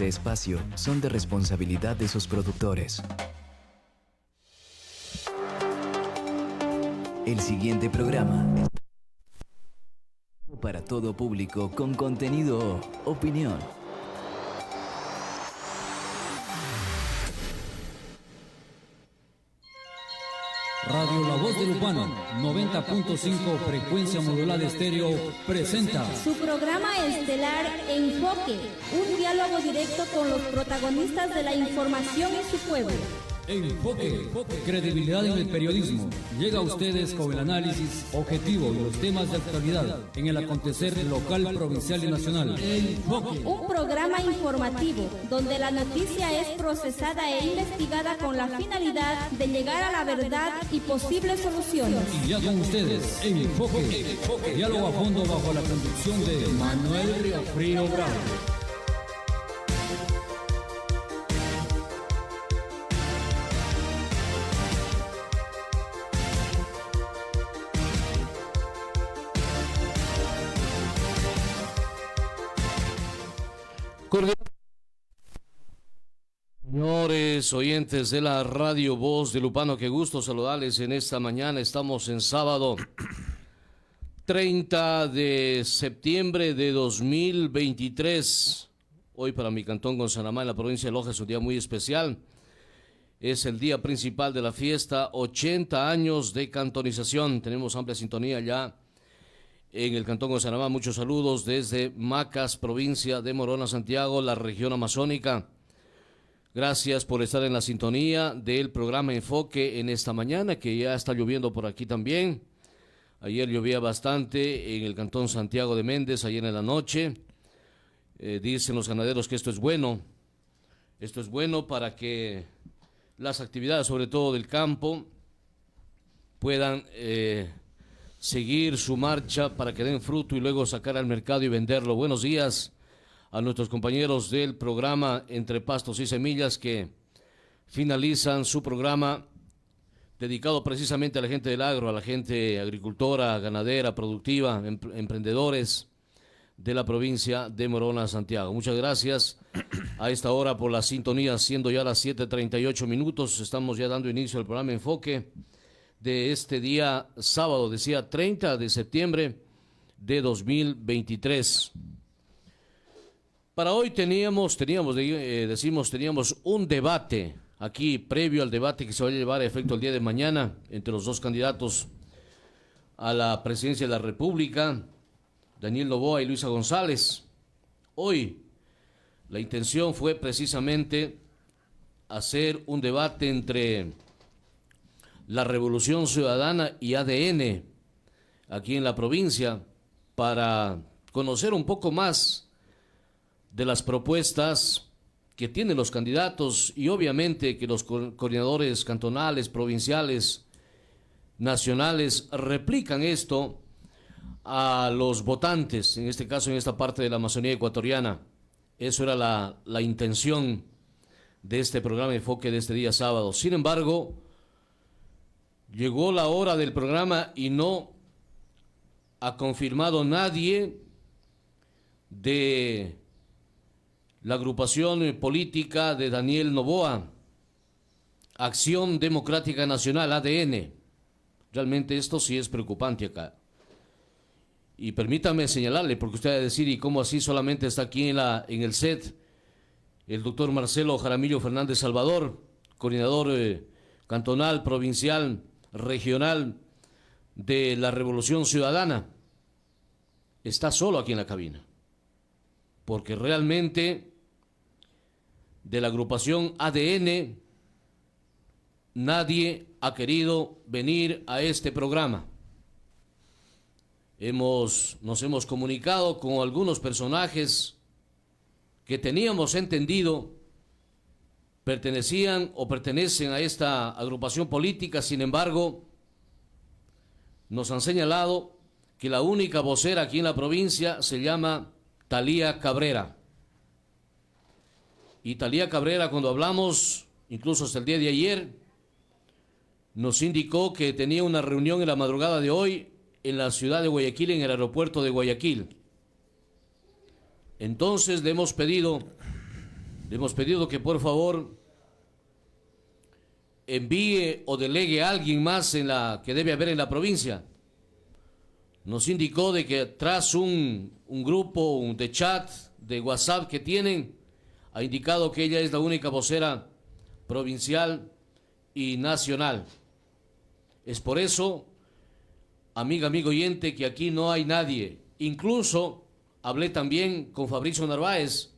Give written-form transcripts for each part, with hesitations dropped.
este espacio son de responsabilidad de sus productores. El siguiente programa es para todo público con contenido o opinión. Radio La Voz del Upano, 90.5 frecuencia modulada estéreo, presenta su programa estelar Enfoque, un diálogo directo con los protagonistas de la información en su pueblo. Enfoque, credibilidad en el periodismo. Llega a ustedes con el análisis objetivo de los temas de actualidad en el acontecer local, provincial y nacional. Enfoque. Un programa informativo donde la noticia es procesada e investigada con la finalidad de llegar a la verdad y posibles soluciones. Y ya con ustedes, Enfoque. Diálogo a fondo bajo la conducción de Manuel Riofrío Bravo. Señores oyentes de la Radio Voz del Upano, qué gusto saludarles en esta mañana. Estamos en sábado 30 de septiembre de 2023. Hoy para mi cantón Gonzanamá, en la provincia de Loja, es un día muy especial. Es el día principal de la fiesta, 80 años de cantonización. Tenemos amplia sintonía ya en el cantón Gonzanamá. Muchos saludos desde Macas, provincia de Morona, Santiago, la región amazónica. Gracias por estar en la sintonía del programa Enfoque en esta mañana, que ya está lloviendo por aquí también. Ayer llovía bastante en el cantón Santiago de Méndez, ayer en la noche. Dicen los ganaderos que esto es bueno. Esto es bueno para que las actividades, sobre todo del campo, puedan seguir su marcha para que den fruto y luego sacar al mercado y venderlo. Buenos días a nuestros compañeros del programa Entre Pastos y Semillas, que finalizan su programa dedicado precisamente a la gente del agro, a la gente agricultora, ganadera, productiva, emprendedores de la provincia de Morona, Santiago. Muchas gracias a esta hora por la sintonía, siendo ya las 7:38 minutos. Estamos ya dando inicio al programa Enfoque de este día sábado, decía 30 de septiembre de 2023. Para hoy teníamos un debate aquí previo al debate que se va a llevar a efecto el día de mañana entre los dos candidatos a la presidencia de la República, Daniel Noboa y Luisa González. Hoy la intención fue precisamente hacer un debate entre la Revolución Ciudadana y ADN aquí en la provincia para conocer un poco más de las propuestas que tienen los candidatos y obviamente que los coordinadores cantonales, provinciales, nacionales replican esto a los votantes, en este caso en esta parte de la Amazonía ecuatoriana. Eso era la intención de este programa Enfoque de este día sábado. Sin embargo, llegó la hora del programa y no ha confirmado nadie de la agrupación política de Daniel Noboa, Acción Democrática Nacional, ADN. Realmente esto sí es preocupante acá. Y permítame señalarle, porque usted va a decir, ¿y cómo así solamente está aquí en el set el doctor Marcelo Jaramillo Fernández Salvador, coordinador cantonal, provincial, regional de la Revolución Ciudadana? Está solo aquí en la cabina, porque realmente de la agrupación ADN nadie ha querido venir a este programa. Nos hemos comunicado con algunos personajes que teníamos entendido pertenecían o pertenecen a esta agrupación política. Sin embargo, nos han señalado que la única vocera aquí en la provincia se llama Talía Cabrera. Y Talía Cabrera, cuando hablamos, incluso hasta el día de ayer, nos indicó que tenía una reunión en la madrugada de hoy en la ciudad de Guayaquil, en el aeropuerto de Guayaquil. Entonces le hemos pedido Le hemos pedido que por favor envíe o delegue a alguien más que debe haber en la provincia. Nos indicó de que tras un grupo de chat, de WhatsApp que tienen, ha indicado que ella es la única vocera provincial y nacional. Es por eso, amigo oyente, que aquí no hay nadie. Incluso hablé también con Fabricio Narváez,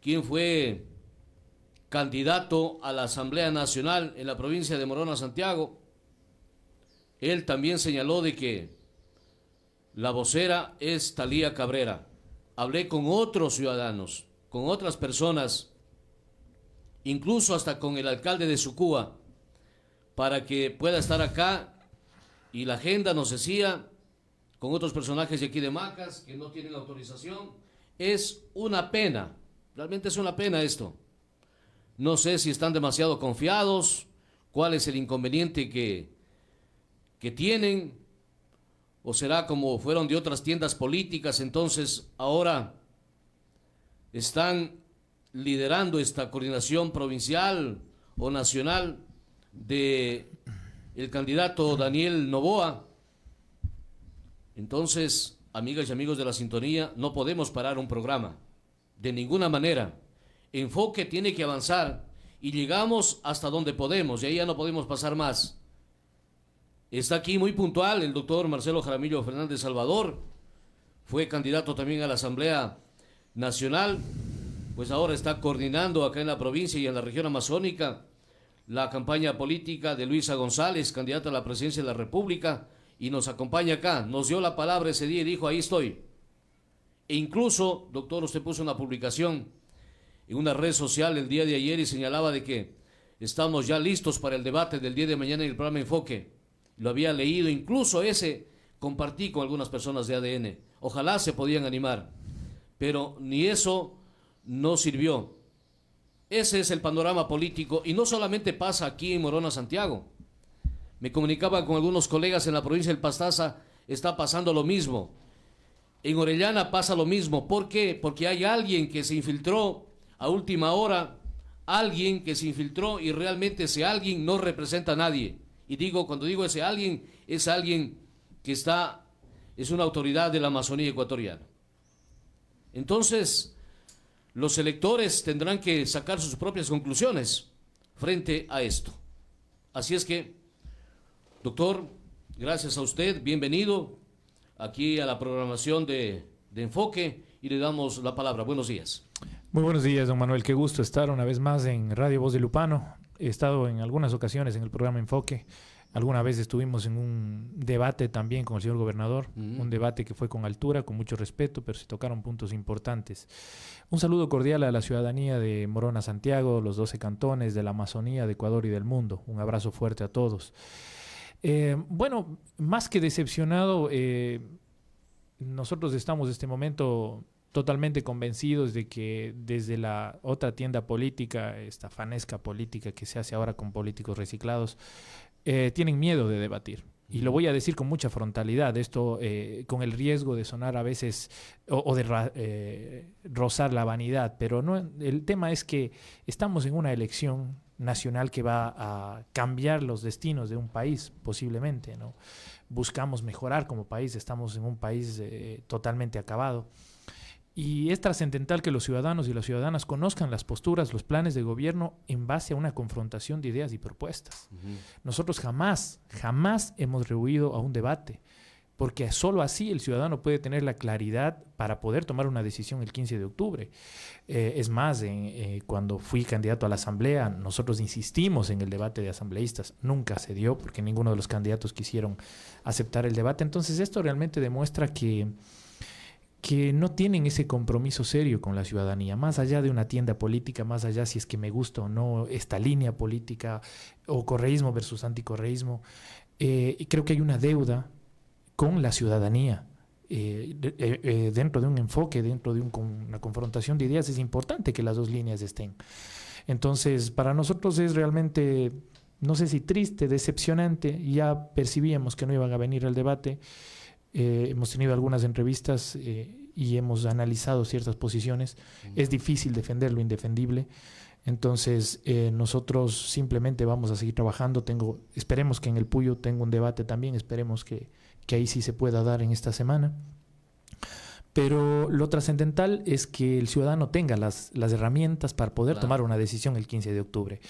quien fue candidato a la Asamblea Nacional en la provincia de Morona, Santiago. Él también señaló de que la vocera es Talía Cabrera. Hablé con otros ciudadanos, con otras personas, incluso hasta con el alcalde de Sucúa, para que pueda estar acá, y la agenda nos decía, con otros personajes de aquí de Macas, que no tienen autorización. Es una pena, realmente es una pena esto. No sé si están demasiado confiados, cuál es el inconveniente que tienen, o será como fueron de otras tiendas políticas, entonces ahora están liderando esta coordinación provincial o nacional de el candidato Daniel Noboa. Entonces, amigas y amigos de la sintonía, no podemos parar un programa, de ninguna manera. Enfoque tiene que avanzar y llegamos hasta donde podemos, y ahí ya no podemos pasar más. Está aquí muy puntual el doctor Marcelo Jaramillo Fernández Salvador, fue candidato también a la Asamblea Nacional, pues ahora está coordinando acá en la provincia y en la región amazónica la campaña política de Luisa González, candidata a la presidencia de la República, y nos acompaña acá. Nos dio la palabra ese día y dijo, ahí estoy. E incluso, doctor, usted puso una publicación en una red social el día de ayer y señalaba de que estamos ya listos para el debate del día de mañana en el programa Enfoque. Lo había leído, incluso ese compartí con algunas personas de ADN. Ojalá se podían animar, pero ni eso no sirvió. Ese es el panorama político, y no solamente pasa aquí en Morona, Santiago. Me comunicaba con algunos colegas en la provincia del Pastaza, está pasando lo mismo. En Orellana pasa lo mismo. ¿Por qué? Porque hay alguien que se infiltró a última hora, alguien que se infiltró, y realmente ese alguien no representa a nadie. Y digo, cuando digo ese alguien, es alguien que es una autoridad de la Amazonía ecuatoriana. Entonces, los electores tendrán que sacar sus propias conclusiones frente a esto. Así es que, doctor, gracias a usted, bienvenido aquí a la programación de Enfoque, y le damos la palabra. Buenos días. Muy buenos días, don Manuel. Qué gusto estar una vez más en Radio Voz de Lupano. He estado en algunas ocasiones en el programa Enfoque. Alguna vez estuvimos en un debate también con el señor gobernador, un debate que fue con altura, con mucho respeto, pero se tocaron puntos importantes. Un saludo cordial a la ciudadanía de Morona, Santiago, los 12 cantones de la Amazonía, de Ecuador y del mundo. Un abrazo fuerte a todos. Bueno, más que decepcionado, nosotros estamos en este momento totalmente convencidos de que desde la otra tienda política, esta fanesca política que se hace ahora con políticos reciclados, tienen miedo de debatir. Y lo voy a decir con mucha frontalidad, esto con el riesgo de sonar a veces o de rozar la vanidad, pero no, el tema es que estamos en una elección nacional que va a cambiar los destinos de un país, posiblemente, ¿no? Buscamos mejorar como país, estamos en un país totalmente acabado. Y es trascendental que los ciudadanos y las ciudadanas conozcan las posturas, los planes de gobierno en base a una confrontación de ideas y propuestas. Nosotros jamás hemos rehuido a un debate, porque solo así el ciudadano puede tener la claridad para poder tomar una decisión el 15 de octubre. Es más, cuando fui candidato a la Asamblea, nosotros insistimos en el debate de asambleístas. Nunca se dio porque ninguno de los candidatos quisieron aceptar el debate. Entonces esto realmente demuestra que no tienen ese compromiso serio con la ciudadanía, más allá de una tienda política, más allá si es que me gusta o no esta línea política o correísmo versus anticorreísmo. Y creo que hay una deuda con la ciudadanía. Dentro de un enfoque, dentro de una confrontación de ideas, es importante que las dos líneas estén. Entonces, para nosotros es realmente, no sé si triste, decepcionante. Ya percibíamos que no iban a venir al debate. Hemos tenido algunas entrevistas y y hemos analizado ciertas posiciones. Es difícil defender lo indefendible. Entonces, nosotros simplemente vamos a seguir trabajando. Esperemos que en el Puyo tenga un debate también. Esperemos que ahí sí se pueda dar en esta semana. Pero lo trascendental es que el ciudadano tenga las herramientas para poder tomar una decisión el 15 de octubre.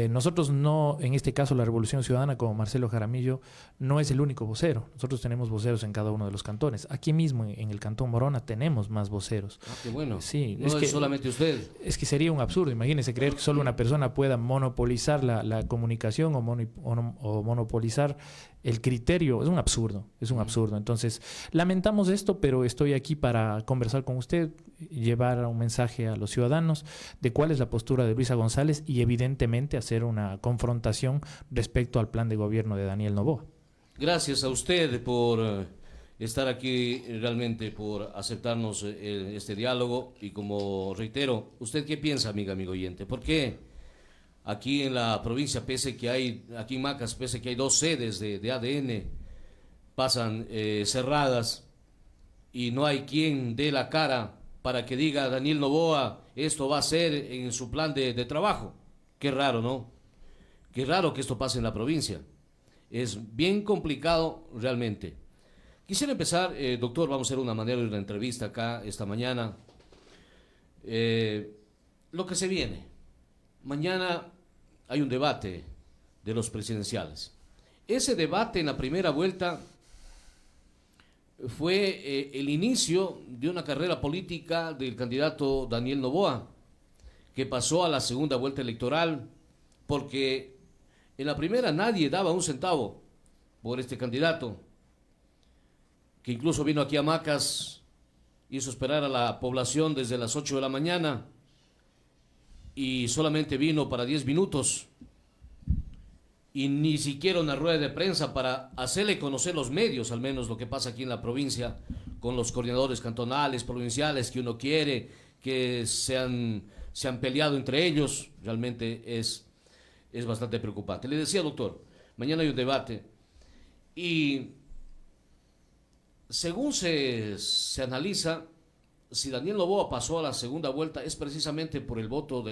Nosotros no, en este caso la Revolución Ciudadana, como Marcelo Jaramillo, no es el único vocero. Nosotros tenemos voceros en cada uno de los cantones. Aquí mismo, en el Cantón Morona, tenemos más voceros. Ah, qué bueno. Sí, no es solamente usted. Es que sería un absurdo. Imagínense creer que solo una persona pueda monopolizar la comunicación o monopolizar el criterio. Es un absurdo, es un absurdo. Entonces, lamentamos esto, pero estoy aquí para conversar con usted, llevar un mensaje a los ciudadanos de cuál es la postura de Luisa González y evidentemente hacer una confrontación respecto al plan de gobierno de Daniel Noboa. Gracias a usted por estar aquí, realmente por aceptarnos este diálogo, y como reitero, ¿usted qué piensa, amigo oyente? ¿Por qué aquí en la provincia, aquí en Macas, pese que hay 2 sedes de ADN, pasan cerradas y no hay quien dé la cara para que diga Daniel Noboa, esto va a ser en su plan de trabajo? Qué raro, ¿no? Qué raro que esto pase en la provincia. Es bien complicado realmente. Quisiera empezar, doctor, vamos a hacer una manera de una entrevista acá esta mañana. Lo que se viene. Mañana hay un debate de los presidenciales. Ese debate en la primera vuelta fue el inicio de una carrera política del candidato Daniel Noboa, que pasó a la segunda vuelta electoral, porque en la primera nadie daba un centavo por este candidato, que incluso vino aquí a Macas, hizo esperar a la población desde las 8 de la mañana y solamente vino para 10 minutos, y ni siquiera una rueda de prensa para hacerle conocer los medios, al menos lo que pasa aquí en la provincia, con los coordinadores cantonales, provinciales, que uno quiere, que se han peleado entre ellos. Realmente es bastante preocupante. Le decía, doctor, mañana hay un debate y según se analiza, si Daniel Noboa pasó a la segunda vuelta es precisamente por el voto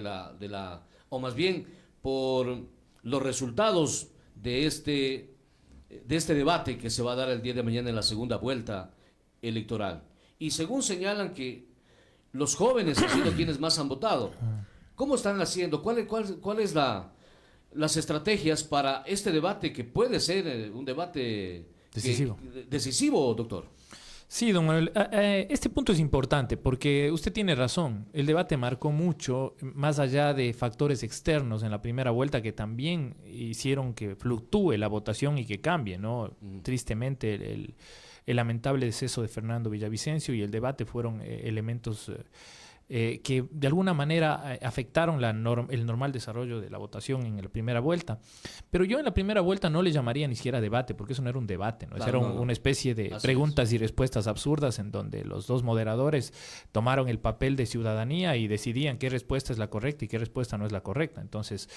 o más bien por los resultados de este debate que se va a dar el día de mañana en la segunda vuelta electoral. Y según señalan que los jóvenes han sido quienes más han votado. ¿Cómo están haciendo? ¿Cuál es las estrategias para este debate, que puede ser un debate decisivo, doctor? Sí, don Manuel, este punto es importante porque usted tiene razón. El debate marcó mucho, más allá de factores externos en la primera vuelta que también hicieron que fluctúe la votación y que cambie, ¿no? Tristemente, el lamentable deceso de Fernando Villavicencio y el debate fueron elementos que de alguna manera afectaron el normal desarrollo de la votación en la primera vuelta. Pero yo en la primera vuelta no le llamaría ni siquiera debate, porque eso no era un debate, ¿no? Claro, era una especie de preguntas y respuestas absurdas en donde los dos moderadores tomaron el papel de ciudadanía y decidían qué respuesta es la correcta y qué respuesta no es la correcta. Entonces,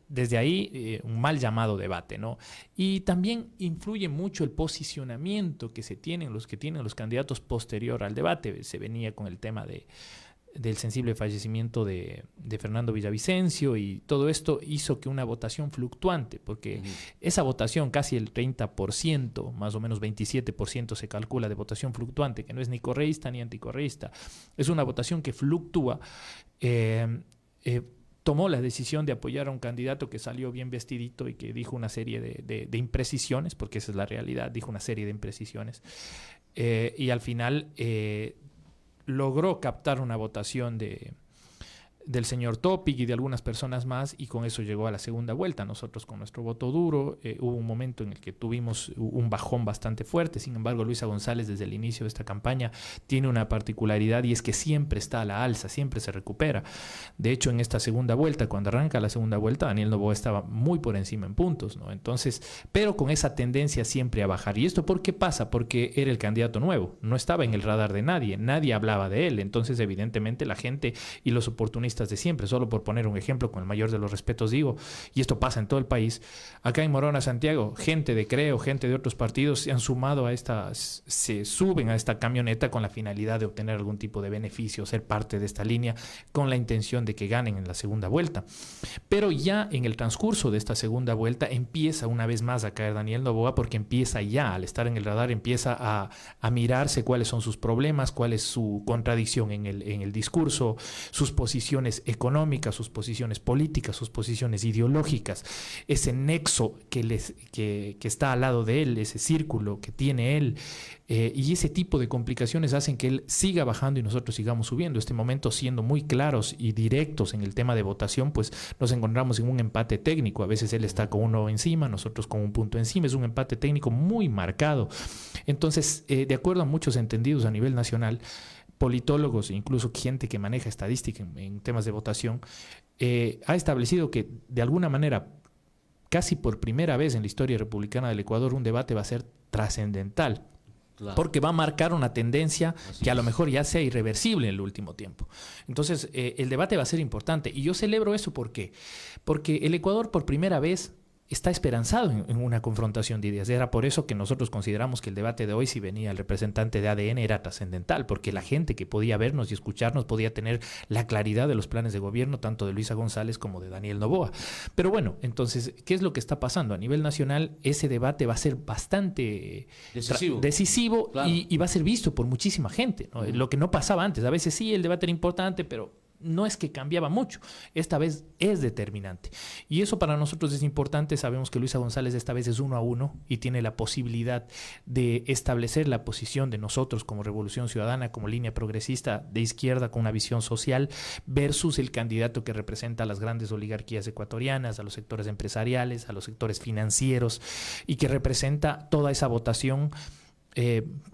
desde ahí, un mal llamado debate, ¿no? Y también influye mucho el posicionamiento que tienen los candidatos posterior al debate. Se venía con el tema del sensible fallecimiento de Fernando Villavicencio, y todo esto hizo que una votación fluctuante, porque esa votación, casi el 30%, más o menos 27% se calcula de votación fluctuante, que no es ni correísta ni anticorreísta, es una votación que fluctúa. Tomó la decisión de apoyar a un candidato que salió bien vestidito y que dijo una serie de imprecisiones, porque esa es la realidad, dijo una serie de imprecisiones, y al final logró captar una votación del señor Topic y de algunas personas más, y con eso llegó a la segunda vuelta. Nosotros, con nuestro voto duro, hubo un momento en el que tuvimos un bajón bastante fuerte. Sin embargo, Luisa González, desde el inicio de esta campaña, tiene una particularidad, y es que siempre está a la alza, siempre se recupera. De hecho, en esta segunda vuelta, cuando arranca la segunda vuelta, Daniel Noboa estaba muy por encima en puntos, ¿no? Entonces, pero con esa tendencia siempre a bajar. ¿Y esto por qué pasa? Porque era el candidato nuevo, no estaba en el radar de nadie hablaba de él. Entonces, evidentemente, la gente y los oportunistas de siempre. Solo por poner un ejemplo, con el mayor de los respetos digo, y esto pasa en todo el país, acá en Morona, Santiago, gente de Creo, gente de otros partidos se han sumado a se suben a esta camioneta con la finalidad de obtener algún tipo de beneficio, ser parte de esta línea, con la intención de que ganen en la segunda vuelta. Pero ya en el transcurso de esta segunda vuelta empieza una vez más a caer Daniel Noboa, porque empieza ya, al estar en el radar, empieza a mirarse cuáles son sus problemas, cuál es su contradicción en el discurso, sus posiciones económicas, sus posiciones políticas, sus posiciones ideológicas, ese nexo que está al lado de él, ese círculo que tiene él, y ese tipo de complicaciones hacen que él siga bajando y nosotros sigamos subiendo. Este momento, siendo muy claros y directos en el tema de votación, pues nos encontramos en un empate técnico. A veces él está con uno encima, nosotros con un punto encima. Es un empate técnico muy marcado. Entonces, de acuerdo a muchos entendidos a nivel nacional, politólogos e incluso gente que maneja estadística en temas de votación, ha establecido que de alguna manera, casi por primera vez en la historia republicana del Ecuador, un debate va a ser trascendental. Claro. Porque va a marcar una tendencia que a lo mejor ya sea irreversible en el último tiempo. Entonces, el debate va a ser importante. Y yo celebro eso, ¿por qué? Porque el Ecuador por primera vez está esperanzado en una confrontación de ideas. Era por eso que nosotros consideramos que el debate de hoy, si venía el representante de ADN, era trascendental, porque la gente que podía vernos y escucharnos podía tener la claridad de los planes de gobierno, tanto de Luisa González como de Daniel Noboa. Pero bueno, entonces, ¿qué es lo que está pasando? A nivel nacional, ese debate va a ser bastante decisivo, claro. y va a ser visto por muchísima gente, ¿no? Lo que no pasaba antes. A veces sí, el debate era importante, pero no es que cambiaba mucho, esta vez es determinante. Y eso para nosotros es importante. Sabemos que Luisa González esta vez es 1-1 y tiene la posibilidad de establecer la posición de nosotros como Revolución Ciudadana, como línea progresista de izquierda con una visión social, versus el candidato que representa a las grandes oligarquías ecuatorianas, a los sectores empresariales, a los sectores financieros, y que representa toda esa votación,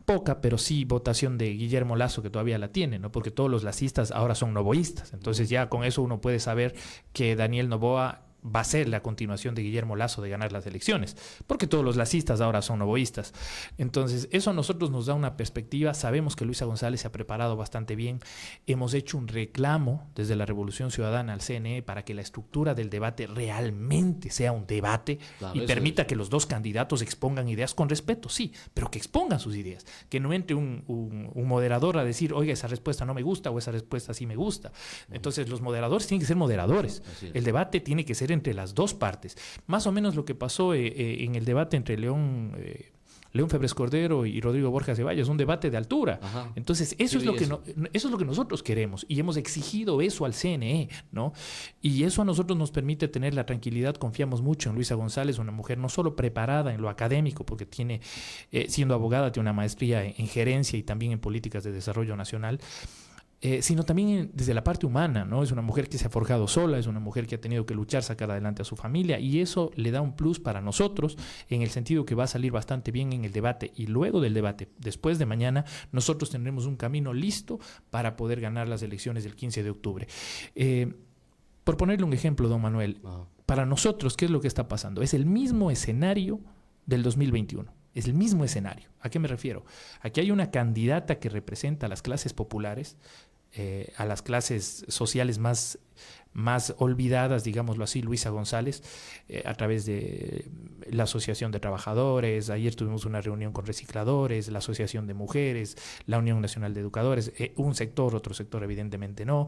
poca, pero sí votación de Guillermo Lasso, que todavía la tiene, ¿no? Porque todos los lacistas ahora son noboístas. Entonces ya con eso uno puede saber que Daniel Noboa va a ser la continuación de Guillermo Lasso de ganar las elecciones, porque todos los lacistas ahora son noboístas. Entonces, eso a nosotros nos da una perspectiva. Sabemos que Luisa González se ha preparado bastante bien. Hemos hecho un reclamo desde la Revolución Ciudadana al CNE para que la estructura del debate realmente sea un debate, claro, y permita que los dos candidatos expongan ideas con respeto, sí, pero que expongan sus ideas, que no entre un moderador a decir, oiga, esa respuesta no me gusta o esa respuesta sí me gusta. Entonces, los moderadores tienen que ser moderadores. El debate tiene que ser entre las dos partes. Más o menos lo que pasó en el debate entre León Febres Cordero y Rodrigo Borja Ceballos, un debate de altura. Ajá. Entonces, eso es lo que nosotros queremos, y hemos exigido eso al CNE, ¿no? Y eso a nosotros nos permite tener la tranquilidad. Confiamos mucho en Luisa González, una mujer no solo preparada en lo académico, porque tiene, siendo abogada, tiene una maestría en gerencia y también en políticas de desarrollo nacional, sino también desde la parte humana, ¿no? Es una mujer que se ha forjado sola, es una mujer que ha tenido que luchar, sacar adelante a su familia, y eso le da un plus para nosotros, en el sentido que va a salir bastante bien en el debate. Y luego del debate, después de mañana, nosotros tendremos un camino listo para poder ganar las elecciones del 15 de octubre. Por ponerle un ejemplo, don Manuel, para nosotros, ¿qué es lo que está pasando? Es el mismo escenario del 2021. Es el mismo escenario. ¿A qué me refiero? Aquí hay una candidata que representa a las clases populares, a las clases sociales más olvidadas, digámoslo así, Luisa González, a través de la Asociación de Trabajadores. Ayer tuvimos una reunión con recicladores, la Asociación de Mujeres, la Unión Nacional de Educadores, un sector, otro sector evidentemente no,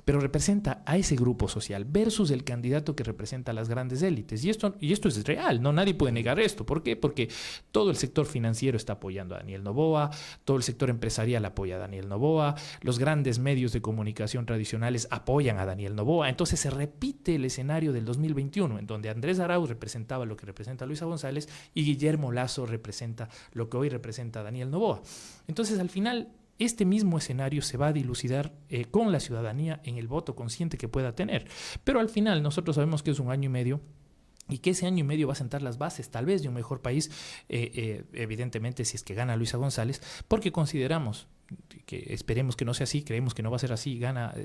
pero representa a ese grupo social versus el candidato que representa a las grandes élites. Y esto es real, ¿no? Nadie puede negar esto. ¿Por qué? Porque todo el sector financiero está apoyando a Daniel Noboa, todo el sector empresarial apoya a Daniel Noboa, los grandes medios de comunicación tradicionales apoyan a Daniel Noboa. Entonces se repite el escenario del 2021, en donde Andrés Arauz representaba lo que representa Luisa González y Guillermo Lasso representa lo que hoy representa Daniel Noboa. Entonces, al final, este mismo escenario se va a dilucidar con la ciudadanía en el voto consciente que pueda tener. Pero al final nosotros sabemos que es un año y medio, y que ese año y medio va a sentar las bases tal vez de un mejor país, evidentemente si es que gana Luisa González, porque consideramos que, esperemos que no sea así, creemos que no va a ser así,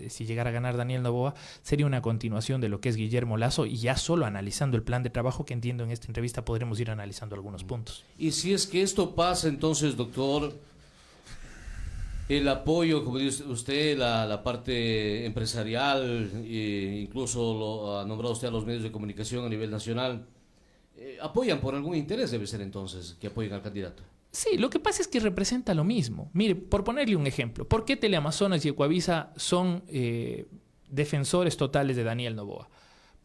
si llegara a ganar Daniel Noboa, sería una continuación de lo que es Guillermo Lasso, y ya solo analizando el plan de trabajo, que entiendo en esta entrevista podremos ir analizando algunos puntos. Y si es que esto pasa, entonces, doctor, El apoyo, como dice usted, la parte empresarial, incluso lo ha nombrado usted a los medios de comunicación a nivel nacional, apoyan por algún interés, debe ser entonces, que apoyen al candidato. Sí, lo que pasa es que representa lo mismo. Mire, por ponerle un ejemplo, ¿por qué Teleamazonas y Ecuavisa son defensores totales de Daniel Noboa?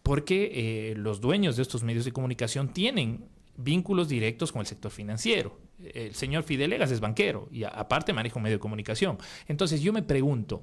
Porque los dueños de estos medios de comunicación tienen vínculos directos con el sector financiero. El señor Fidelegas es banquero y aparte maneja un medio de comunicación. Entonces yo me pregunto,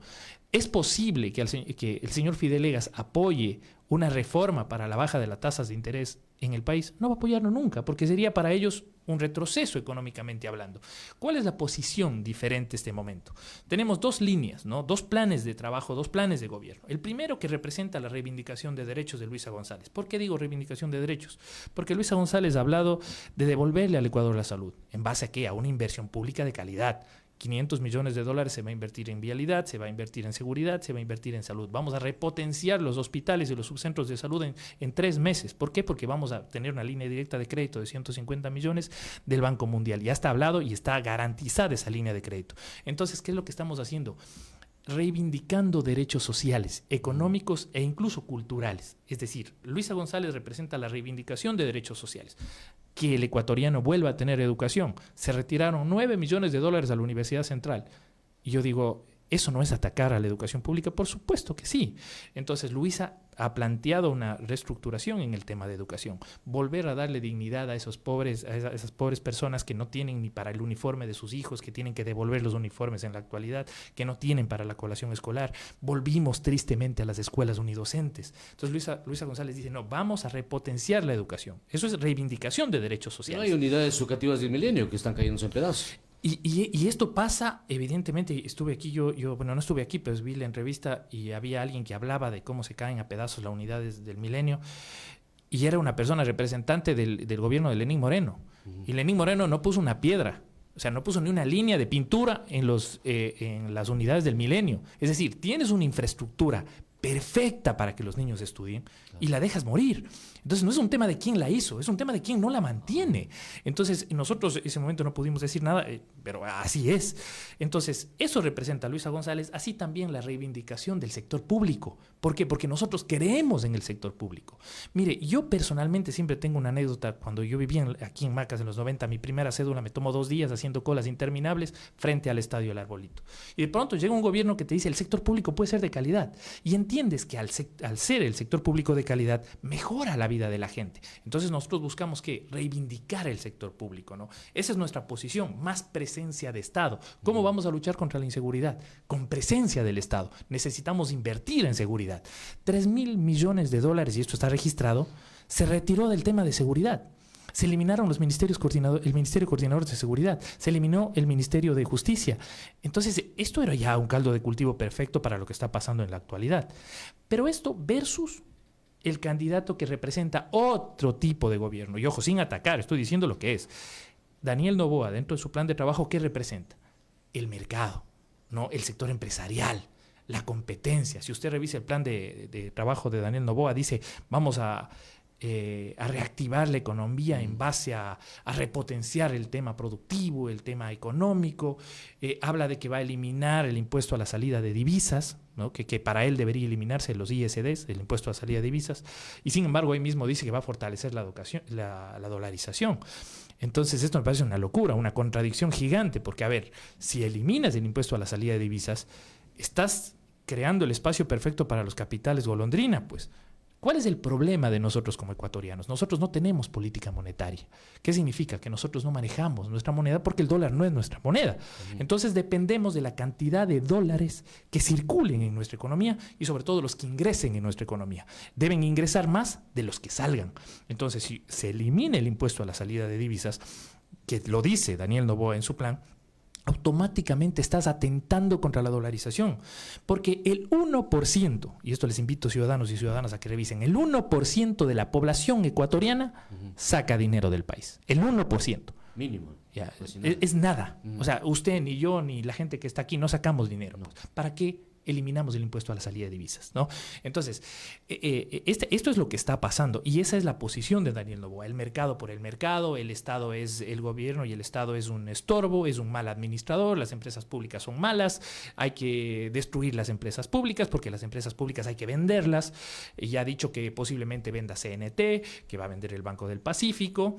¿es posible que el señor Fidelegas apoye una reforma para la baja de las tasas de interés en el país? No va a apoyarlo nunca, porque sería para ellos un retroceso económicamente hablando. ¿Cuál es la posición diferente en este momento? Tenemos dos líneas, ¿no? Dos planes de trabajo, dos planes de gobierno. El primero que representa la reivindicación de derechos de Luisa González. ¿Por qué digo reivindicación de derechos? Porque Luisa González ha hablado de devolverle al Ecuador la salud. ¿En base a qué? A una inversión pública de calidad. 500 millones de dólares se va a invertir en vialidad, se va a invertir en seguridad, se va a invertir en salud. Vamos a repotenciar los hospitales y los subcentros de salud en 3 meses. ¿Por qué? Porque vamos a tener una línea directa de crédito de 150 millones del Banco Mundial. Ya está hablado y está garantizada esa línea de crédito. Entonces, ¿qué es lo que estamos haciendo? Reivindicando derechos sociales, económicos e incluso culturales. Es decir, Luisa González representa la reivindicación de derechos sociales. Que el ecuatoriano vuelva a tener educación. Se retiraron 9 millones de dólares a la Universidad Central. Y yo digo, ¿eso no es atacar a la educación pública? Por supuesto que sí. Entonces Luisa ha planteado una reestructuración en el tema de educación. Volver a darle dignidad a esas pobres personas que no tienen ni para el uniforme de sus hijos, que tienen que devolver los uniformes en la actualidad, que no tienen para la colación escolar. Volvimos tristemente a las escuelas unidocentes. Entonces Luisa González dice, no, vamos a repotenciar la educación. Eso es reivindicación de derechos sociales. No hay unidades educativas del milenio que están cayéndose en pedazos. Y esto pasa, evidentemente, estuve aquí, bueno, no estuve aquí, pero vi la entrevista y había alguien que hablaba de cómo se caen a pedazos las unidades del milenio, y era una persona representante del gobierno de Lenín Moreno. Y Lenín Moreno no puso una piedra, o sea, no puso ni una línea de pintura en las unidades del milenio. Es decir, tienes una infraestructura perfecta para que los niños estudien y la dejas morir. Entonces no es un tema de quién la hizo, es un tema de quién no la mantiene. Entonces nosotros en ese momento no pudimos decir nada, pero así es. Entonces eso representa a Luisa González, así también la reivindicación del sector público. ¿Por qué? Porque nosotros creemos en el sector público. Mire, yo personalmente siempre tengo una anécdota. Cuando yo vivía aquí en Macas en los 90, mi primera cédula me tomó 2 días haciendo colas interminables frente al Estadio El Arbolito. Y de pronto llega un gobierno que te dice el sector público puede ser de calidad. Y entiendes que al ser el sector público de calidad, mejora la vida de la gente. Entonces nosotros buscamos que reivindicar el sector público, ¿no? Esa es nuestra posición, más presencia de Estado. ¿Cómo vamos a luchar contra la inseguridad? Con presencia del Estado. Necesitamos invertir en seguridad. 3.000 millones de dólares, y esto está registrado, se retiró del tema de seguridad. Se eliminaron el Ministerio Coordinador de Seguridad, se eliminó el Ministerio de Justicia. Entonces, esto era ya un caldo de cultivo perfecto para lo que está pasando en la actualidad. Pero esto versus el candidato que representa otro tipo de gobierno. Y ojo, sin atacar, estoy diciendo lo que es. Daniel Noboa, dentro de su plan de trabajo, ¿qué representa? El mercado, ¿no? El sector empresarial, la competencia. Si usted revisa el plan de trabajo de Daniel Noboa, dice, vamos a reactivar la economía en base a repotenciar el tema productivo, el tema económico. Habla de que va a eliminar el impuesto a la salida de divisas, ¿no? que para él debería eliminarse los ISDs, el impuesto a la salida de divisas, y sin embargo ahí mismo dice que va a fortalecer la dolarización. Entonces esto me parece una locura, una contradicción gigante, porque a ver, si eliminas el impuesto a la salida de divisas, estás creando el espacio perfecto para los capitales golondrina, pues. ¿Cuál es el problema de nosotros como ecuatorianos? Nosotros no tenemos política monetaria. ¿Qué significa? Que nosotros no manejamos nuestra moneda porque el dólar no es nuestra moneda. Entonces dependemos de la cantidad de dólares que circulen en nuestra economía y sobre todo los que ingresen en nuestra economía. Deben ingresar más de los que salgan. Entonces, si se elimina el impuesto a la salida de divisas, que lo dice Daniel Noboa en su plan, automáticamente estás atentando contra la dolarización, porque el 1%, y esto les invito ciudadanos y ciudadanas a que revisen, el 1% de la población ecuatoriana saca dinero del país, el 1%. Mínimo. Es nada. O sea, usted, ni yo, ni la gente que está aquí no sacamos dinero. No. ¿Para qué eliminamos el impuesto a la salida de divisas, ¿no? Entonces, esto es lo que está pasando y esa es la posición de Daniel Noboa. El mercado por el mercado, el Estado es el gobierno y el Estado es un estorbo, es un mal administrador, las empresas públicas son malas, hay que destruir las empresas públicas porque las empresas públicas hay que venderlas. Ya ha dicho que posiblemente venda CNT, que va a vender el Banco del Pacífico.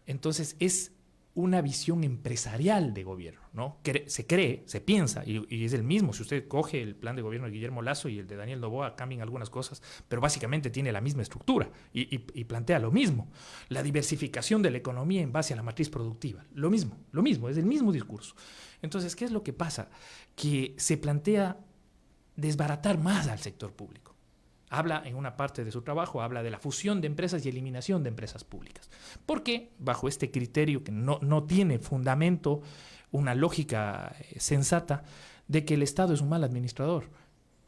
Entonces, es una visión empresarial de gobierno, ¿no? Se piensa, y es el mismo. Si usted coge el plan de gobierno de Guillermo Lasso y el de Daniel Noboa, cambian algunas cosas, pero básicamente tiene la misma estructura y plantea lo mismo. La diversificación de la economía en base a la matriz productiva. Lo mismo, es el mismo discurso. Entonces, ¿qué es lo que pasa? Que se plantea desbaratar más al sector público. Habla en una parte de su trabajo, habla de la fusión de empresas y eliminación de empresas públicas. Porque bajo este criterio que no tiene fundamento, una lógica sensata de que el Estado es un mal administrador.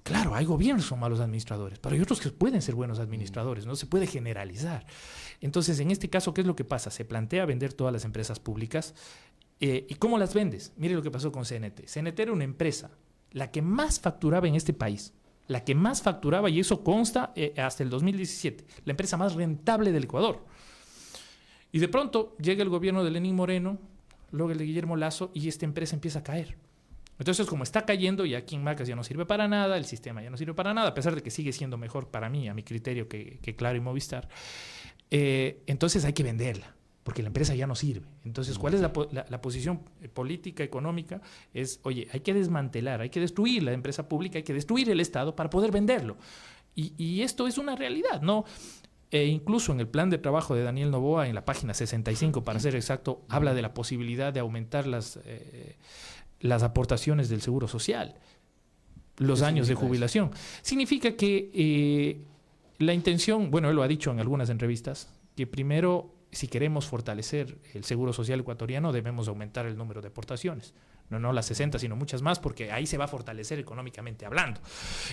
Claro, hay gobiernos que son malos administradores, pero hay otros que pueden ser buenos administradores, no se puede generalizar. Entonces, en este caso, ¿qué es lo que pasa? Se plantea vender todas las empresas públicas. ¿Y cómo las vendes? Mire lo que pasó con CNT. CNT era una empresa, la que más facturaba en este país. La que más facturaba, y eso consta hasta el 2017, la empresa más rentable del Ecuador. Y de pronto llega el gobierno de Lenín Moreno, luego el de Guillermo Lasso, y esta empresa empieza a caer. Entonces, como está cayendo, y aquí en Macas ya no sirve para nada, el sistema ya no sirve para nada, a pesar de que sigue siendo mejor para mí, a mi criterio, que Claro y Movistar, entonces hay que venderla, porque la empresa ya no sirve. Entonces, ¿cuál es la posición política, económica? Es, oye, hay que desmantelar, hay que destruir la empresa pública, hay que destruir el Estado para poder venderlo. Y esto es una realidad, ¿no? Incluso en el plan de trabajo de Daniel Noboa, en la página 65, para ser exacto, habla de la posibilidad de aumentar las aportaciones del Seguro Social, los años de jubilación. Significa que la intención, bueno, él lo ha dicho en algunas entrevistas, que primero, si queremos fortalecer el Seguro Social ecuatoriano, debemos aumentar el número de aportaciones. No las 60, sino muchas más, porque ahí se va a fortalecer económicamente hablando.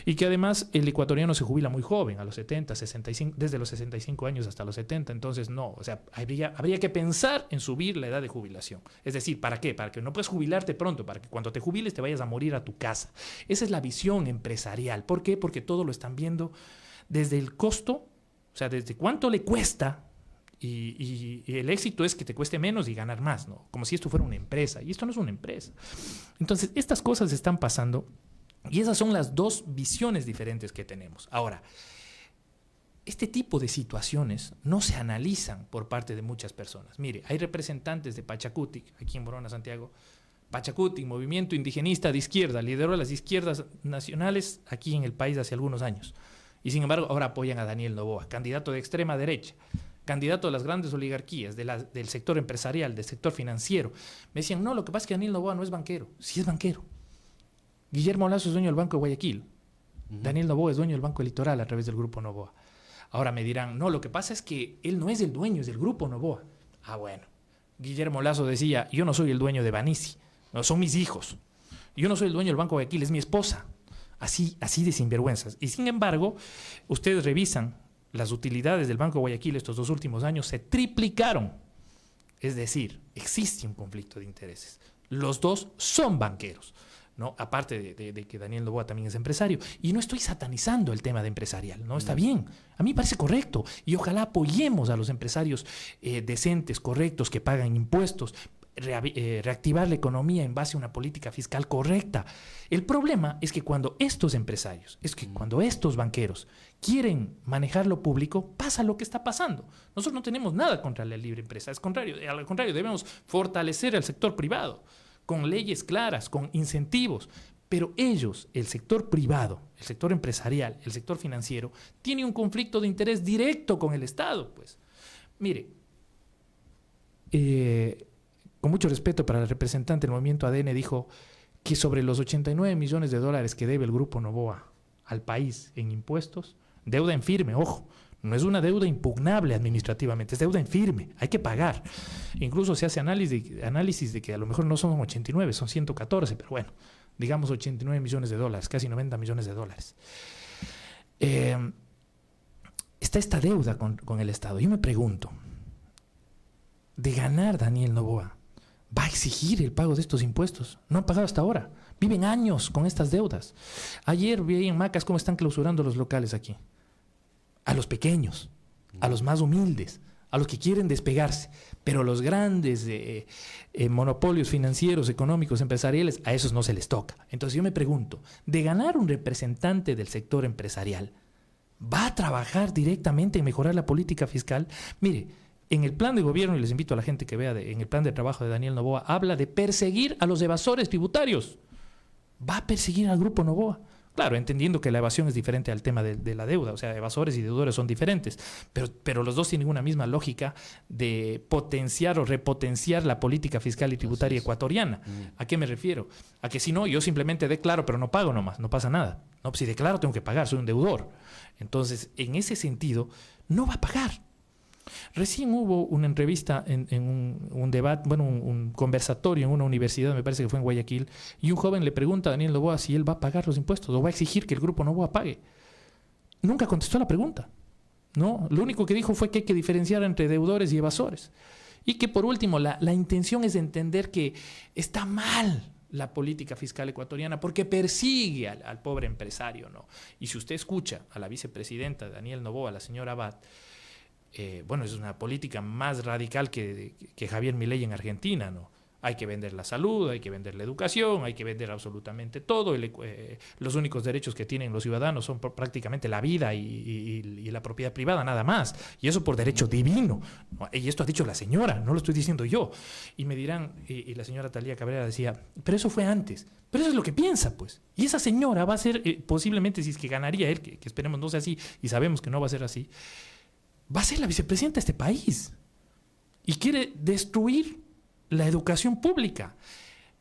Y que además el ecuatoriano se jubila muy joven, a los 70, 65, desde los 65 años hasta los 70. Entonces, no, o sea, habría que pensar en subir la edad de jubilación. Es decir, ¿para qué? Para que no puedas jubilarte pronto, para que cuando te jubiles te vayas a morir a tu casa. Esa es la visión empresarial. ¿Por qué? Porque todo lo están viendo desde el costo, o sea, desde cuánto le cuesta. Y el éxito es que te cueste menos y ganar más, ¿no? Como si esto fuera una empresa. Y esto no es una empresa. Entonces, estas cosas están pasando y esas son las dos visiones diferentes que tenemos. Ahora, este tipo de situaciones no se analizan por parte de muchas personas. Mire, hay representantes de Pachacutic, aquí en Morona, Santiago. Pachacutic, movimiento indigenista de izquierda, lideró las izquierdas nacionales aquí en el país hace algunos años. Y sin embargo, ahora apoyan a Daniel Noboa, candidato de extrema derecha, candidato de las grandes oligarquías, del sector empresarial, del sector financiero. Me decían, no, lo que pasa es que Daniel Noboa no es banquero. Sí es banquero. Guillermo Lasso es dueño del Banco de Guayaquil. Daniel Noboa es dueño del Banco del Litoral a través del Grupo Noboa. Ahora me dirán, no, lo que pasa es que él no es el dueño, es del Grupo Noboa. Ah, bueno. Guillermo Lasso decía, yo no soy el dueño de Banisi, no, son mis hijos. Yo no soy el dueño del Banco de Guayaquil, es mi esposa. Así de sinvergüenzas. Y sin embargo, ustedes revisan las utilidades del Banco de Guayaquil estos 2 últimos años se triplicaron. Es decir, existe un conflicto de intereses. Los dos son banqueros, ¿no? Aparte de que Daniel Noboa también es empresario. Y no estoy satanizando el tema de empresarial, ¿no? Está bien. A mí me parece correcto. Y ojalá apoyemos a los empresarios decentes, correctos, que pagan impuestos, reactivar la economía en base a una política fiscal correcta. El problema es que cuando estos empresarios, cuando estos banqueros quieren manejar lo público, pasa lo que está pasando. Nosotros no tenemos nada contra la libre empresa, al contrario, debemos fortalecer al sector privado con leyes claras, con incentivos. Pero ellos, el sector privado, el sector empresarial, el sector financiero, tiene un conflicto de interés directo con el Estado. Pues, mire, con mucho respeto para el representante del movimiento ADN, dijo que sobre los 89 millones de dólares que debe el Grupo Noboa al país en impuestos, deuda en firme, ojo, no es una deuda impugnable administrativamente, es deuda en firme, hay que pagar. Incluso se hace análisis de que a lo mejor no son 89, son 114, pero bueno, digamos 89 millones de dólares, casi 90 millones de dólares. Está esta deuda con el Estado. Yo me pregunto, de ganar Daniel Noboa va a exigir el pago de estos impuestos. No han pagado hasta ahora. Viven años con estas deudas. Ayer vi en Macas cómo están clausurando los locales aquí. A los pequeños, a los más humildes, a los que quieren despegarse. Pero los grandes monopolios financieros, económicos, empresariales, a esos no se les toca. Entonces yo me pregunto, de ganar un representante del sector empresarial, ¿va a trabajar directamente en mejorar la política fiscal? Mire, en el plan de gobierno, y les invito a la gente que vea, en el plan de trabajo de Daniel Noboa, habla de perseguir a los evasores tributarios. Va a perseguir al Grupo Noboa. Claro, entendiendo que la evasión es diferente al tema de la deuda, o sea, evasores y deudores son diferentes, pero los dos tienen una misma lógica de potenciar o repotenciar la política fiscal y tributaria ecuatoriana. ¿A qué me refiero? A que si no, yo simplemente declaro, pero no pago nomás, no pasa nada. No, pues si declaro tengo que pagar, soy un deudor. Entonces, en ese sentido, no va a pagar. Recién hubo una entrevista en un debate, bueno, un conversatorio en una universidad, me parece que fue en Guayaquil, y un joven le pregunta a Daniel Noboa si él va a pagar los impuestos o va a exigir que el Grupo Noboa pague. Nunca contestó la pregunta, ¿no? Lo único que dijo fue que hay que diferenciar entre deudores y evasores. Y que por último, la intención es entender que está mal la política fiscal ecuatoriana porque persigue al pobre empresario, ¿no? Y si usted escucha a la vicepresidenta Daniel Noboa, la señora Abad, bueno, es una política más radical que Javier Milei en Argentina, ¿no? Hay que vender la salud, hay que vender la educación, hay que vender absolutamente todo. Los únicos derechos que tienen los ciudadanos son prácticamente la vida y la propiedad privada, nada más. Y eso por derecho divino. Y esto ha dicho la señora, no lo estoy diciendo yo. Y me dirán, y la señora Talía Cabrera decía, pero eso fue antes. Pero eso es lo que piensa, pues. Y esa señora va a ser, posiblemente, si es que ganaría él, que esperemos no sea así, y sabemos que no va a ser así, va a ser la vicepresidenta de este país y quiere destruir la educación pública.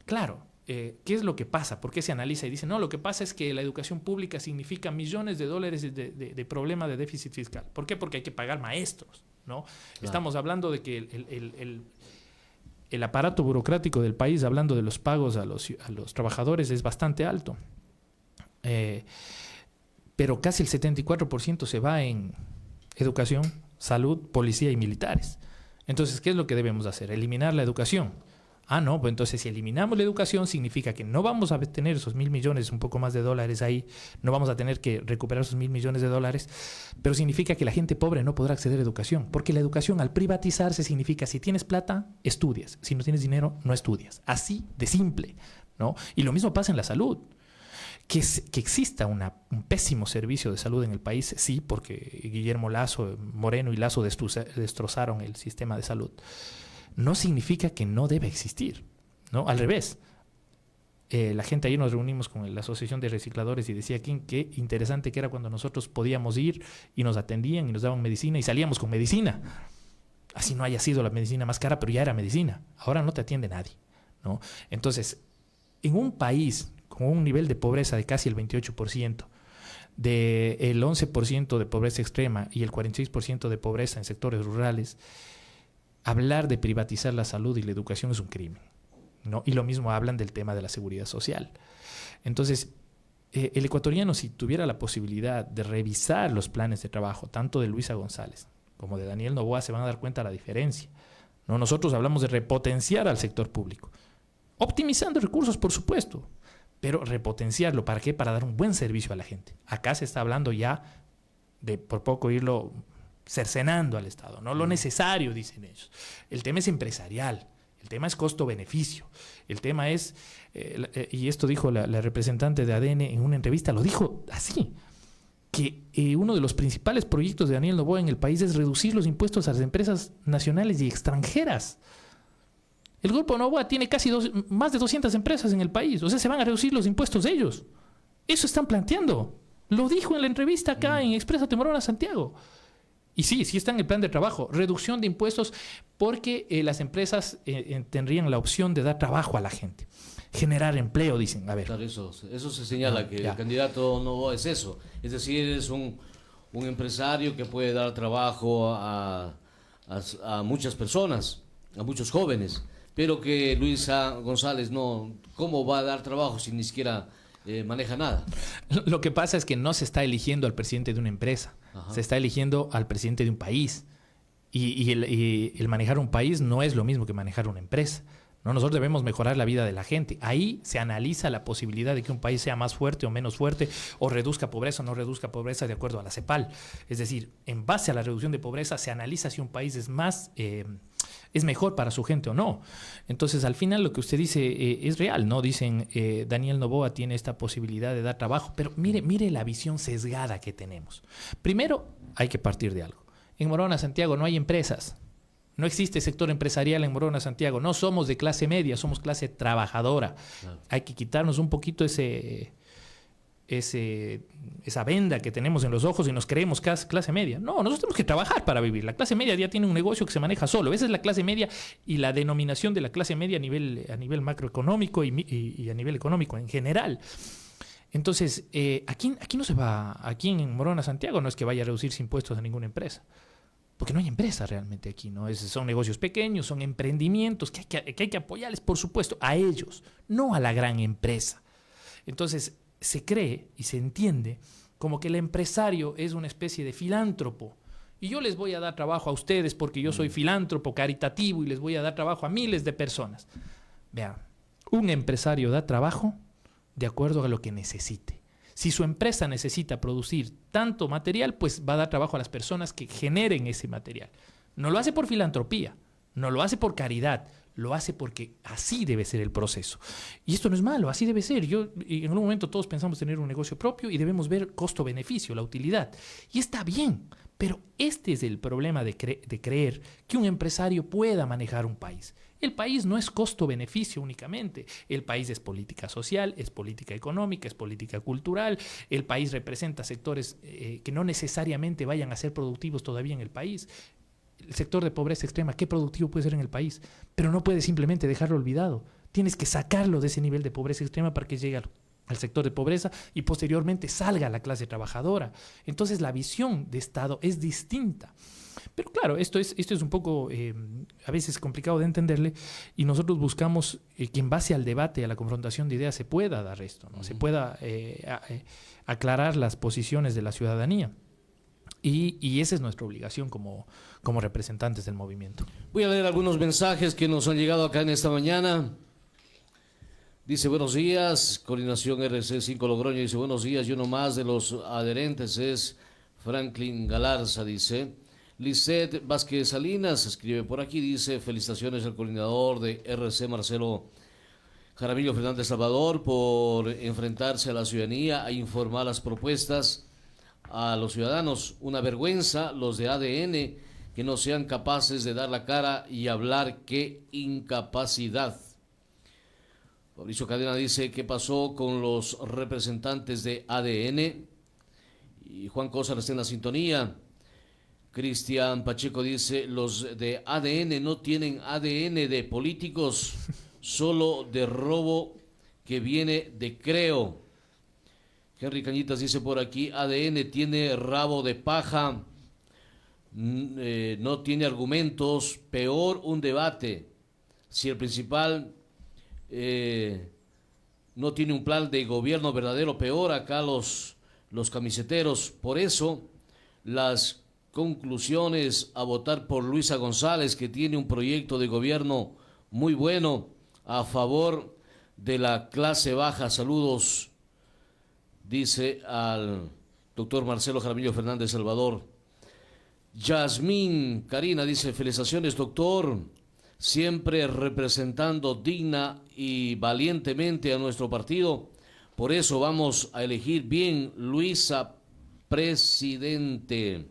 Claro, ¿qué es lo que pasa? ¿Por qué se analiza y dice, no, lo que pasa es que la educación pública significa millones de dólares de problema de déficit fiscal? ¿Por qué? Porque hay que pagar maestros, ¿no? Claro. Estamos hablando de que el aparato burocrático del país, hablando de los pagos a los trabajadores, es bastante alto. Pero casi el 74% se va en educación, salud, policía y militares. Entonces, ¿qué es lo que debemos hacer? Eliminar la educación. Ah, no, pues entonces si eliminamos la educación significa que no vamos a tener esos 1.000 millones, un poco más de dólares ahí, no vamos a tener que recuperar esos 1.000 millones de dólares, pero significa que la gente pobre no podrá acceder a educación, porque la educación al privatizarse significa si tienes plata, estudias, si no tienes dinero, no estudias. Así de simple, ¿no? Y lo mismo pasa en la salud. Que exista un pésimo servicio de salud en el país, sí, porque Guillermo Lasso, Moreno y Lasso destrozaron el sistema de salud. No significa que no debe existir, ¿no? Al revés. La gente ayer nos reunimos con la Asociación de Recicladores y decía qué interesante que era cuando nosotros podíamos ir y nos atendían y nos daban medicina y salíamos con medicina. Así no haya sido la medicina más cara, pero ya era medicina. Ahora no te atiende nadie, ¿no? Entonces, en un país con un nivel de pobreza de casi el 28%, del 11% de pobreza extrema y el 46% de pobreza en sectores rurales, hablar de privatizar la salud y la educación es un crimen, ¿no? Y lo mismo hablan del tema de la seguridad social. Entonces, el ecuatoriano, si tuviera la posibilidad de revisar los planes de trabajo, tanto de Luisa González como de Daniel Noboa, se van a dar cuenta de la diferencia, ¿no? Nosotros hablamos de repotenciar al sector público, optimizando recursos, por supuesto, pero repotenciarlo. ¿Para qué? Para dar un buen servicio a la gente. Acá se está hablando ya de por poco irlo cercenando al Estado, no lo necesario, dicen ellos. El tema es empresarial, el tema es costo-beneficio, el tema es, y esto dijo la representante de ADN en una entrevista, lo dijo así, que uno de los principales proyectos de Daniel Noboa en el país es reducir los impuestos a las empresas nacionales y extranjeras. El Grupo Noboa tiene casi más de 200 empresas en el país. O sea, se van a reducir los impuestos de ellos. Eso están planteando. Lo dijo en la entrevista acá en Exprésate Morona Santiago. Y sí está en el plan de trabajo. Reducción de impuestos porque las empresas tendrían la opción de dar trabajo a la gente. Generar empleo, dicen. A ver. Claro, eso se señala, que el candidato Noboa es eso. Es decir, es un empresario que puede dar trabajo a muchas personas, a muchos jóvenes. Pero que Luisa González no, ¿cómo va a dar trabajo si ni siquiera maneja nada? Lo que pasa es que no se está eligiendo al presidente de una empresa, se está eligiendo al presidente de un país. Y el manejar un país no es lo mismo que manejar una empresa, ¿no? Nosotros debemos mejorar la vida de la gente. Ahí se analiza la posibilidad de que un país sea más fuerte o menos fuerte, o reduzca pobreza o no reduzca pobreza de acuerdo a la CEPAL. Es decir, en base a la reducción de pobreza se analiza si un país es mejor para su gente o no. Entonces, al final lo que usted dice es real, ¿no? Dicen, Daniel Noboa tiene esta posibilidad de dar trabajo, pero mire la visión sesgada que tenemos. Primero, hay que partir de algo. En Morona, Santiago, no hay empresas. No existe sector empresarial en Morona, Santiago. No somos de clase media, somos clase trabajadora. Claro. Hay que quitarnos un poquito esa venda que tenemos en los ojos y nos creemos clase media. No, nosotros tenemos que trabajar para vivir. La clase media ya tiene un negocio que se maneja solo. Esa es la clase media y la denominación de la clase media a nivel macroeconómico y a nivel económico en general. Entonces, aquí no se va, aquí en Morona, Santiago, no es que vaya a reducirse impuestos a ninguna empresa. Porque no hay empresa realmente aquí, ¿no? Son negocios pequeños, son emprendimientos que hay que apoyarles, por supuesto, a ellos, no a la gran empresa. Entonces, se cree y se entiende como que el empresario es una especie de filántropo. Y yo les voy a dar trabajo a ustedes porque yo soy filántropo caritativo y les voy a dar trabajo a miles de personas. Vean, un empresario da trabajo de acuerdo a lo que necesite. Si su empresa necesita producir tanto material, pues va a dar trabajo a las personas que generen ese material. No lo hace por filantropía, no lo hace por caridad, lo hace porque así debe ser el proceso. Y esto no es malo, así debe ser. En algún momento todos pensamos tener un negocio propio y debemos ver costo-beneficio, la utilidad. Y está bien, pero este es el problema de creer que un empresario pueda manejar un país. El país no es costo-beneficio únicamente. El país es política social, es política económica, es política cultural. El país representa sectores que no necesariamente vayan a ser productivos todavía en el país. El sector de pobreza extrema, ¿qué productivo puede ser en el país? Pero no puedes simplemente dejarlo olvidado. Tienes que sacarlo de ese nivel de pobreza extrema para que llegue al sector de pobreza y posteriormente salga a la clase trabajadora. Entonces la visión de Estado es distinta. Pero claro, esto es un poco a veces complicado de entenderle y nosotros buscamos que en base al debate, a la confrontación de ideas se pueda dar esto, ¿no? Se pueda aclarar las posiciones de la ciudadanía. Y esa es nuestra obligación como representantes del movimiento. Voy a leer algunos mensajes que nos han llegado acá en esta mañana. Dice, buenos días, Coordinación RC5 Logroño. Dice, buenos días, y uno más de los adherentes es Franklin Galarza, dice. Lisette Vázquez Salinas escribe por aquí, dice, felicitaciones al coordinador de RC, Marcelo Jaramillo Fernández Salvador, por enfrentarse a la ciudadanía a informar las propuestas a los ciudadanos. Una vergüenza los de ADN que no sean capaces de dar la cara y hablar. ¡Qué incapacidad! Fabricio Cadena dice, ¿qué pasó con los representantes de ADN? Y Juan Cosar está en la sintonía. Cristian Pacheco dice, los de ADN no tienen ADN de políticos, solo de robo que viene de Creo. Henry Cañitas dice por aquí, ADN tiene rabo de paja, no tiene argumentos, peor un debate. Si el principal no tiene un plan de gobierno verdadero, peor acá los camiseteros. Por eso las conclusiones a votar por Luisa González, que tiene un proyecto de gobierno muy bueno a favor de la clase baja. Saludos, dice al doctor Marcelo Jaramillo Fernández Salvador. Yasmín Karina dice, felicitaciones doctor, siempre representando digna y valientemente a nuestro partido. Por eso vamos a elegir bien Luisa presidente.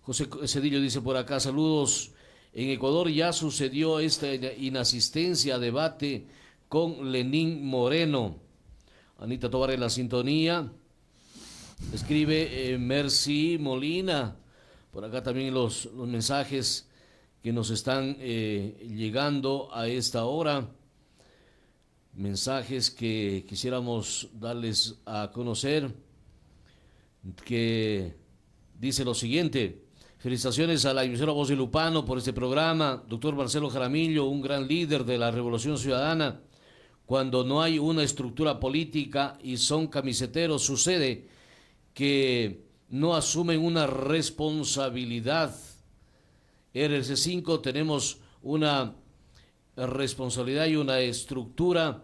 José Cedillo dice por acá, saludos. En Ecuador ya sucedió esta inasistencia a debate con Lenín Moreno. Anita Tobar en la sintonía. Escribe Mercy Molina. Por acá también los mensajes que nos están llegando a esta hora. Mensajes que quisiéramos darles a conocer. Que dice lo siguiente. Felicitaciones a la emisora Voz de Lupano por este programa. Doctor Marcelo Jaramillo, un gran líder de la Revolución Ciudadana. Cuando no hay una estructura política y son camiseteros, sucede que no asumen una responsabilidad. RC5 tenemos una responsabilidad y una estructura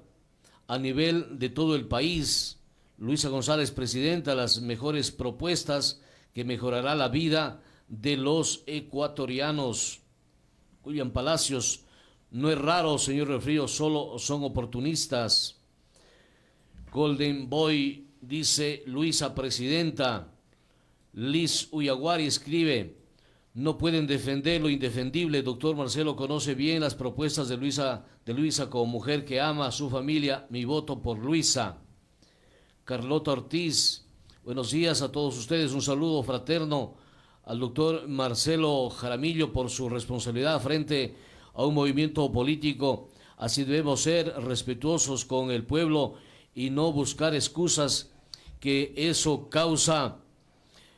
a nivel de todo el país. Luisa González presenta las mejores propuestas que mejorará la vida de los ecuatorianos. William Palacios, no es raro, señor Refrío, solo son oportunistas. Golden Boy dice, Luisa presidenta. Liz Uyaguari escribe, no pueden defender lo indefendible. Doctor Marcelo conoce bien las propuestas de Luisa como mujer que ama a su familia. Mi voto por Luisa. Carlota Ortiz, buenos días a todos ustedes. Un saludo fraterno al doctor Marcelo Jaramillo por su responsabilidad frente a un movimiento político. Así debemos ser respetuosos con el pueblo y no buscar excusas, que eso causa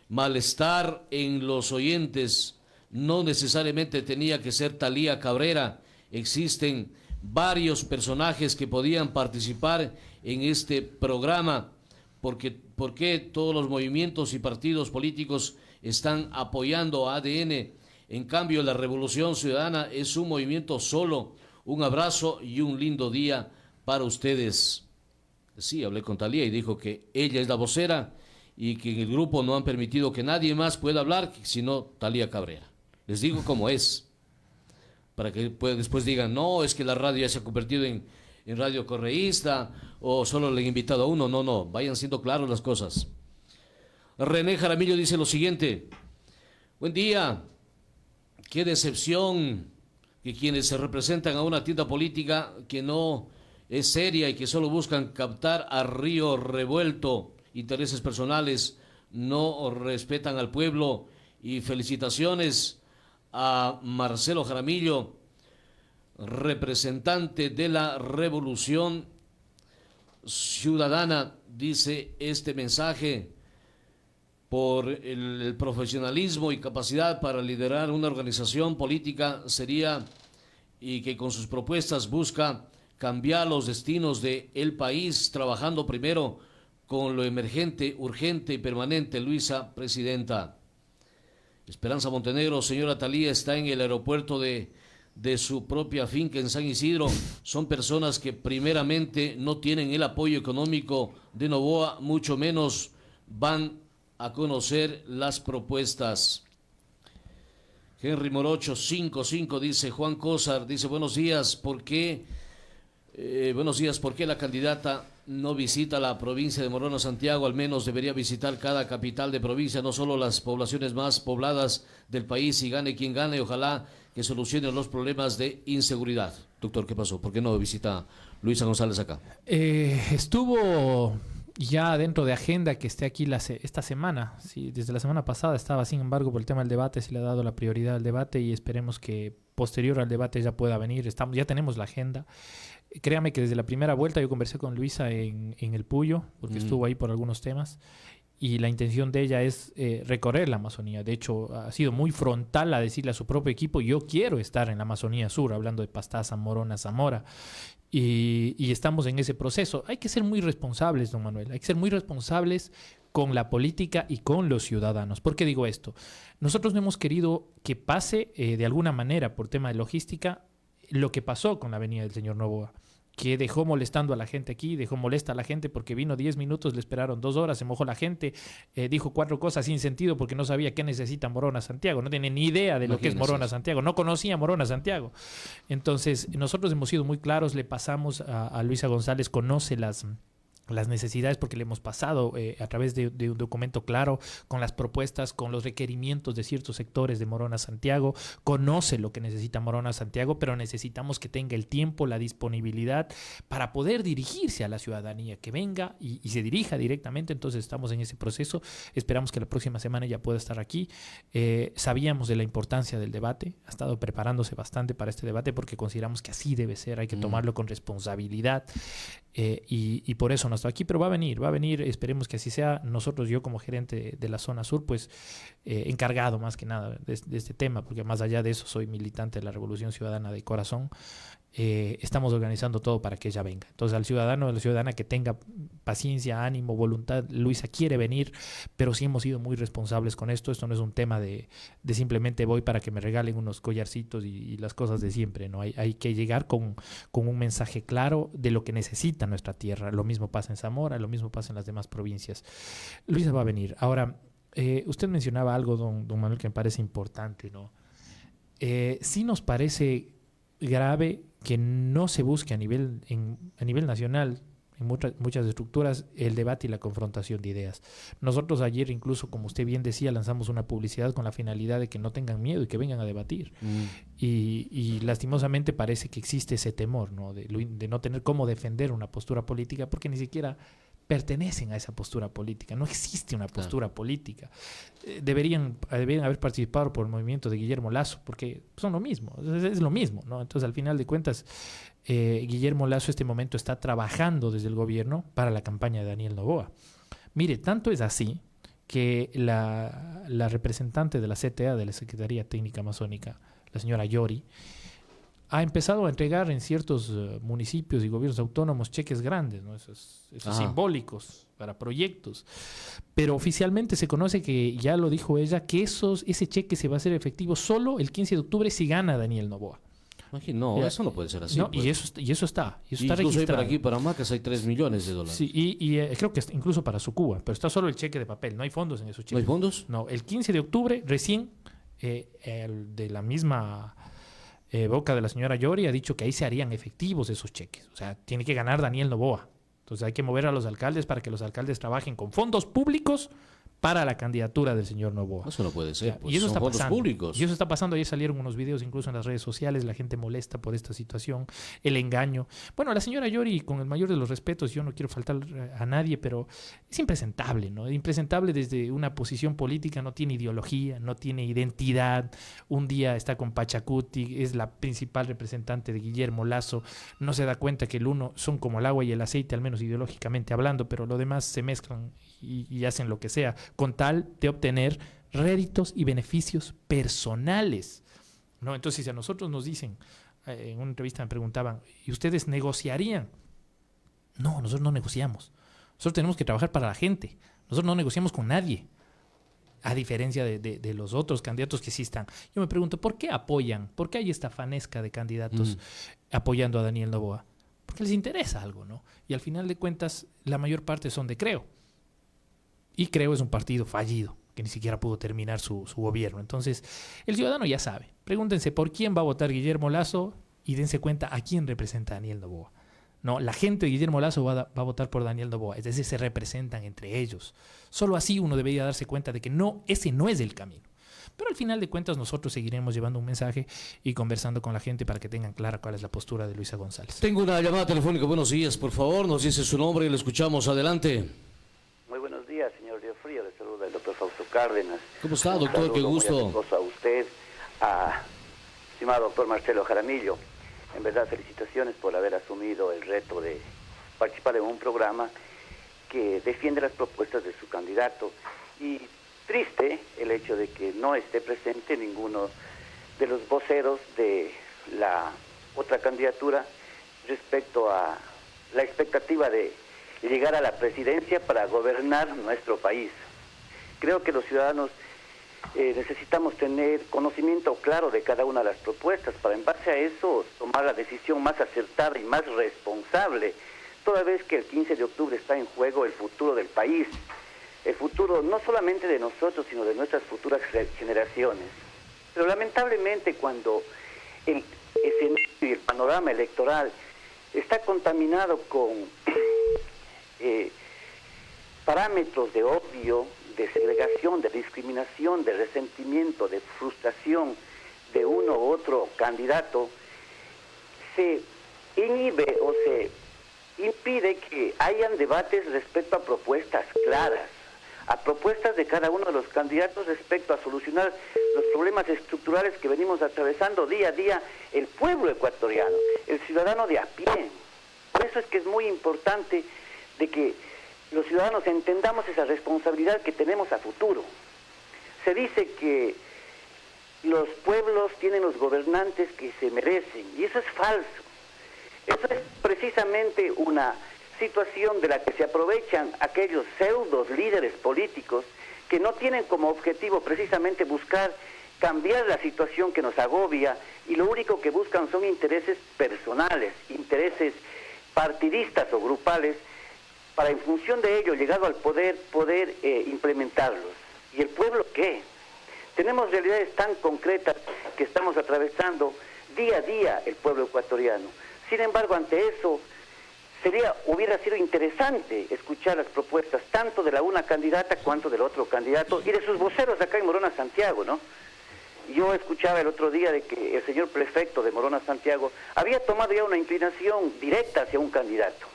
malestar en los oyentes. No necesariamente tenía que ser Thalía Cabrera. Existen varios personajes que podían participar en este programa. ¿Por qué todos los movimientos y partidos políticos están apoyando a ADN? En cambio, la Revolución Ciudadana es un movimiento solo. Un abrazo y un lindo día para ustedes. Sí, hablé con Thalía y dijo que ella es la vocera y que en el grupo no han permitido que nadie más pueda hablar sino Thalía Cabrera. Les digo cómo es, para que después digan, no, es que la radio ya se ha convertido en radio correísta o solo le han invitado a uno. No, vayan siendo claros las cosas. René Jaramillo dice lo siguiente, buen día, qué decepción que quienes se representan a una tienda política que no es seria y que solo buscan captar a río revuelto intereses personales, no respetan al pueblo. Y felicitaciones a Marcelo Jaramillo, representante de la Revolución Ciudadana, dice este mensaje, por el profesionalismo y capacidad para liderar una organización política seria y que con sus propuestas busca cambiar los destinos del país, trabajando primero con lo emergente, urgente y permanente. Luisa, presidenta. Esperanza Montenegro, señora Thalía está en el aeropuerto de su propia finca en San Isidro. Son personas que primeramente no tienen el apoyo económico de Noboa, mucho menos van a conocer las propuestas. Henry Morocho 55 dice, Juan Cosar dice, buenos días, ¿por qué la candidata no visita la provincia de Morona Santiago? Al menos debería visitar cada capital de provincia, no solo las poblaciones más pobladas del país, y gane quien gane, ojalá que solucione los problemas de inseguridad. Doctor, ¿qué pasó? ¿Por qué no visita Luisa González acá? Estuvo ya dentro de agenda que esté aquí esta semana. Sí, desde la semana pasada estaba, sin embargo, por el tema del debate se le ha dado la prioridad al debate y esperemos que posterior al debate ya pueda venir. Ya tenemos la agenda. Créame que desde la primera vuelta yo conversé con Luisa en el Puyo, porque estuvo ahí por algunos temas, y la intención de ella es recorrer la Amazonía. De hecho, ha sido muy frontal a decirle a su propio equipo, yo quiero estar en la Amazonía Sur, hablando de Pastaza, Morona, Zamora, y estamos en ese proceso. Hay que ser muy responsables, don Manuel, hay que ser muy responsables con la política y con los ciudadanos. ¿Por qué digo esto? Nosotros no hemos querido que pase de alguna manera, por tema de logística, lo que pasó con la avenida del señor Noboa, que dejó molestando a la gente aquí, dejó molesta a la gente porque vino 10 minutos, le esperaron 2 horas, se mojó la gente, dijo 4 cosas sin sentido porque no sabía qué necesita Morona Santiago, no tiene ni idea de lo que es Morona Santiago, no conocía Morona Santiago. Entonces, nosotros hemos sido muy claros, le pasamos a Luisa González, conoce las necesidades porque le hemos pasado a través de un documento claro con las propuestas, con los requerimientos de ciertos sectores de Morona Santiago, conoce lo que necesita Morona Santiago, pero necesitamos que tenga el tiempo, la disponibilidad para poder dirigirse a la ciudadanía, que venga y se dirija directamente. Entonces estamos en ese proceso, esperamos que la próxima semana ya pueda estar aquí. Sabíamos de la importancia del debate, ha estado preparándose bastante para este debate porque consideramos que así debe ser, hay que tomarlo con responsabilidad. Y por eso no está aquí, pero va a venir, esperemos que así sea. Nosotros, yo como gerente de la zona sur, pues encargado más que nada de este tema, porque más allá de eso soy militante de la Revolución Ciudadana de corazón, estamos organizando todo para que ella venga. Entonces al ciudadano, a la ciudadana que tenga paciencia, ánimo, voluntad, Luisa quiere venir, pero sí hemos sido muy responsables con esto. Esto no es un tema de simplemente voy para que me regalen unos collarcitos y las cosas de siempre, ¿no? Hay que llegar con un mensaje claro de lo que necesita nuestra tierra. Lo mismo pasa en Zamora, lo mismo pasa en las demás provincias. Luisa va a venir. Ahora, usted mencionaba algo, don Manuel, que me parece importante, ¿no? Sí nos parece grave que no se busque a nivel nacional, en muchas estructuras, el debate y la confrontación de ideas. Nosotros ayer, incluso, como usted bien decía, lanzamos una publicidad con la finalidad de que no tengan miedo y que vengan a debatir. Y lastimosamente parece que existe ese temor, ¿no? De no tener cómo defender una postura política, porque ni siquiera pertenecen a esa postura política. No existe una postura política. Deberían haber participado por el movimiento de Guillermo Lasso, porque son lo mismo, es lo mismo, ¿no? Entonces, al final de cuentas, Guillermo Lasso en este momento está trabajando desde el gobierno para la campaña de Daniel Noboa. Mire, tanto es así que la representante de la CTA, de la Secretaría Técnica Amazónica, la señora Yori, ha empezado a entregar en ciertos municipios y gobiernos autónomos cheques grandes, ¿no? Esos simbólicos para proyectos. Pero oficialmente se conoce que, ya lo dijo ella, que ese cheque se va a hacer efectivo solo el 15 de octubre si gana Daniel Noboa. No, eso no puede ser así. No, pues. y eso está Incluso registrado. para aquí, para Macas, hay 3 millones de dólares. Sí, y creo que incluso para Sucuba, pero está solo el cheque de papel, no hay fondos en esos cheques. ¿No hay fondos? No, el 15 de octubre recién de la misma boca de la señora Yori ha dicho que ahí se harían efectivos esos cheques. O sea, tiene que ganar Daniel Noboa. Entonces hay que mover a los alcaldes para que los alcaldes trabajen con fondos públicos para la candidatura del señor Noboa. Eso no puede ser. Pues y eso son está fondos pasando. públicos. Y eso está pasando. Ayer salieron unos videos incluso en las redes sociales, la gente molesta por esta situación, el engaño. Bueno, la señora Yori, con el mayor de los respetos, yo no quiero faltar a nadie, pero es impresentable, ¿no? Impresentable desde una posición política, no tiene ideología, no tiene identidad. Un día está con Pachacuti, es la principal representante de Guillermo Lasso, no se da cuenta que el uno son como el agua y el aceite, al menos ideológicamente hablando, pero lo demás se mezclan y hacen lo que sea, con tal de obtener réditos y beneficios personales, ¿no? Entonces, si a nosotros nos dicen, en una entrevista me preguntaban, ¿y ustedes negociarían? No, nosotros no negociamos. Nosotros tenemos que trabajar para la gente. Nosotros no negociamos con nadie, a diferencia de los otros candidatos que sí están. Yo me pregunto, ¿por qué apoyan? ¿Por qué hay esta fanesca de candidatos apoyando a Daniel Noboa? Porque les interesa algo, ¿no? Y al final de cuentas, la mayor parte son de Creo. Y Creo es un partido fallido, que ni siquiera pudo terminar su gobierno. Entonces, el ciudadano ya sabe. Pregúntense por quién va a votar Guillermo Lasso y dense cuenta a quién representa Daniel Noboa. No, la gente de Guillermo Lasso va a votar por Daniel Noboa. Es decir, se representan entre ellos. Solo así uno debería darse cuenta de que ese no es el camino. Pero al final de cuentas nosotros seguiremos llevando un mensaje y conversando con la gente para que tengan clara cuál es la postura de Luisa González. Tengo una llamada telefónica. Buenos días, por favor. Nos dice su nombre y le escuchamos. Adelante. Muy buenos días, señor Río Frío. Le saluda el doctor Fausto Cárdenas. ¿Cómo está, doctor? Qué gusto. A usted, a estimado doctor Marcelo Jaramillo. En verdad, felicitaciones por haber asumido el reto de participar en un programa que defiende las propuestas de su candidato. Y triste el hecho de que no esté presente ninguno de los voceros de la otra candidatura respecto a la expectativa de llegar a la presidencia para gobernar nuestro país. Creo que los ciudadanos necesitamos tener conocimiento claro de cada una de las propuestas para en base a eso tomar la decisión más acertada y más responsable, toda vez que el 15 de octubre está en juego el futuro del país, el futuro no solamente de nosotros, sino de nuestras futuras generaciones. Pero lamentablemente cuando el escenario y el panorama electoral está contaminado con parámetros de odio, de segregación, de discriminación, de resentimiento, de frustración de uno u otro candidato, se inhibe o se impide que hayan debates respecto a propuestas claras, a propuestas de cada uno de los candidatos respecto a solucionar los problemas estructurales que venimos atravesando día a día el pueblo ecuatoriano, el ciudadano de a pie. Por eso es que es muy importante de que los ciudadanos entendamos esa responsabilidad que tenemos a futuro. Se dice que los pueblos tienen los gobernantes que se merecen, y eso es falso. Eso es precisamente una situación de la que se aprovechan aquellos pseudos líderes políticos que no tienen como objetivo precisamente buscar cambiar la situación que nos agobia, y lo único que buscan son intereses personales, intereses partidistas o grupales, para en función de ello, llegado al poder implementarlos. ¿Y el pueblo qué? Tenemos realidades tan concretas que estamos atravesando día a día el pueblo ecuatoriano. Sin embargo, ante eso, hubiera sido interesante escuchar las propuestas tanto de la una candidata cuanto del otro candidato y de sus voceros acá en Morona Santiago, ¿no? Yo escuchaba el otro día de que el señor prefecto de Morona Santiago había tomado ya una inclinación directa hacia un candidato.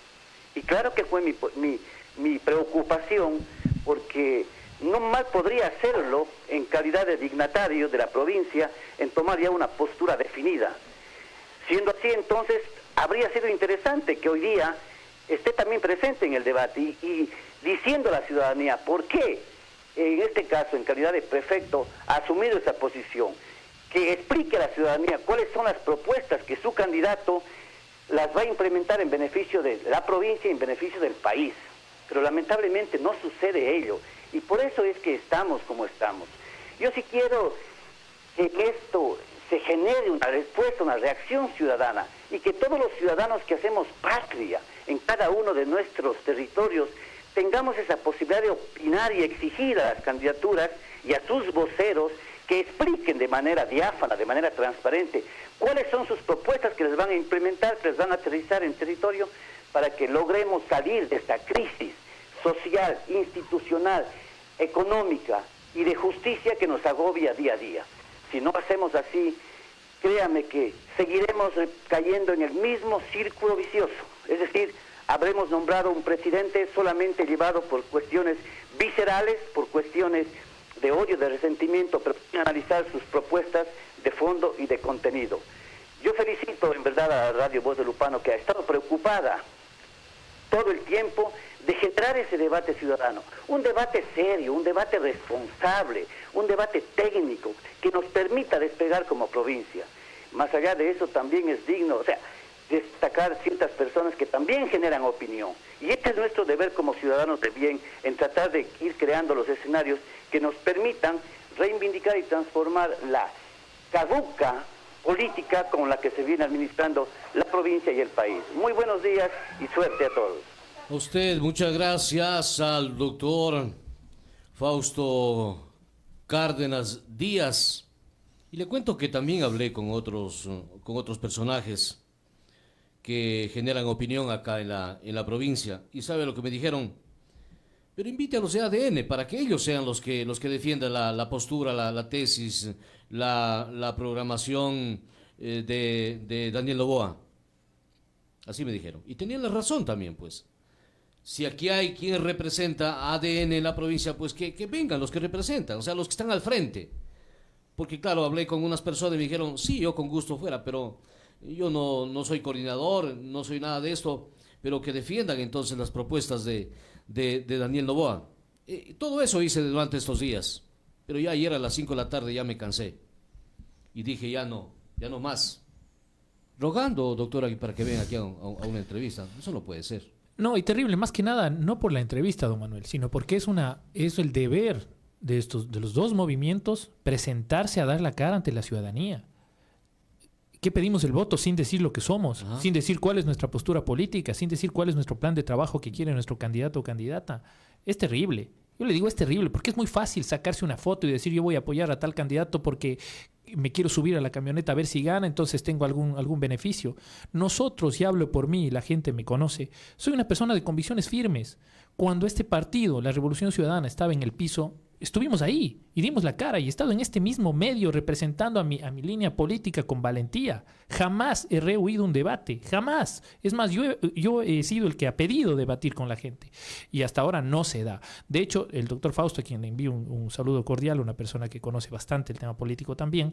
Y claro que fue mi preocupación, porque no mal podría hacerlo en calidad de dignatario de la provincia en tomar ya una postura definida. Siendo así, entonces, habría sido interesante que hoy día esté también presente en el debate y diciendo a la ciudadanía por qué, en este caso, en calidad de prefecto, ha asumido esa posición, que explique a la ciudadanía cuáles son las propuestas que su candidato las va a implementar en beneficio de la provincia y en beneficio del país. Pero lamentablemente no sucede ello, y por eso es que estamos como estamos. Yo sí quiero que esto se genere una respuesta, una reacción ciudadana, y que todos los ciudadanos que hacemos patria en cada uno de nuestros territorios tengamos esa posibilidad de opinar y exigir a las candidaturas y a sus voceros que expliquen de manera diáfana, de manera transparente, cuáles son sus propuestas que les van a implementar, que les van a aterrizar en territorio, para que logremos salir de esta crisis social, institucional, económica y de justicia que nos agobia día a día. Si no hacemos así, créame que seguiremos cayendo en el mismo círculo vicioso. Es decir, habremos nombrado un presidente solamente llevado por cuestiones viscerales, por cuestiones de odio, de resentimiento, pero sin analizar sus propuestas de fondo y de contenido. Yo felicito en verdad a la Radio Voz de Lupano, que ha estado preocupada todo el tiempo de generar ese debate ciudadano, un debate serio, un debate responsable, un debate técnico que nos permita despegar como provincia. Más allá de eso, también es digno, destacar ciertas personas que también generan opinión. Y este es nuestro deber como ciudadanos de bien, en tratar de ir creando los escenarios que nos permitan reivindicar y transformar la caduca política con la que se viene administrando la provincia y el país. Muy buenos días y suerte a todos. A usted, muchas gracias al doctor Fausto Cárdenas Díaz. Y le cuento que también hablé con otros personajes que generan opinión acá en la provincia. Y sabe lo que me dijeron: pero invite a los de ADN para que ellos sean los que defiendan la postura, la tesis, la programación de Daniel Noboa. Así me dijeron. Y tenían la razón también, pues. Si aquí hay quien representa a ADN en la provincia, pues que vengan los que representan, o sea, los que están al frente. Porque claro, hablé con unas personas y me dijeron, sí, yo con gusto fuera, pero yo no soy coordinador, no soy nada de esto, pero que defiendan entonces las propuestas de Daniel Noboa. Todo eso hice durante estos días, pero ya ayer a las 5 de la tarde ya me cansé y dije ya no más. Rogando, doctora, para que venga aquí a una entrevista. Eso no puede ser. No, y terrible, más que nada, no por la entrevista, don Manuel, sino porque es el deber de los dos movimientos presentarse a dar la cara ante la ciudadanía. ¿Qué pedimos el voto sin decir lo que somos? Ajá. Sin decir cuál es nuestra postura política, sin decir cuál es nuestro plan de trabajo que quiere nuestro candidato o candidata. Es terrible. Yo le digo es terrible porque es muy fácil sacarse una foto y decir yo voy a apoyar a tal candidato porque me quiero subir a la camioneta a ver si gana, entonces tengo algún beneficio. Nosotros, y hablo por mí, la gente me conoce, soy una persona de convicciones firmes. Cuando este partido, la Revolución Ciudadana, estaba en el piso, estuvimos ahí y dimos la cara y he estado en este mismo medio representando a mi línea política con valentía. Jamás he rehuido un debate, jamás. Es más, yo he sido el que ha pedido debatir con la gente y hasta ahora no se da. De hecho, el doctor Fausto, a quien le envío un saludo cordial, una persona que conoce bastante el tema político también,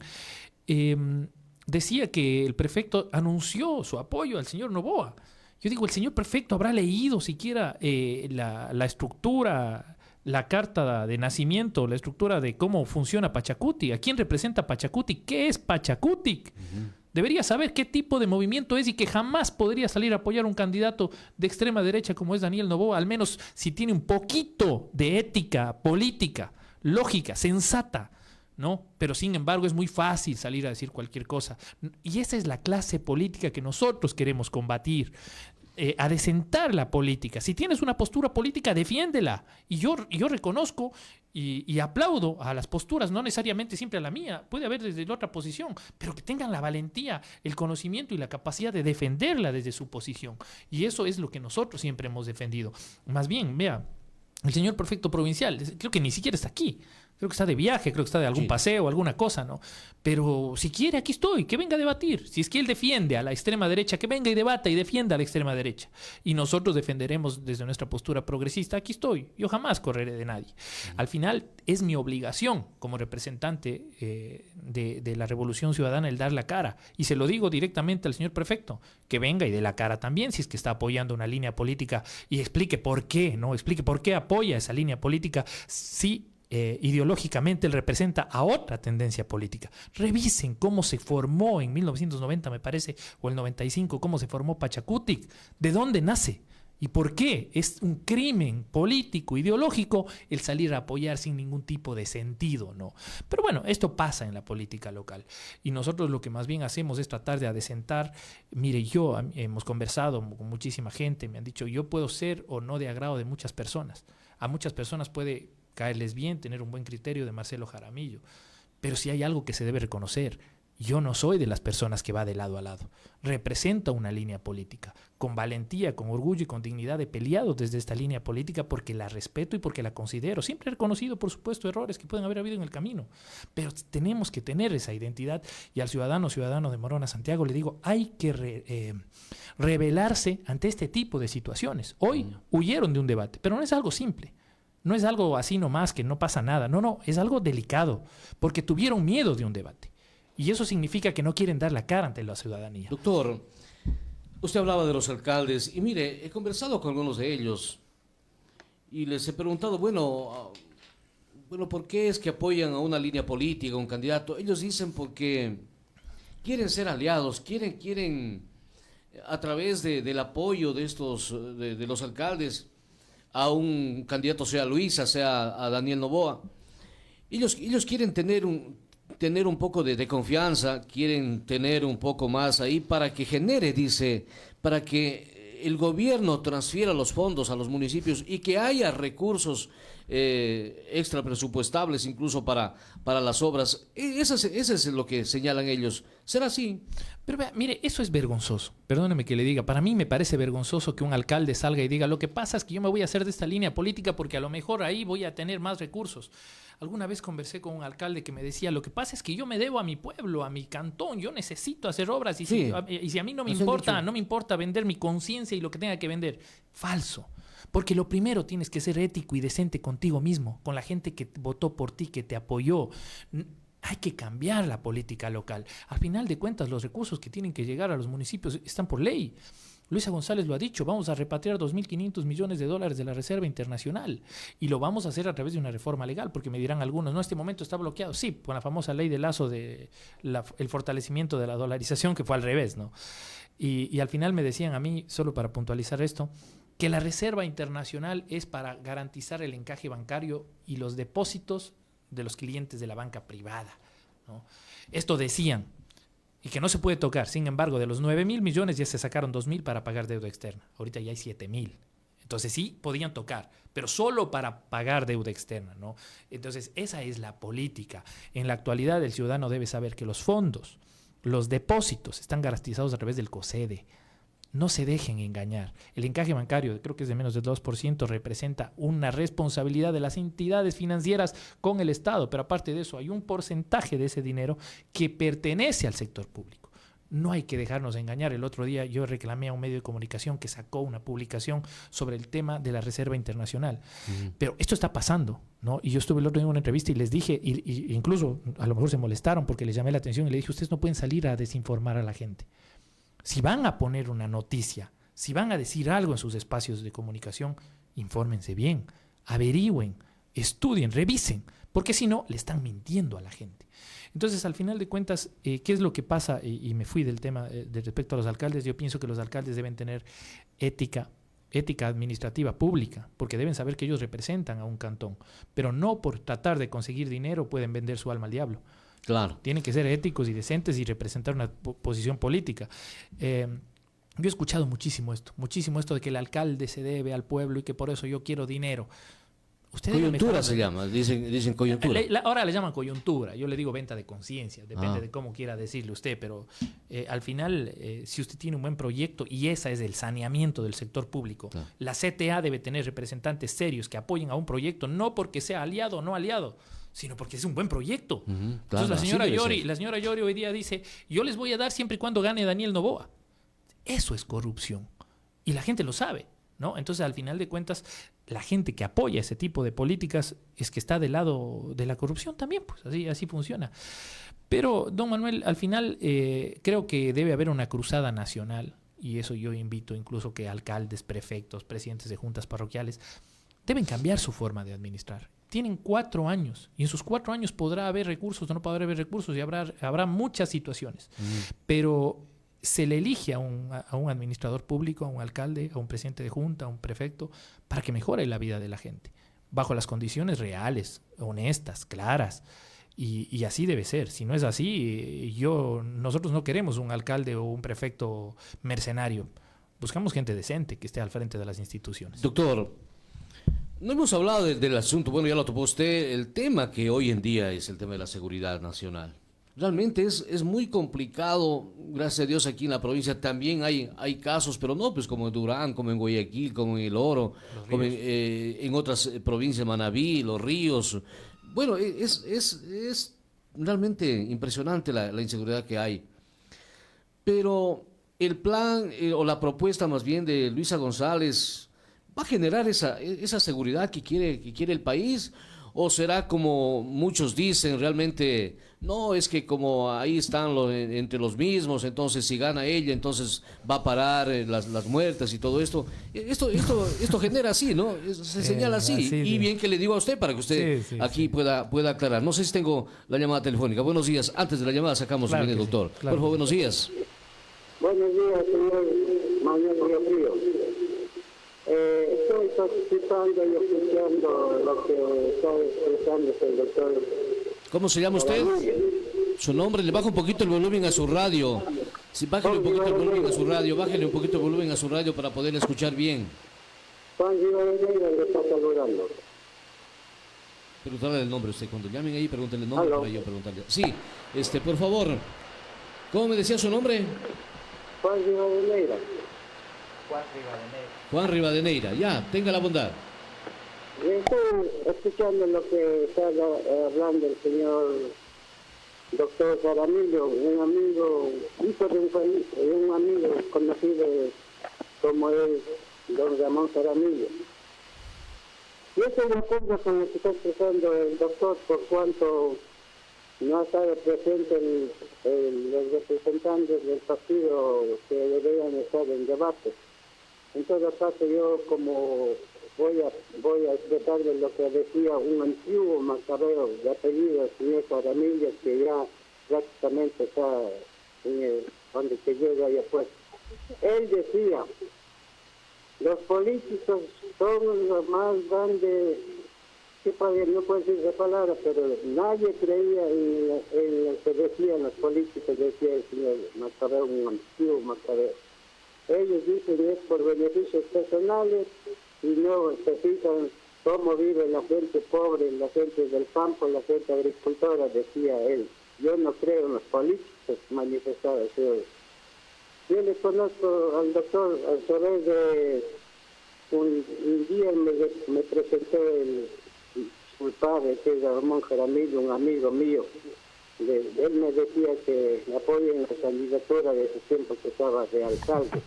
decía que el prefecto anunció su apoyo al señor Noboa. Yo digo, el señor prefecto habrá leído siquiera la estructura, la carta de nacimiento, la estructura de cómo funciona Pachacuti, a quién representa Pachacuti, qué es Pachacuti. Debería saber qué tipo de movimiento es y que jamás podría salir a apoyar un candidato de extrema derecha como es Daniel Noboa, al menos si tiene un poquito de ética política, lógica, sensata, ¿no? Pero sin embargo es muy fácil salir a decir cualquier cosa. Y esa es la clase política que nosotros queremos combatir. Adecentar la política. Si tienes una postura política, defiéndela. Y yo reconozco y aplaudo a las posturas, no necesariamente siempre a la mía, puede haber desde la otra posición, pero que tengan la valentía, el conocimiento y la capacidad de defenderla desde su posición. Y eso es lo que nosotros siempre hemos defendido. Más bien, vea, el señor prefecto provincial, creo que ni siquiera está aquí. Creo que está de viaje, creo que está de algún paseo, alguna cosa, ¿no? Pero si quiere, aquí estoy, que venga a debatir. Si es que él defiende a la extrema derecha, que venga y debata y defienda a la extrema derecha. Y nosotros defenderemos desde nuestra postura progresista, aquí estoy. Yo jamás correré de nadie. Al final, es mi obligación como representante de la Revolución Ciudadana el dar la cara. Y se lo digo directamente al señor prefecto, que venga y dé la cara también si es que está apoyando una línea política y explique por qué, ¿no? Explique por qué apoya esa línea política si ideológicamente él representa a otra tendencia política. Revisen cómo se formó en 1990, me parece, o el 95, cómo se formó Pachacutic, de dónde nace y por qué es un crimen político, ideológico, el salir a apoyar sin ningún tipo de sentido, ¿no? Pero bueno, esto pasa en la política local y nosotros lo que más bien hacemos es tratar de adecentar. Mire, hemos conversado con muchísima gente, me han dicho, yo puedo ser o no de agrado de muchas personas. A muchas personas puede caerles bien, tener un buen criterio de Marcelo Jaramillo. Pero si hay algo que se debe reconocer, yo no soy de las personas que va de lado a lado. Represento una línea política. Con valentía, con orgullo y con dignidad he peleado desde esta línea política porque la respeto y porque la considero. Siempre he reconocido, por supuesto, errores que pueden haber habido en el camino. Pero tenemos que tener esa identidad. Y al ciudadano de Morona, Santiago, le digo, hay que rebelarse ante este tipo de situaciones. Hoy huyeron de un debate, pero no es algo simple. No es algo así nomás que no pasa nada. No, es algo delicado, porque tuvieron miedo de un debate. Y eso significa que no quieren dar la cara ante la ciudadanía. Doctor, usted hablaba de los alcaldes y mire, he conversado con algunos de ellos y les he preguntado, bueno, ¿por qué es que apoyan a una línea política, a un candidato? Ellos dicen porque quieren ser aliados, quieren a través del apoyo de de los alcaldes, a un candidato, sea Luisa, sea a Daniel Noboa. Ellos quieren tener un poco de confianza, quieren tener un poco más ahí para que genere, para que el gobierno transfiera los fondos a los municipios y que haya recursos extra presupuestables incluso para las obras. Eso es lo que señalan ellos. ¿Será así? Pero vea, mire, eso es vergonzoso. Perdóneme que le diga. Para mí me parece vergonzoso que un alcalde salga y diga, lo que pasa es que yo me voy a hacer de esta línea política porque a lo mejor ahí voy a tener más recursos. Alguna vez conversé con un alcalde que me decía, lo que pasa es que yo me debo a mi pueblo, a mi cantón, yo necesito hacer obras y, sí, si a mí no me importa vender mi conciencia y lo que tenga que vender. Falso. Porque lo primero tienes que ser ético y decente contigo mismo, con la gente que votó por ti, que te apoyó. Hay que cambiar la política local. Al final de cuentas, los recursos que tienen que llegar a los municipios están por ley. Luisa González lo ha dicho, vamos a repatriar $2.500 millones de la Reserva Internacional y lo vamos a hacer a través de una reforma legal, porque me dirán algunos, no, este momento está bloqueado. Sí, con la famosa ley de Lazo de el fortalecimiento de la dolarización, que fue al revés, ¿no? Y al final me decían a mí, solo para puntualizar esto, que la Reserva Internacional es para garantizar el encaje bancario y los depósitos de los clientes de la banca privada, ¿no? Esto decían, y que no se puede tocar. Sin embargo, de los 9.000 millones ya se sacaron 2.000 para pagar deuda externa. Ahorita ya hay 7.000. Entonces sí, podían tocar, pero solo para pagar deuda externa, ¿no? Entonces esa es la política. En la actualidad el ciudadano debe saber que los fondos, los depósitos están garantizados a través del COSEDE. No se dejen engañar. El encaje bancario, creo que es de menos del 2%, representa una responsabilidad de las entidades financieras con el Estado, pero aparte de eso hay un porcentaje de ese dinero que pertenece al sector público. No hay que dejarnos engañar. El otro día yo reclamé a un medio de comunicación que sacó una publicación sobre el tema de la Reserva Internacional. Pero esto está pasando, ¿no? Y yo estuve el otro día en una entrevista y les dije, y incluso a lo mejor se molestaron porque les llamé la atención y les dije, ustedes no pueden salir a desinformar a la gente. Si van a poner una noticia, si van a decir algo en sus espacios de comunicación, infórmense bien, averigüen, estudien, revisen, porque si no, le están mintiendo a la gente. Entonces, al final de cuentas, ¿qué es lo que pasa? Y me fui del tema de respecto a los alcaldes. Yo pienso que los alcaldes deben tener ética administrativa pública, porque deben saber que ellos representan a un cantón, pero no por tratar de conseguir dinero pueden vender su alma al diablo. Claro. Tienen que ser éticos y decentes y representar una posición política. Yo he escuchado muchísimo esto de que el alcalde se debe al pueblo y que por eso yo quiero dinero. Coyuntura se llama, dicen coyuntura. Ahora le llaman coyuntura, yo le digo venta de conciencia, depende de cómo quiera decirle usted, pero al final, si usted tiene un buen proyecto, y ese es el saneamiento del sector público, claro, la CTA debe tener representantes serios que apoyen a un proyecto, no porque sea aliado o no aliado, sino porque es un buen proyecto. Claro, entonces la señora Llori hoy día dice, yo les voy a dar siempre y cuando gane Daniel Noboa. Eso es corrupción, y la gente lo sabe, ¿no? Entonces, al final de cuentas, la gente que apoya ese tipo de políticas es que está del lado de la corrupción también, pues así funciona. Pero, don Manuel, al final creo que debe haber una cruzada nacional, y eso yo invito incluso que alcaldes, prefectos, presidentes de juntas parroquiales deben cambiar su forma de administrar. Tienen 4 años, y en sus 4 años podrá haber recursos o no podrá haber recursos, y habrá muchas situaciones, pero se le elige a un administrador público, a un alcalde, a un presidente de junta, a un prefecto, para que mejore la vida de la gente, bajo las condiciones reales, honestas, claras, y así debe ser. Si no es así, nosotros no queremos un alcalde o un prefecto mercenario, buscamos gente decente que esté al frente de las instituciones. Doctor, no hemos hablado del asunto, bueno, ya lo topó usted, el tema que hoy en día es el tema de la seguridad nacional. Realmente es muy complicado, gracias a Dios aquí en la provincia también hay casos, pero no pues como en Durán, como en Guayaquil, como en El Oro, como en otras provincias, Manabí, Los Ríos. Bueno, es realmente impresionante la inseguridad que hay. Pero el plan o la propuesta más bien de Luisa González va a generar esa seguridad que quiere el país. ¿O será como muchos dicen, realmente, no, es que como ahí están entre los mismos, entonces si gana ella, entonces va a parar las muertes y todo esto? Esto genera así, ¿no? Se señala así. Y bien que le digo a usted para que usted aquí pueda aclarar. No sé si tengo la llamada telefónica. Buenos días. Antes de la llamada sacamos claro el doctor. Claro. Por favor, buenos días. Buenos días, señor Manuel Río. Estoy participando y escuchando lo que está expresando el doctor. ¿Cómo se llama usted? Su nombre, le baja un poquito el volumen a su radio. Sí, bájale un poquito el volumen a su radio, bájale un poquito el volumen a su radio para poder escuchar bien. Juan Rivadeneira le está saludando. Preguntarle el nombre usted, cuando llamen ahí, pregúntenle el nombre para yo preguntarle. Sí, por favor, ¿cómo me decía su nombre? Juan Rivadeneira. Juan Rivadeneira, ya, tenga la bondad. Estoy escuchando lo que está hablando el señor doctor Jaramillo, un amigo, hijo de un amigo conocido como él, don Ramón Jaramillo. Yo estoy de acuerdo con lo que está expresando el doctor por cuanto no ha estado presente los representantes del partido que deberían estar en debate. En todo caso, yo como voy a expresarle lo que decía un antiguo macabeo de apellido, el señor Jaramillo, que ya prácticamente está donde se llega allá pues. Él decía, los políticos son los más grandes, no puedo decir esa palabra, pero nadie creía en lo que decían los políticos, decía el señor Macabeo, un antiguo macabeo. Ellos dicen es por beneficios personales y no se fijan cómo vive la gente pobre, la gente del campo, la gente agricultora, decía él. Yo no creo en los políticos, manifestaba ese. Yo le conozco al doctor a través de un día me presentó su padre, que es Ramón Jaramillo, un amigo mío. Él me decía que apoyen la candidatura de ese tiempo que estaba de alcalde.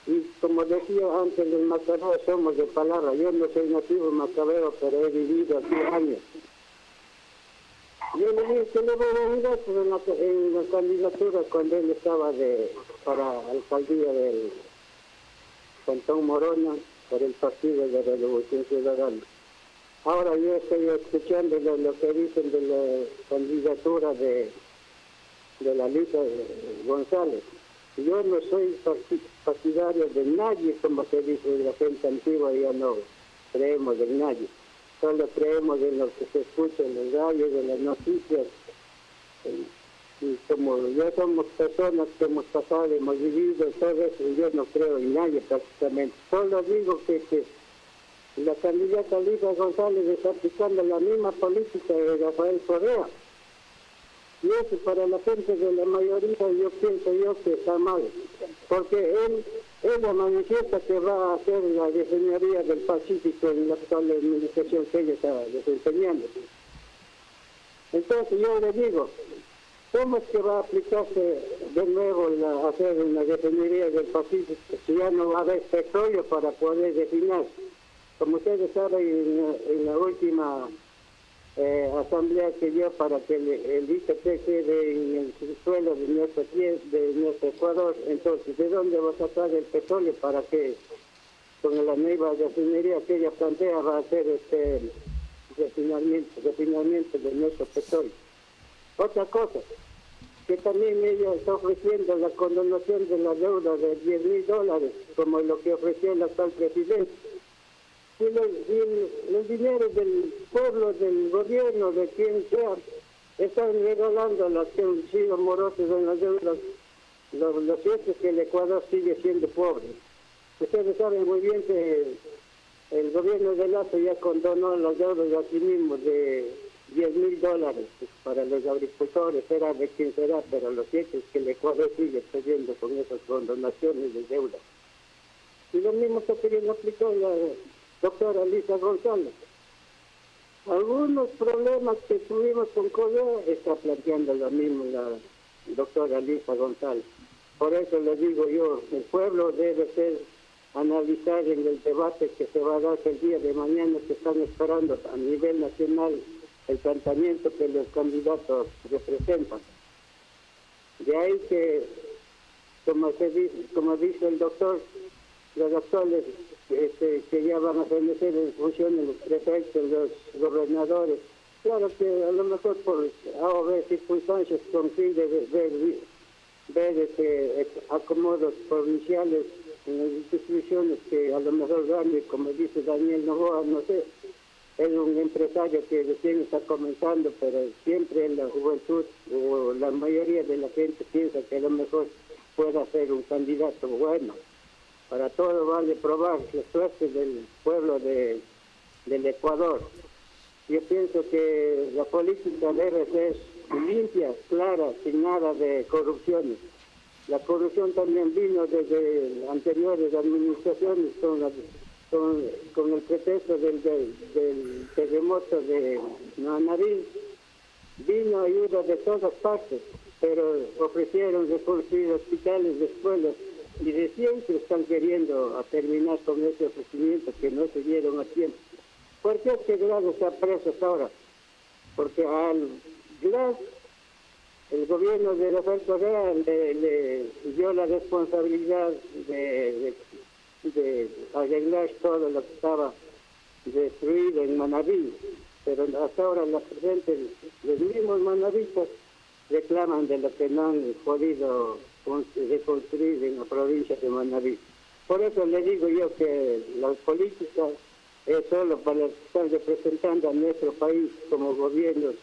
Y como decía antes, los macabeos somos de palabra. Yo no soy nativo macabeo, pero he vivido aquí años. Yo le dije que le voy a ayudar en la candidatura cuando él estaba para alcaldía del Cantón Morona por el Partido de Revolución Ciudadana. Ahora yo estoy escuchando lo que dicen de la candidatura de la Lisa González. Yo no soy partidario de nadie, como se dice la gente antigua, ya no creemos en nadie. Solo creemos en lo que se escucha en los radios, en las noticias. Y como ya somos personas que hemos pasado, hemos vivido todo eso, yo no creo en nadie prácticamente. Solo digo que la candidata Lisa González está aplicando la misma política de Rafael Correa. Y eso para la gente de la mayoría yo pienso que está mal, porque ella manifiesta que va a hacer la refinería del Pacífico en la actual administración que ella está desempeñando. Entonces yo le digo, ¿cómo es que va a aplicarse de nuevo hacer una refinería del Pacífico si ya no va a haber petróleo para poder refinar? Como ustedes saben, en la última asamblea que dio para que el IPP quede en el suelo de nuestro Ecuador, entonces ¿de dónde va a sacar el petróleo para que con la nueva refinería que ella plantea va a hacer refinamiento de nuestro petróleo? Otra cosa, que también ella está ofreciendo la condonación de la deuda de $10,000, como lo que ofreció el actual presidente. Y los dineros del pueblo, del gobierno, de quien sea, están regalando a los que han sido morosos en las deudas. Lo cierto es que el Ecuador sigue siendo pobre. Ustedes saben muy bien que el gobierno de Lazo ya condonó las deudas aquí mismo de $10,000 para los agricultores, será de quien será, pero lo cierto es que el Ecuador sigue perdiendo con esas condonaciones de deuda. Y lo mismo está queriendo aplicar la doctora Lisa González. Algunos problemas que tuvimos con Correa está planteando lo mismo la doctora Lisa González. Por eso le digo yo, el pueblo debe analizar en el debate que se va a dar el día de mañana, que están esperando a nivel nacional el planteamiento que los candidatos representan. De ahí que, como dice el doctor, los doctores que ya van a fornecer en función de los prefectos, los gobernadores. Claro que a lo mejor por A o B circunstancias con fin de ver acomodos provinciales en las instituciones que a lo mejor gane, como dice Daniel Novoa, no sé, es un empresario que recién está comenzando, pero siempre en la juventud o la mayoría de la gente piensa que a lo mejor pueda ser un candidato bueno. Para todo vale probar la suerte del pueblo del Ecuador. Yo pienso que la política debe ser limpia, clara, sin nada de corrupciones. La corrupción también vino desde anteriores administraciones con el pretexto del terremoto de Manabí. Vino ayuda de todas partes, pero ofrecieron reconstruir hospitales, escuelas, y recién se están queriendo terminar con ese ofrecimiento que no se dieron a tiempo. ¿Por qué es que Glass está preso ahora? Porque al Glass, el gobierno de Rafael Correa le dio la responsabilidad de arreglar todo lo que estaba destruido en Manabí, pero hasta ahora los mismos manavistas reclaman de lo que no han podido reconstruir en la provincia de Manabí. Por eso le digo yo que la política es solo para estar representando a nuestro país como gobiernos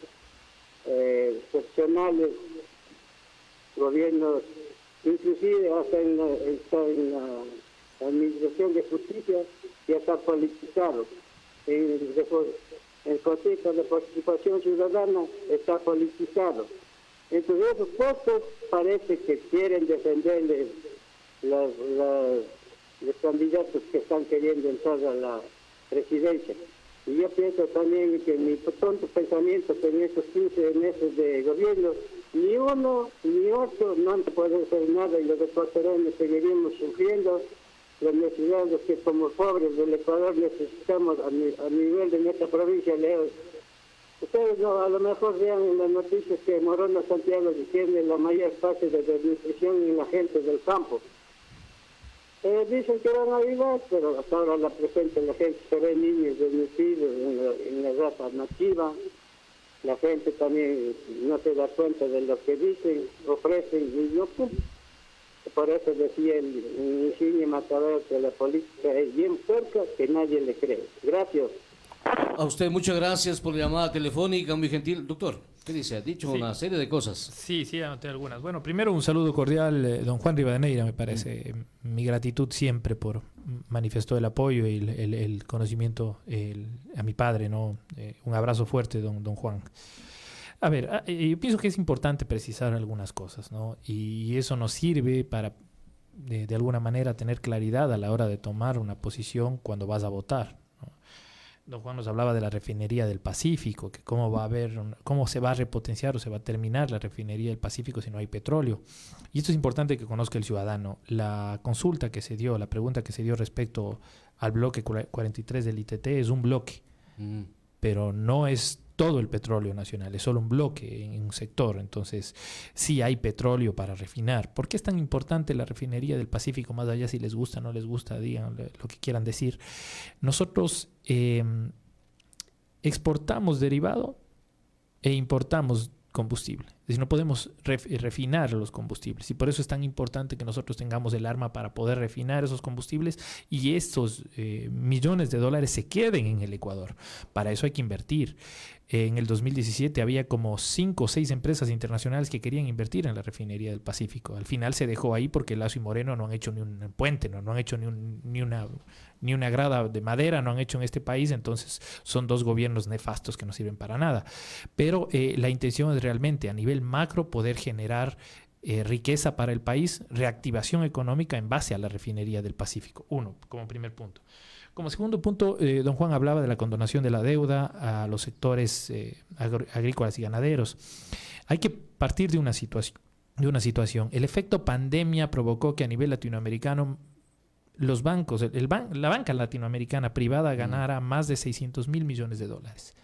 excepcionales, gobiernos inclusive hasta en la administración de justicia ya está politizado. El Consejo de Participación Ciudadana está politizado. Entonces esos pocos parece que quieren defenderle los candidatos que están queriendo entrar a la presidencia. Y yo pienso también que mi tonto pensamiento que en estos 15 meses de gobierno, ni uno ni otro no pueden hacer nada, y los ecuatorianos seguiremos sufriendo las necesidades que como pobres del Ecuador necesitamos a nivel de nuestra provincia. Ustedes a lo mejor vean en las noticias que Morona Santiago tiene la mayor parte de desnutrición en la gente del campo. Dicen que van a ayudar, pero hasta ahora la presente la gente se ve niños desnutridos en la raza nativa. La gente también no se da cuenta de lo que dicen, ofrecen y no cumplen. Por eso decía el insigne matador que la política es bien cerca, que nadie le cree. Gracias. A usted muchas gracias por la llamada telefónica, muy gentil. Doctor, ¿qué dice? Ha dicho una serie de cosas. Sí, anoté algunas. Bueno, primero un saludo cordial, don Juan Rivadeneira, me parece. Mi gratitud siempre por manifestó el apoyo y el conocimiento a mi padre, ¿no? Un abrazo fuerte, don Juan. A ver, yo pienso que es importante precisar algunas cosas, ¿no? Y eso nos sirve para, de alguna manera, tener claridad a la hora de tomar una posición cuando vas a votar, ¿no? Don Juan nos hablaba de la refinería del Pacífico, que cómo se va a repotenciar o se va a terminar la refinería del Pacífico si no hay petróleo. Y esto es importante que conozca el ciudadano. La consulta que se dio, la pregunta que se dio respecto al bloque 43 del ITT es un bloque, pero no es todo el petróleo nacional, es solo un bloque en un sector. Entonces sí hay petróleo para refinar. ¿Por qué es tan importante la refinería del Pacífico? Más allá si les gusta o no les gusta, digan lo que quieran decir. Nosotros exportamos derivado e importamos combustible. Es decir, no podemos refinar los combustibles y por eso es tan importante que nosotros tengamos el arma para poder refinar esos combustibles y estos millones de dólares se queden en el Ecuador. Para eso hay que invertir. En el 2017 había como 5 o 6 empresas internacionales que querían invertir en la refinería del Pacífico. Al final se dejó ahí porque Lazo y Moreno no han hecho ni un puente, no han hecho ni una grada de madera, no han hecho en este país. Entonces son 2 gobiernos nefastos que no sirven para nada. Pero la intención es realmente a nivel macro poder generar riqueza para el país, reactivación económica en base a la refinería del Pacífico. Uno, como primer punto. Como segundo punto, don Juan hablaba de la condonación de la deuda a los sectores agrícolas y ganaderos. Hay que partir de una situación. El efecto pandemia provocó que a nivel latinoamericano los bancos, la banca latinoamericana privada ganara más de 600 mil millones de dólares.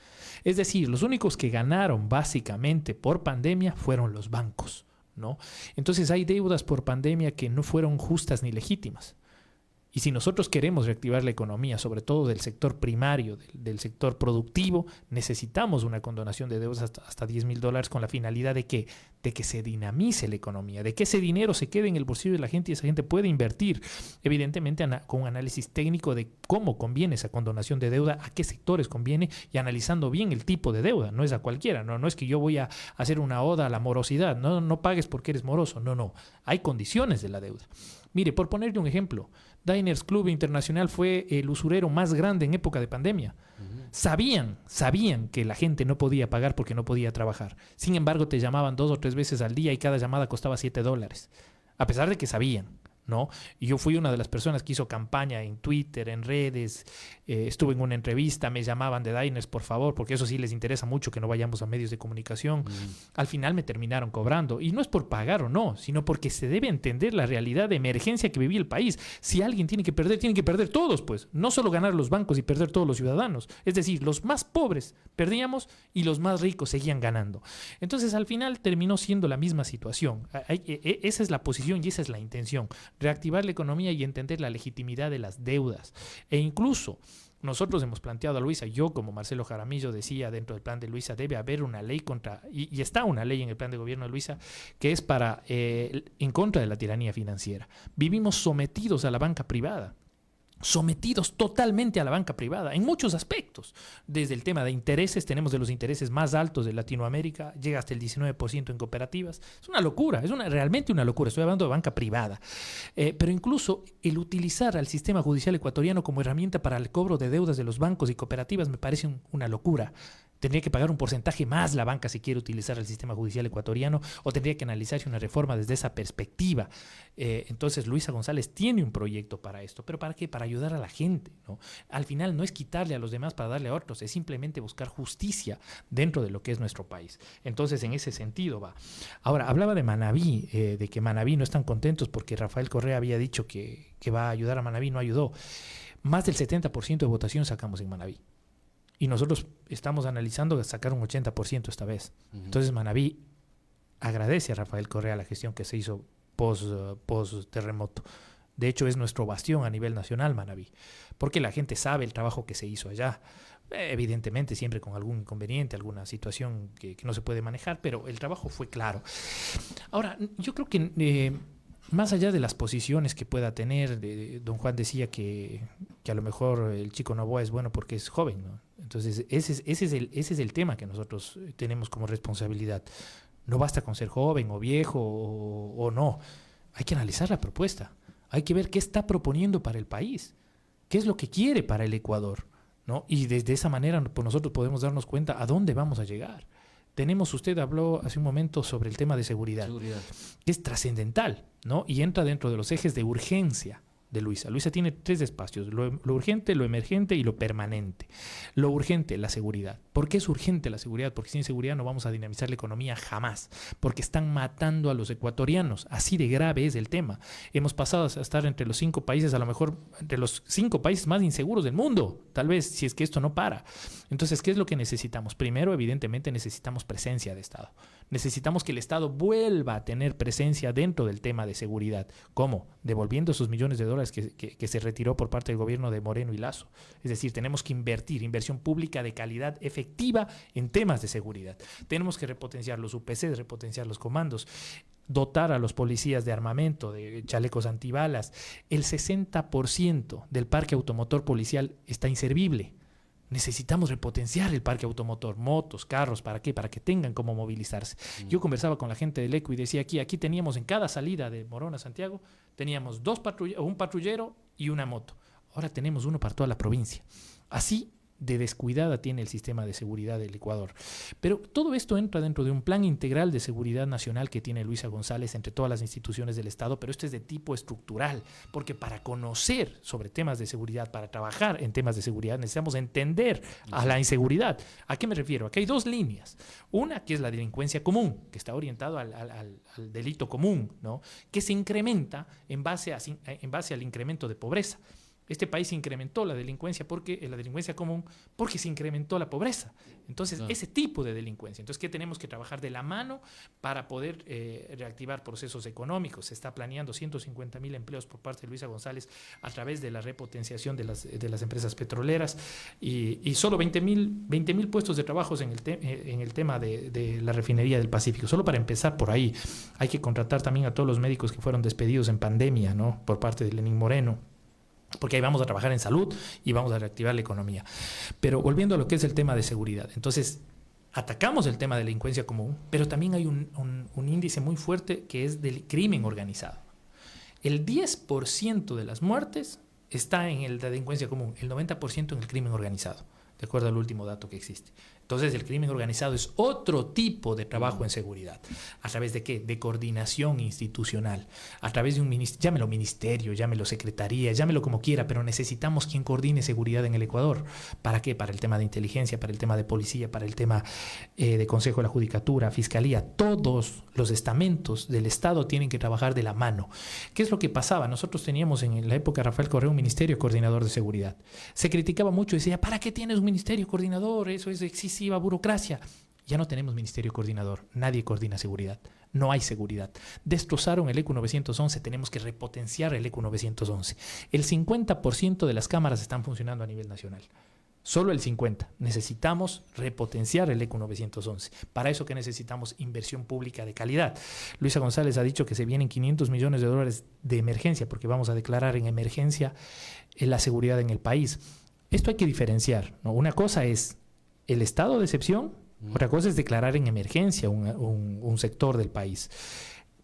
Es decir, los únicos que ganaron básicamente por pandemia fueron los bancos, ¿no? Entonces hay deudas por pandemia que no fueron justas ni legítimas. Y si nosotros queremos reactivar la economía, sobre todo del sector primario, del sector productivo, necesitamos una condonación de deudas hasta 10 mil dólares con la finalidad de que se dinamice la economía, de que ese dinero se quede en el bolsillo de la gente y esa gente pueda invertir. Evidentemente con un análisis técnico de cómo conviene esa condonación de deuda, a qué sectores conviene y analizando bien el tipo de deuda. No es a cualquiera, no es que yo voy a hacer una oda a la morosidad, no pagues porque eres moroso, no. Hay condiciones de la deuda. Mire, por ponerle un ejemplo, Diners Club Internacional fue el usurero más grande en época de pandemia. Sabían que la gente no podía pagar porque no podía trabajar. Sin embargo, te llamaban 2 o 3 veces al día y cada llamada costaba $7. A pesar de que sabían, ¿no? Y yo fui una de las personas que hizo campaña en Twitter, en redes, estuve en una entrevista, me llamaban de Diners, por favor, porque eso sí les interesa mucho que no vayamos a medios de comunicación. Al final me terminaron cobrando, y no es por pagar o no, sino porque se debe entender la realidad de emergencia que vivía el país. Si alguien tiene que perder todos, pues, no solo ganar los bancos y perder todos los ciudadanos. Es decir, los más pobres perdíamos y los más ricos seguían ganando. Entonces, al final terminó siendo la misma situación. Esa es la posición y esa es la intención. Reactivar la economía y entender la legitimidad de las deudas. E incluso nosotros hemos planteado a Luisa, yo como Marcelo Jaramillo decía dentro del plan de Luisa, debe haber una ley y está una ley en el plan de gobierno de Luisa que es en contra de la tiranía financiera. Vivimos sometidos a la banca privada. Sometidos totalmente a la banca privada en muchos aspectos. Desde el tema de intereses, tenemos de los intereses más altos de Latinoamérica, llega hasta el 19% en cooperativas. Es una locura, realmente una locura. Estoy hablando de banca privada. Pero incluso el utilizar al sistema judicial ecuatoriano como herramienta para el cobro de deudas de los bancos y cooperativas me parece una locura. Tendría que pagar un porcentaje más la banca si quiere utilizar el sistema judicial ecuatoriano o tendría que analizarse una reforma desde esa perspectiva. Entonces Luisa González tiene un proyecto para esto, pero ¿para qué? Para ayudar a la gente, ¿no? Al final no es quitarle a los demás para darle a otros, es simplemente buscar justicia dentro de lo que es nuestro país. Entonces en ese sentido va. Ahora, hablaba de Manabí, de que Manabí no están contentos porque Rafael Correa había dicho que va a ayudar a Manabí, no ayudó. Más del 70% de votación sacamos en Manabí. Y nosotros estamos analizando sacar un 80% esta vez. Entonces Manabí agradece a Rafael Correa la gestión que se hizo post terremoto. De hecho, es nuestro bastión a nivel nacional, Manabí, porque la gente sabe el trabajo que se hizo allá. Evidentemente, siempre con algún inconveniente, alguna situación que no se puede manejar, pero el trabajo fue claro. Ahora, yo creo que más allá de las posiciones que pueda tener, don Juan decía que a lo mejor el chico Noboa es bueno porque es joven, ¿no? Entonces, ese es el tema que nosotros tenemos como responsabilidad. No basta con ser joven o viejo o no. Hay que analizar la propuesta. Hay que ver qué está proponiendo para el país, qué es lo que quiere para el Ecuador, ¿no? Y desde esa manera pues, nosotros podemos darnos cuenta a dónde vamos a llegar. Usted habló hace un momento sobre el tema de seguridad. Que es trascendental, ¿no? Y entra dentro de los ejes de urgencia de Luisa. Luisa tiene 3 espacios, lo urgente, lo emergente y lo permanente. Lo urgente, la seguridad. ¿Por qué es urgente la seguridad? Porque sin seguridad no vamos a dinamizar la economía jamás, porque están matando a los ecuatorianos, así de grave es el tema. Hemos pasado a estar entre los 5 países, a lo mejor entre los 5 países más inseguros del mundo, tal vez, si es que esto no para. Entonces, ¿qué es lo que necesitamos? Primero, evidentemente, necesitamos presencia de Estado. Necesitamos que el Estado vuelva a tener presencia dentro del tema de seguridad. ¿Cómo? Devolviendo esos millones de dólares que se retiró por parte del gobierno de Moreno y Lasso. Es decir, tenemos que inversión pública de calidad efectiva en temas de seguridad. Tenemos que repotenciar los UPCs, repotenciar los comandos, dotar a los policías de armamento, de chalecos antibalas. El 60% del parque automotor policial está inservible. Necesitamos repotenciar el parque automotor, motos, carros, ¿para qué? Para que tengan cómo movilizarse. Yo conversaba con la gente del ECO y decía aquí teníamos en cada salida de Morón a Santiago, teníamos un patrullero y una moto. Ahora tenemos uno para toda la provincia. Así de descuidada tiene el sistema de seguridad del Ecuador. Pero todo esto entra dentro de un plan integral de seguridad nacional que tiene Luisa González entre todas las instituciones del Estado, pero esto es de tipo estructural, porque para conocer sobre temas de seguridad, para trabajar en temas de seguridad, necesitamos entender a la inseguridad. ¿A qué me refiero? Aquí hay 2 líneas. Una que es la delincuencia común, que está orientado al delito común, ¿no? Que se incrementa en base al incremento de pobreza. Este país incrementó la delincuencia común porque se incrementó la pobreza. Entonces, claro, ese tipo de delincuencia. Entonces, ¿qué tenemos que trabajar de la mano para poder reactivar procesos económicos? Se está planeando 150,000 empleos por parte de Luisa González a través de la repotenciación de las empresas petroleras y solo 20,000 puestos de trabajo en el tema de la refinería del Pacífico. Solo para empezar por ahí. Hay que contratar también a todos los médicos que fueron despedidos en pandemia, ¿no? Por parte de Lenín Moreno, porque ahí vamos a trabajar en salud y vamos a reactivar la economía. Pero volviendo a lo que es el tema de seguridad, entonces atacamos el tema de delincuencia común, pero también hay un índice muy fuerte que es del crimen organizado. El 10% de las muertes está en la delincuencia común, el 90% en el crimen organizado, de acuerdo al último dato que existe. Entonces, el crimen organizado es otro tipo de trabajo en seguridad. ¿A través de qué? De coordinación institucional. A través de un ministerio, llámelo ministerio, llámelo secretaría, llámelo como quiera, pero necesitamos quien coordine seguridad en el Ecuador. ¿Para qué? Para el tema de inteligencia, para el tema de policía, para el tema de Consejo de la Judicatura, Fiscalía. Todos los estamentos del Estado tienen que trabajar de la mano. ¿Qué es lo que pasaba? Nosotros teníamos en la época de Rafael Correa un ministerio coordinador de seguridad. Se criticaba mucho y decía, ¿para qué tienes un ministerio coordinador? Eso es excesiva burocracia. Ya no tenemos ministerio coordinador, nadie coordina seguridad, no hay seguridad. Destrozaron el ECU 911, tenemos que repotenciar el ECU 911. El 50% de las cámaras están funcionando a nivel nacional, solo el 50%. Necesitamos repotenciar el ECU 911. Para eso, ¿qué necesitamos? Inversión pública de calidad. Luisa González ha dicho que se vienen 500 millones de dólares de emergencia, porque vamos a declarar en emergencia la seguridad en el país. Esto hay que diferenciar, ¿no? Una cosa es el estado de excepción, otra cosa es declarar en emergencia un sector del país.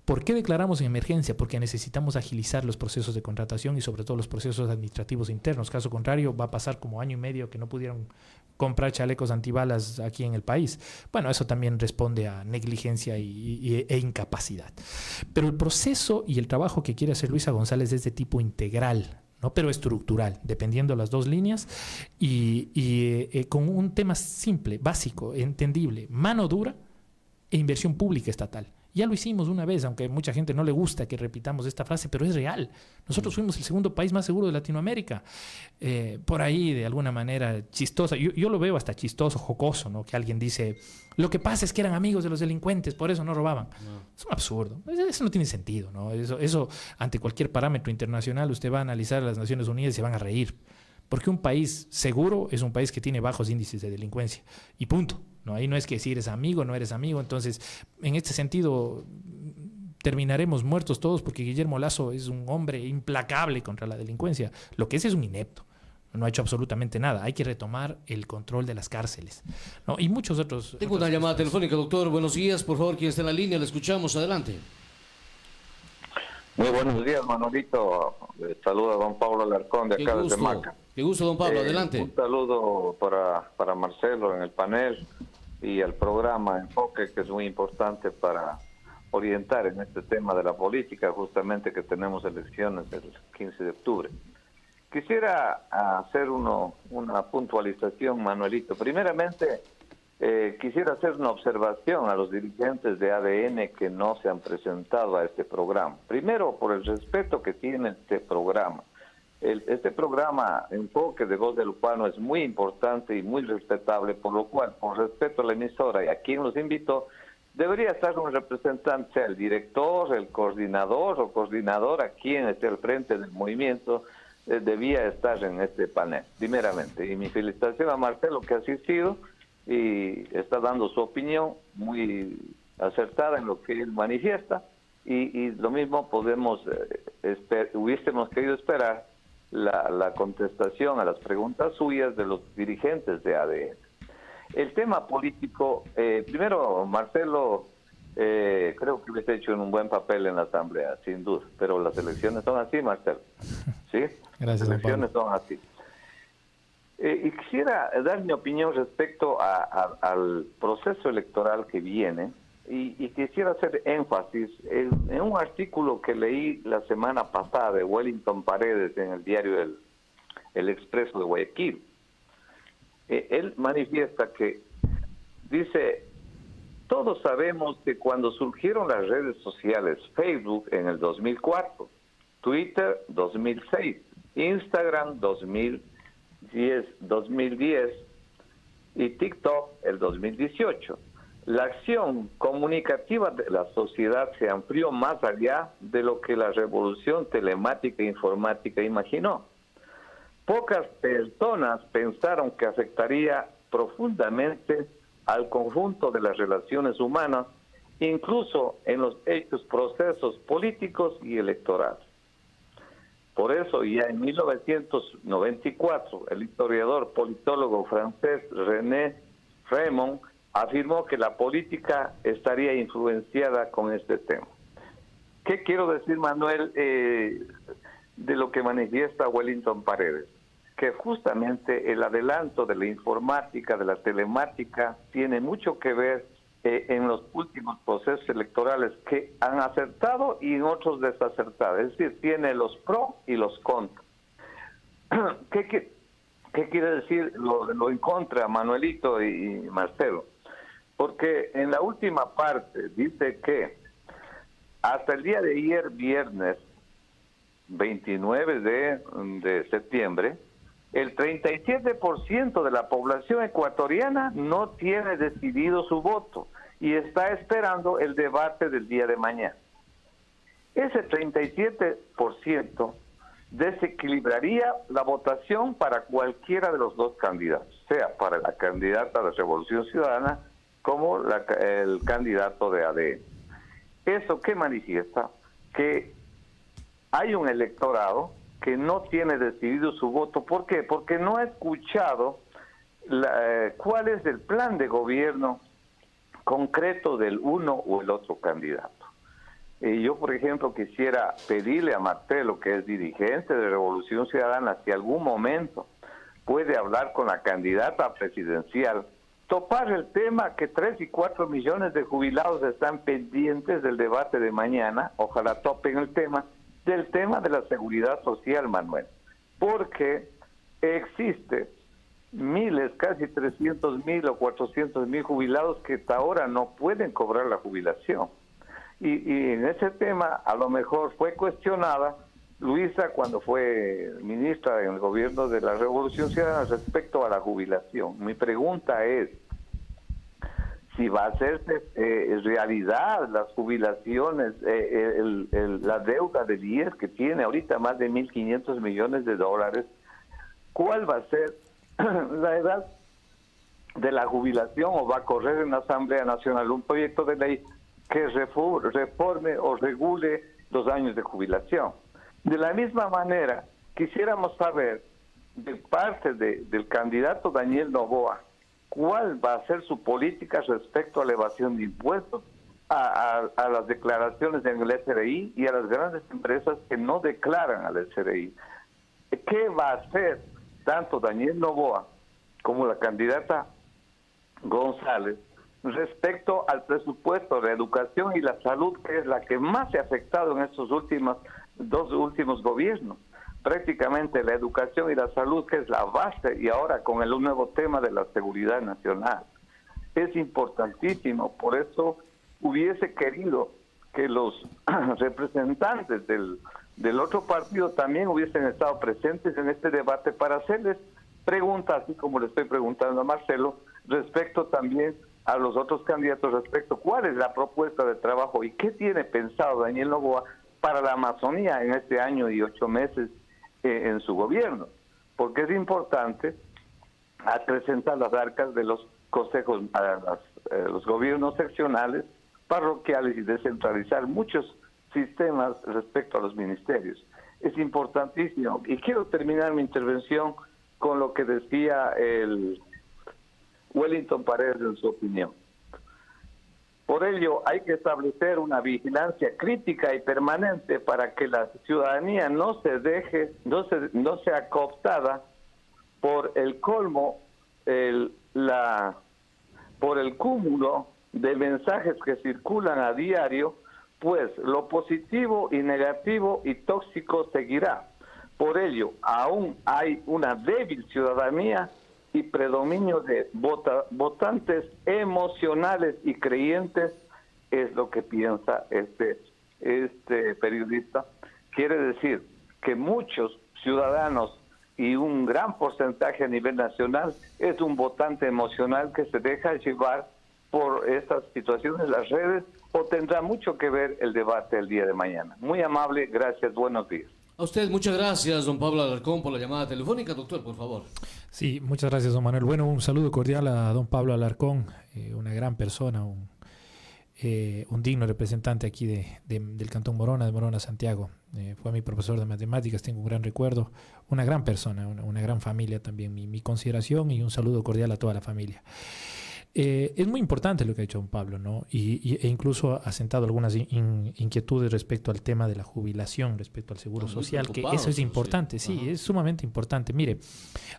¿Por qué declaramos en emergencia? Porque necesitamos agilizar los procesos de contratación y sobre todo los procesos administrativos internos. Caso contrario, va a pasar como 1 año y medio que no pudieron comprar chalecos antibalas aquí en el país. Bueno, eso también responde a negligencia e incapacidad. Pero el proceso y el trabajo que quiere hacer Luisa González es de tipo integral, ¿no? Pero estructural, dependiendo de las 2 líneas y con un tema simple, básico, entendible, mano dura e inversión pública estatal. Ya lo hicimos una vez, aunque a mucha gente no le gusta que repitamos esta frase, pero es real. Nosotros fuimos el segundo país más seguro de Latinoamérica. Por ahí, de alguna manera chistosa, yo lo veo hasta chistoso, jocoso, ¿no? Que alguien dice, lo que pasa es que eran amigos de los delincuentes, por eso no robaban. No. Es un absurdo. Eso no tiene sentido, ¿no? Eso, ante cualquier parámetro internacional, usted va a analizar a las Naciones Unidas y se van a reír. Porque un país seguro es un país que tiene bajos índices de delincuencia. Y punto. ¿No? Ahí no es que si eres amigo o no eres amigo. Entonces, en este sentido, terminaremos muertos todos porque Guillermo Lasso es un hombre implacable contra la delincuencia. Lo que es un inepto. No ha hecho absolutamente nada. Hay que retomar el control de las cárceles, ¿no? Y muchos otros... Tengo una llamada telefónica, doctor. Buenos días. Por favor, quien está en la línea, le escuchamos. Adelante. Muy buenos días, Manolito. Saluda a don Pablo Alarcón de acá desde Maca. Qué gusto, don Pablo. Adelante. Un saludo para Marcelo en el panel y el programa Enfoque, que es muy importante para orientar en este tema de la política, justamente que tenemos elecciones el 15 de octubre. Quisiera hacer una puntualización, Manuelito. Primeramente, quisiera hacer una observación a los dirigentes de ADN que no se han presentado a este programa. Primero, por el respeto que tiene este programa. Este programa Enfoque de Voz de Lupano es muy importante y muy respetable, por lo cual, por respeto a la emisora y a quien los invitó, debería estar un representante, sea el director, el coordinador o coordinadora, quien esté al frente del movimiento, debía estar en este panel, primeramente. Y mi felicitación a Marcelo, que ha asistido y está dando su opinión muy acertada en lo que él manifiesta, y lo mismo hubiésemos querido esperar la contestación a las preguntas suyas de los dirigentes de ADN. El tema político, primero, Marcelo, creo que hubiese hecho un buen papel en la Asamblea, sin duda, pero las elecciones son así, Marcelo. ¿Sí? Gracias, las elecciones son así. Y quisiera dar mi opinión respecto al proceso electoral que viene, y quisiera hacer énfasis en un artículo que leí la semana pasada de Wellington Paredes en el diario El Expreso de Guayaquil. Él manifiesta que, dice, todos sabemos que cuando surgieron las redes sociales, Facebook en el 2004, Twitter 2006, Instagram 2010 y TikTok el 2018. La acción comunicativa de la sociedad se amplió más allá de lo que la revolución telemática e informática imaginó. Pocas personas pensaron que afectaría profundamente al conjunto de las relaciones humanas, incluso en los hechos procesos políticos y electorales. Por eso, ya en 1994, el historiador politólogo francés René Raymond afirmó que la política estaría influenciada con este tema. ¿Qué quiero decir, Manuel, de lo que manifiesta Wellington Paredes? Que justamente el adelanto de la informática, de la telemática, tiene mucho que ver en los últimos procesos electorales que han acertado y en otros desacertado. Es decir, tiene los pros y los contras. ¿Qué quiere decir lo en contra, Manuelito y Marcelo? Porque en la última parte dice que hasta el día de ayer, viernes 29 de septiembre, el 37% de la población ecuatoriana no tiene decidido su voto y está esperando el debate del día de mañana. Ese 37% desequilibraría la votación para cualquiera de los dos candidatos, sea para la candidata de Revolución Ciudadana como el candidato de ADN. ¿Eso qué manifiesta? Que hay un electorado que no tiene decidido su voto. ¿Por qué? Porque no ha escuchado cuál es el plan de gobierno concreto del uno o el otro candidato. Yo, por ejemplo, quisiera pedirle a Marcelo, que es dirigente de Revolución Ciudadana, si algún momento puede hablar con la candidata presidencial, topar el tema que 3 y 4 millones de jubilados están pendientes del debate de mañana. Ojalá topen el tema de la seguridad social, Manuel, porque existe miles, casi 300,000 o 400,000 jubilados que hasta ahora no pueden cobrar la jubilación. Y en ese tema a lo mejor fue cuestionada Luisa cuando fue ministra en el gobierno de la Revolución Ciudadana respecto a la jubilación. Mi pregunta es si va a hacerse realidad las jubilaciones, la deuda del IES que tiene ahorita más de 1.500 millones de dólares. ¿Cuál va a ser la edad de la jubilación, o va a correr en la Asamblea Nacional un proyecto de ley que reforme o regule los años de jubilación? De la misma manera, quisiéramos saber de parte del candidato Daniel Noboa, ¿cuál va a ser su política respecto a la evasión de impuestos, a las declaraciones en el SRI y a las grandes empresas que no declaran al SRI? ¿Qué va a hacer tanto Daniel Noboa como la candidata González respecto al presupuesto de educación y la salud, que es la que más se ha afectado en estos dos últimos gobiernos? Prácticamente la educación y la salud, que es la base, y ahora con el nuevo tema de la seguridad nacional. Es importantísimo, por eso hubiese querido que los representantes del otro partido también hubiesen estado presentes en este debate para hacerles preguntas, así como le estoy preguntando a Marcelo, respecto también a los otros candidatos, respecto cuál es la propuesta de trabajo y qué tiene pensado Daniel Noboa para la Amazonía en este año y 8 meses en su gobierno, porque es importante acrecentar las arcas de los consejos, los gobiernos seccionales, parroquiales, y descentralizar muchos sistemas respecto a los ministerios. Es importantísimo. Y quiero terminar mi intervención con lo que decía el Wellington Paredes en su opinión. Por ello, hay que establecer una vigilancia crítica y permanente para que la ciudadanía no sea cooptada por el colmo, por el cúmulo de mensajes que circulan a diario, pues lo positivo y negativo y tóxico seguirá. Por ello, aún hay una débil ciudadanía y predominio de votantes emocionales y creyentes, es lo que piensa este periodista. Quiere decir que muchos ciudadanos y un gran porcentaje a nivel nacional es un votante emocional que se deja llevar por estas situaciones en las redes, o tendrá mucho que ver el debate el día de mañana. Muy amable, gracias, buenos días. A usted muchas gracias, don Pablo Alarcón, por la llamada telefónica. Doctor, por favor. Sí, muchas gracias, don Manuel. Bueno, un saludo cordial a don Pablo Alarcón, una gran persona, un digno representante aquí del Cantón Morona, de Morona, Santiago. Fue mi profesor de matemáticas, tengo un gran recuerdo, una gran persona, una gran familia también. Mi consideración y un saludo cordial a toda la familia. Es muy importante lo que ha dicho don Pablo, ¿no? E incluso ha sentado algunas inquietudes respecto al tema de la jubilación, respecto al seguro social, que eso es importante, sí, es sumamente importante. Mire,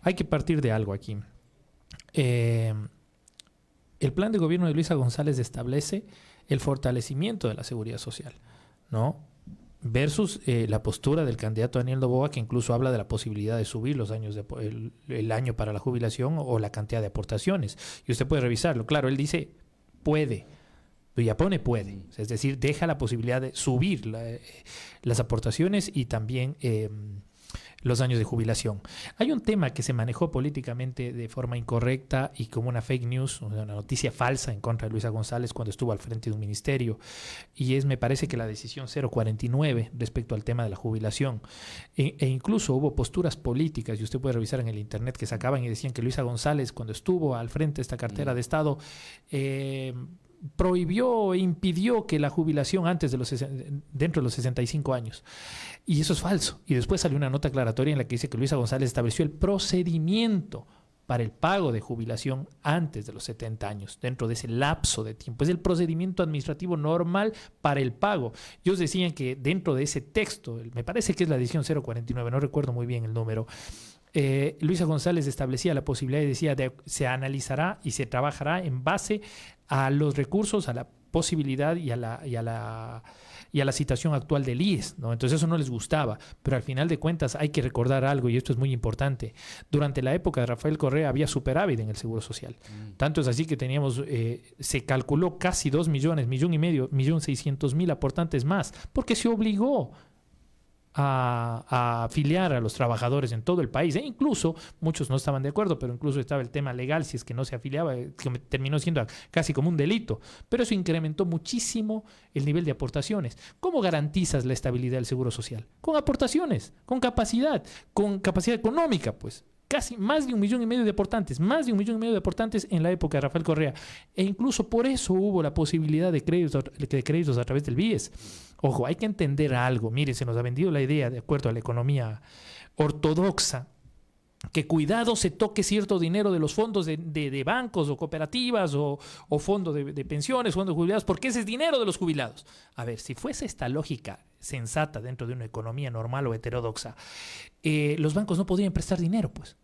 hay que partir de algo aquí. El plan de gobierno de Luisa González establece el fortalecimiento de la seguridad social, ¿no? Versus la postura del candidato Daniel Noboa, que incluso habla de la posibilidad de subir los años el año para la jubilación o la cantidad de aportaciones. Y usted puede revisarlo. Claro, él dice puede, pero ya pone puede. Es decir, deja la posibilidad de subir las aportaciones y también los años de jubilación. Hay un tema que se manejó políticamente de forma incorrecta y como una fake news, una noticia falsa en contra de Luisa González cuando estuvo al frente de un ministerio, y me parece que la decisión 049 respecto al tema de la jubilación, e incluso hubo posturas políticas, y usted puede revisar en el internet, que sacaban y decían que Luisa González, cuando estuvo al frente de esta cartera de Estado, prohibió e impidió que la jubilación dentro de los 65 años. Y eso es falso. Y después salió una nota aclaratoria en la que dice que Luisa González estableció el procedimiento para el pago de jubilación antes de los 70 años, dentro de ese lapso de tiempo. Es el procedimiento administrativo normal para el pago. Ellos decían que dentro de ese texto, me parece que es la edición 049, no recuerdo muy bien el número, Luisa González establecía la posibilidad y decía se analizará y se trabajará en base a los recursos, a la posibilidad y a la situación actual del IES, ¿no? Entonces eso no les gustaba, pero al final de cuentas hay que recordar algo, y esto es muy importante. Durante la época de Rafael Correa había superávit en el Seguro Social. Tanto es así que teníamos, se calculó casi 2 millones, 1.600.000 aportantes más, porque se obligó a afiliar a los trabajadores en todo el país. E incluso, muchos no estaban de acuerdo, pero incluso estaba el tema legal, si es que no se afiliaba, que terminó siendo casi como un delito. Pero eso incrementó muchísimo el nivel de aportaciones. ¿Cómo garantizas la estabilidad del Seguro Social? Con aportaciones, con capacidad económica, pues. Casi más de 1,5 millones de aportantes, en la época de Rafael Correa. E incluso por eso hubo la posibilidad de créditos a través del BIES. Ojo, hay que entender algo. Mire, se nos ha vendido la idea, de acuerdo a la economía ortodoxa, que cuidado se toque cierto dinero de los fondos de bancos o cooperativas o fondos de pensiones, fondos de jubilados, porque ese es dinero de los jubilados. A ver, si fuese esta lógica sensata dentro de una economía normal o heterodoxa, los bancos no podrían prestar dinero, pues.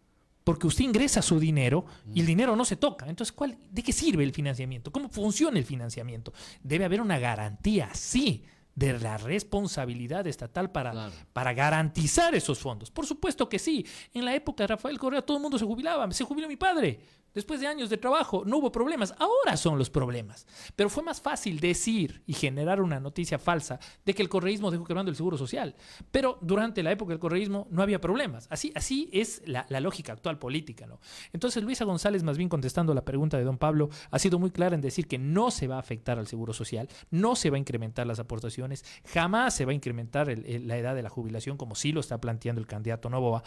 Porque usted ingresa su dinero y el dinero no se toca. Entonces, ¿de qué sirve el financiamiento? ¿Cómo funciona el financiamiento? Debe haber una garantía, sí, de la responsabilidad estatal para garantizar esos fondos. Por supuesto que sí. En la época de Rafael Correa todo el mundo se jubilaba. Se jubiló mi padre. Después de años de trabajo no hubo problemas. Ahora son los problemas. Pero fue más fácil decir y generar una noticia falsa de que el correísmo dejó quebrando el Seguro Social. Pero durante la época del correísmo no había problemas. Así es la lógica actual política, ¿no? Entonces Luisa González, más bien contestando la pregunta de don Pablo, ha sido muy clara en decir que no se va a afectar al Seguro Social, no se va a incrementar las aportaciones, jamás se va a incrementar la edad de la jubilación, como sí lo está planteando el candidato Noboa.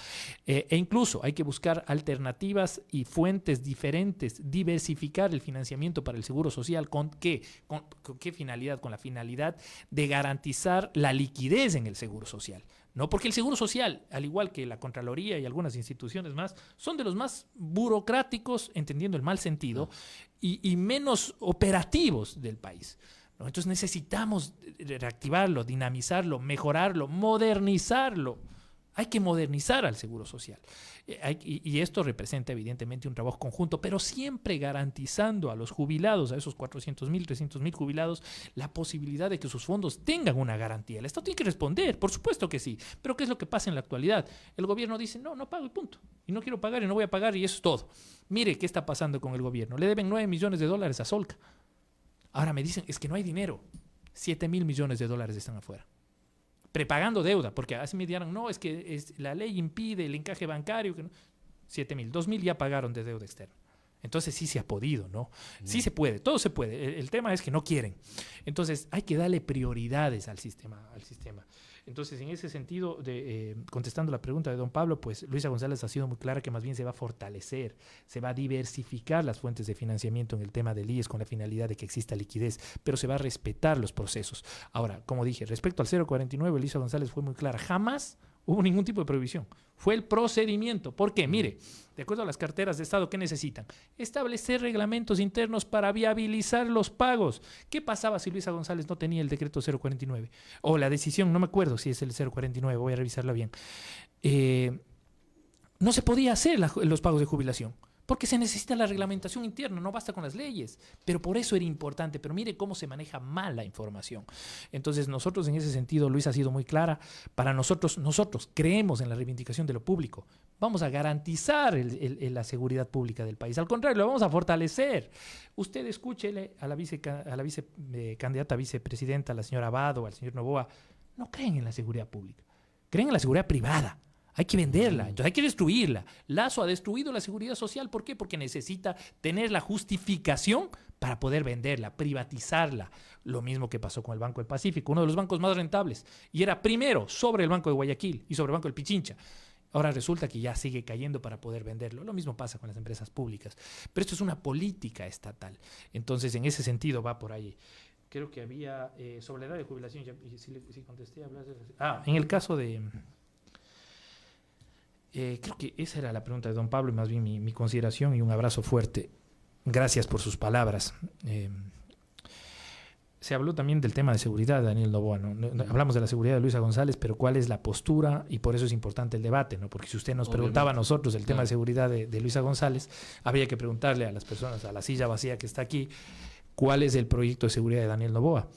E incluso hay que buscar alternativas y fuentes diferentes, diversificar el financiamiento para el Seguro Social. ¿Con qué finalidad? Con la finalidad de garantizar la liquidez en el Seguro Social, ¿no? Porque el Seguro Social, al igual que la Contraloría y algunas instituciones más, son de los más burocráticos, entendiendo el mal sentido, y menos operativos del país, ¿no? Entonces necesitamos reactivarlo, dinamizarlo, mejorarlo, modernizarlo. Hay que modernizar al Seguro Social. Y esto representa evidentemente un trabajo conjunto, pero siempre garantizando a los jubilados, a esos 400,000, 300,000 jubilados, la posibilidad de que sus fondos tengan una garantía. El Estado tiene que responder, por supuesto que sí. Pero ¿qué es lo que pasa en la actualidad? El gobierno dice, no pago y punto. Y no quiero pagar y no voy a pagar y eso es todo. Mire qué está pasando con el gobierno. Le deben $9 millones a Solca. Ahora me dicen, es que no hay dinero. $7,000 millones están afuera. Prepagando deuda, porque así me dirán, no, es que la ley impide el encaje bancario. Que no. 7,000, 2,000 ya pagaron de deuda externa. Entonces sí se ha podido, ¿no? Sí se puede, todo se puede. El tema es que no quieren. Entonces hay que darle prioridades al sistema. Entonces, en ese sentido, contestando la pregunta de don Pablo, pues Luisa González ha sido muy clara que más bien se va a fortalecer, se va a diversificar las fuentes de financiamiento en el tema del IES con la finalidad de que exista liquidez, pero se va a respetar los procesos. Ahora, como dije, respecto al 049, Luisa González fue muy clara. Jamás hubo ningún tipo de prohibición. Fue el procedimiento. ¿Por qué? Mire, de acuerdo a las carteras de Estado, ¿qué necesitan? Establecer reglamentos internos para viabilizar los pagos. ¿Qué pasaba si Luisa González no tenía el decreto 049? O la decisión, no me acuerdo si es el 049, voy a revisarla bien. No se podía hacer los pagos de jubilación. Porque se necesita la reglamentación interna, no basta con las leyes. Pero por eso era importante. Pero mire cómo se maneja mal la información. Entonces nosotros en ese sentido, Luis ha sido muy clara. Para nosotros creemos en la reivindicación de lo público. Vamos a garantizar la seguridad pública del país. Al contrario, lo vamos a fortalecer. Usted escúchele a la candidata a vicepresidenta, a la señora Abado, al señor Noboa. No creen en la seguridad pública. Creen en la seguridad privada. Hay que venderla, entonces hay que destruirla. Lazo ha destruido la seguridad social. ¿Por qué? Porque necesita tener la justificación para poder venderla, privatizarla. Lo mismo que pasó con el Banco del Pacífico, uno de los bancos más rentables. Y era primero sobre el Banco de Guayaquil y sobre el Banco del Pichincha. Ahora resulta que ya sigue cayendo para poder venderlo. Lo mismo pasa con las empresas públicas. Pero esto es una política estatal. Entonces, en ese sentido va por ahí. Creo que había sobre la edad de jubilación. Si contesté, en el caso de... creo que esa era la pregunta de don Pablo y más bien mi consideración y un abrazo fuerte. Gracias por sus palabras. Se habló también del tema de seguridad, Daniel Noboa, ¿no? Hablamos de la seguridad de Luisa González, pero ¿cuál es la postura? Y por eso es importante el debate, ¿no? Porque si usted nos preguntaba a nosotros el tema de seguridad de Luisa González, habría que preguntarle a las personas, a la silla vacía que está aquí, cuál es el proyecto de seguridad de Daniel Noboa.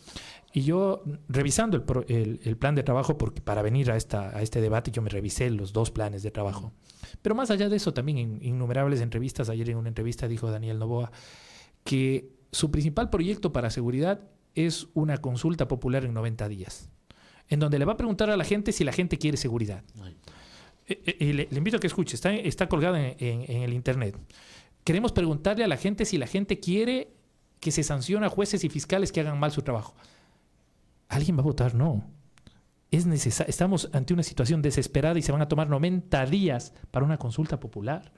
Y yo, revisando el plan de trabajo, porque para venir a este debate yo me revisé los 2 planes de trabajo. Pero más allá de eso, también en innumerables entrevistas, ayer en una entrevista dijo Daniel Noboa que su principal proyecto para seguridad es una consulta popular en 90 días, en donde le va a preguntar a la gente si la gente quiere seguridad. Le invito a que escuche, está colgado en el internet. Queremos preguntarle a la gente si la gente quiere que se sancione a jueces y fiscales que hagan mal su trabajo. ¿Alguien va a votar? No. Estamos ante una situación desesperada y se van a tomar 90 días para una consulta popular.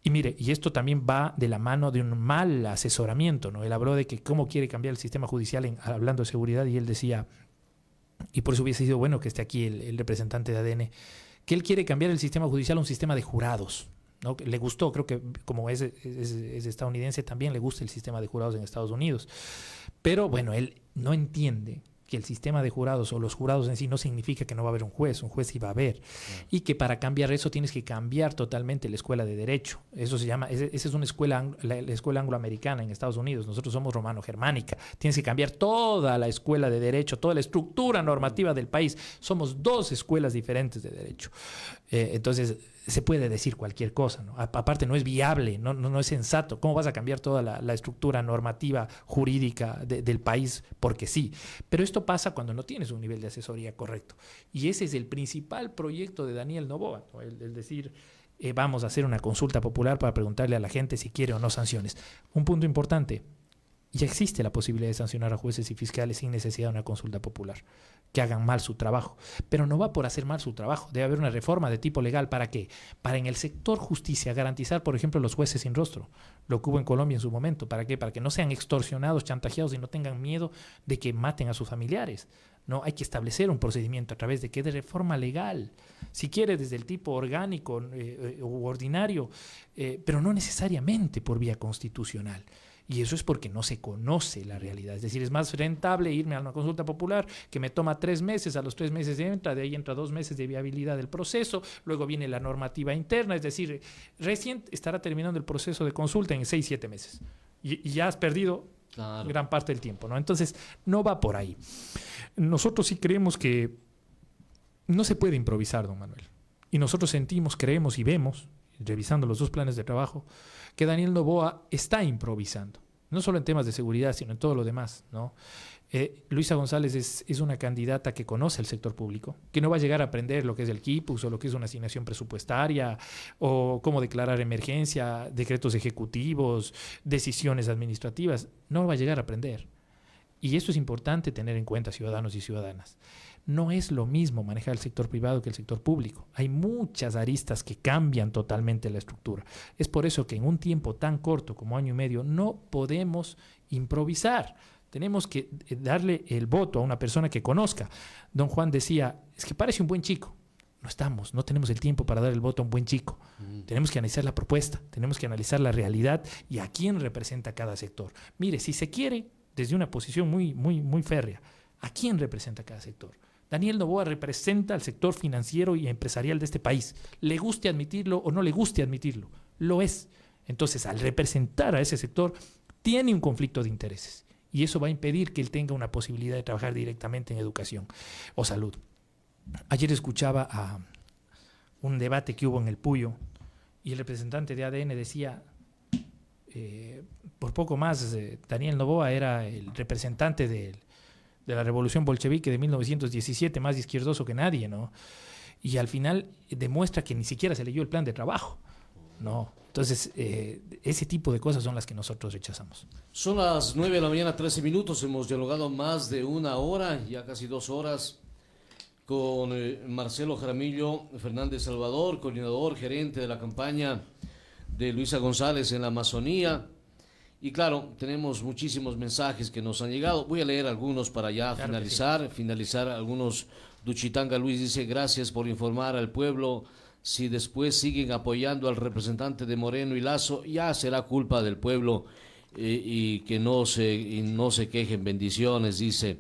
Y mire, y esto también va de la mano de un mal asesoramiento, ¿no? Él habló de que cómo quiere cambiar el sistema judicial hablando de seguridad, y él decía, y por eso hubiese sido bueno que esté aquí el representante de ADN, que él quiere cambiar el sistema judicial a un sistema de jurados, ¿no? Le gustó, creo que como es estadounidense, también le gusta el sistema de jurados en Estados Unidos. Pero bueno, él no entiende que el sistema de jurados o los jurados en sí no significa que no va a haber un juez sí va a haber. Y que para cambiar eso tienes que cambiar totalmente la escuela de derecho. Eso se llama, esa es una escuela, la escuela angloamericana en Estados Unidos. Nosotros somos romano-germánica. Tienes que cambiar toda la escuela de derecho, toda la estructura normativa del país. Somos 2 escuelas diferentes de derecho. Entonces, se puede decir cualquier cosa, ¿no? Aparte, no es viable, no es sensato. ¿Cómo vas a cambiar toda la estructura normativa jurídica del país? Porque sí. Pero esto pasa cuando no tienes un nivel de asesoría correcto. Y ese es el principal proyecto de Daniel Noboa, ¿no? El decir, vamos a hacer una consulta popular para preguntarle a la gente si quiere o no sanciones. Un punto importante. Ya existe la posibilidad de sancionar a jueces y fiscales sin necesidad de una consulta popular, que hagan mal su trabajo. Pero no va por hacer mal su trabajo. Debe haber una reforma de tipo legal. ¿Para qué? Para en el sector justicia garantizar, por ejemplo, los jueces sin rostro. Lo que hubo en Colombia en su momento. ¿Para qué? Para que no sean extorsionados, chantajeados y no tengan miedo de que maten a sus familiares. No, hay que establecer un procedimiento a través de ¿qué? De reforma legal. Si quiere, desde el tipo orgánico u ordinario, pero no necesariamente por vía constitucional. Y eso es porque no se conoce la realidad. Es decir, es más rentable irme a una consulta popular que me toma 3 meses, a los 3 meses entra, de ahí entra 2 meses de viabilidad del proceso, luego viene la normativa interna, es decir, recién estará terminando el proceso de consulta en 6, 7 meses. Y ya has perdido gran parte del tiempo, ¿no? Entonces, no va por ahí. Nosotros sí creemos que no se puede improvisar, don Manuel. Y nosotros sentimos, creemos y vemos, revisando los 2 planes de trabajo, que Daniel Noboa está improvisando, no solo en temas de seguridad, sino en todo lo demás, ¿no? Luisa González es una candidata que conoce el sector público, que no va a llegar a aprender lo que es el QIPUS o lo que es una asignación presupuestaria o cómo declarar emergencia, decretos ejecutivos, decisiones administrativas. No va a llegar a aprender. Y eso es importante tener en cuenta, ciudadanos y ciudadanas. No es lo mismo manejar el sector privado que el sector público. Hay muchas aristas que cambian totalmente la estructura. Es por eso que en un tiempo tan corto como año y medio no podemos improvisar. Tenemos que darle el voto a una persona que conozca. Don Juan decía, es que parece un buen chico. No tenemos el tiempo para dar el voto a un buen chico. Tenemos que analizar la propuesta, tenemos que analizar la realidad y a quién representa cada sector. Mire, si se quiere, desde una posición muy férrea, ¿a quién representa cada sector? Daniel Noboa representa al sector financiero y empresarial de este país. Le guste admitirlo o no le guste admitirlo, lo es. Entonces, al representar a ese sector, tiene un conflicto de intereses. Y eso va a impedir que él tenga una posibilidad de trabajar directamente en educación o salud. Ayer escuchaba a un debate que hubo en el Puyo y el representante de ADN decía, por poco más, Daniel Noboa era el representante de la revolución bolchevique de 1917, más izquierdoso que nadie, ¿no? Y al final demuestra que ni siquiera se leyó el plan de trabajo, ¿no? Entonces, ese tipo de cosas son las que nosotros rechazamos. Son las 9 de la mañana, 13 minutos. Hemos dialogado más de 1 hora, ya casi 2 horas, con Marcelo Jaramillo Fernández Salvador, coordinador, gerente de la campaña de Luisa González en la Amazonía. Y claro, tenemos muchísimos mensajes que nos han llegado. Voy a leer algunos para ya finalizar algunos. Duchitanga Luis dice, gracias por informar al pueblo. Si después siguen apoyando al representante de Moreno y Lazo, ya será culpa del pueblo y que no se quejen. Bendiciones, dice.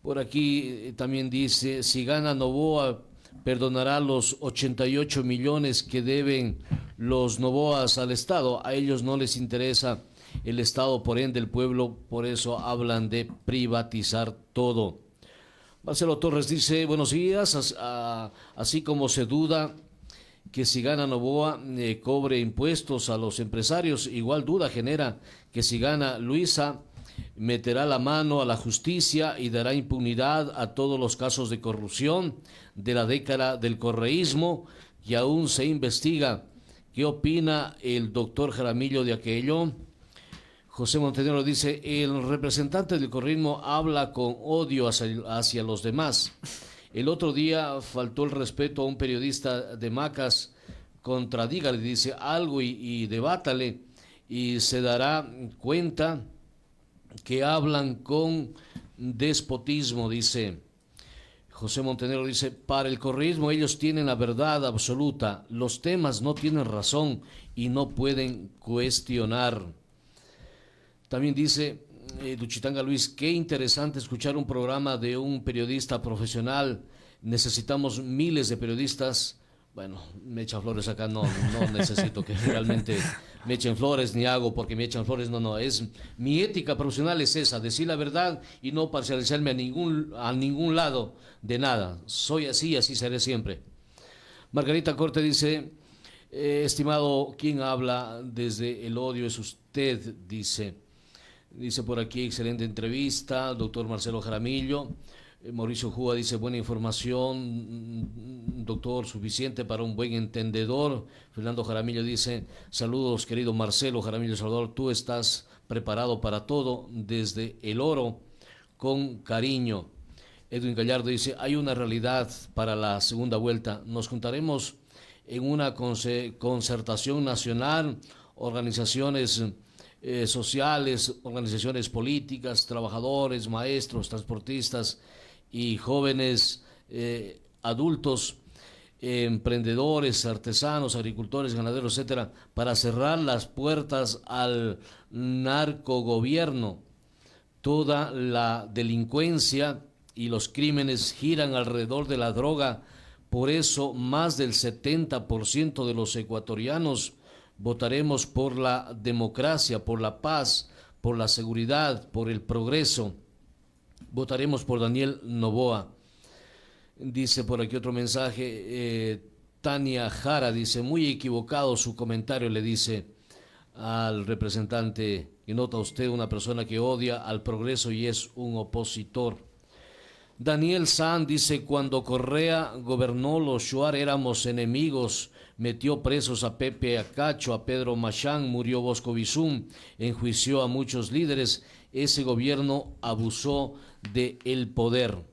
Por aquí también dice, si gana Noboa, perdonará los 88 millones que deben los Noboas al Estado. A ellos no les interesa el Estado, por ende el pueblo, por eso hablan de privatizar todo. Marcelo Torres dice, buenos días, así como se duda que si gana Noboa cobre impuestos a los empresarios, igual duda genera que si gana Luisa meterá la mano a la justicia y dará impunidad a todos los casos de corrupción de la década del correísmo que aún se investiga. ¿Qué opina el doctor Jaramillo de aquello? José Montenegro dice, el representante del correísmo habla con odio hacia los demás. El otro día faltó el respeto a un periodista de Macas, contradígale, dice algo y debátale y se dará cuenta que hablan con despotismo, dice. José Montenegro dice, para el correísmo ellos tienen la verdad absoluta, los temas no tienen razón y no pueden cuestionar. También dice Duchitanga Luis, qué interesante escuchar un programa de un periodista profesional, necesitamos miles de periodistas. Bueno, me echan flores acá, no necesito que realmente me echen flores, ni hago porque me echan flores, no, es mi ética profesional es esa, decir la verdad y no parcializarme a ningún lado de nada, soy así, así seré siempre. Margarita Corte dice, estimado, quien habla desde el odio es usted, dice por aquí, excelente entrevista, doctor Marcelo Jaramillo. Mauricio Juga dice, buena información, doctor, suficiente para un buen entendedor. Fernando Jaramillo dice, saludos querido Marcelo Jaramillo Salvador, tú estás preparado para todo, desde el oro, con cariño. Edwin Gallardo dice, hay una realidad para la segunda vuelta, nos juntaremos en una concertación nacional, organizaciones sociales, organizaciones políticas, trabajadores, maestros, transportistas y jóvenes adultos, emprendedores, artesanos, agricultores, ganaderos, etcétera, para cerrar las puertas al narcogobierno. Toda la delincuencia y los crímenes giran alrededor de la droga, por eso más del 70% de los ecuatorianos votaremos por la democracia, por la paz, por la seguridad, por el progreso. Votaremos por Daniel Noboa. Dice por aquí otro mensaje, Tania Jara dice, muy equivocado su comentario, le dice al representante, que nota usted una persona que odia al progreso y es un opositor. Daniel San dice, cuando Correa gobernó, los Shuar éramos enemigos, metió presos a Pepe Acacho, a Pedro Machán, murió Bosco Bizum, enjuició a muchos líderes, ese gobierno abusó del poder.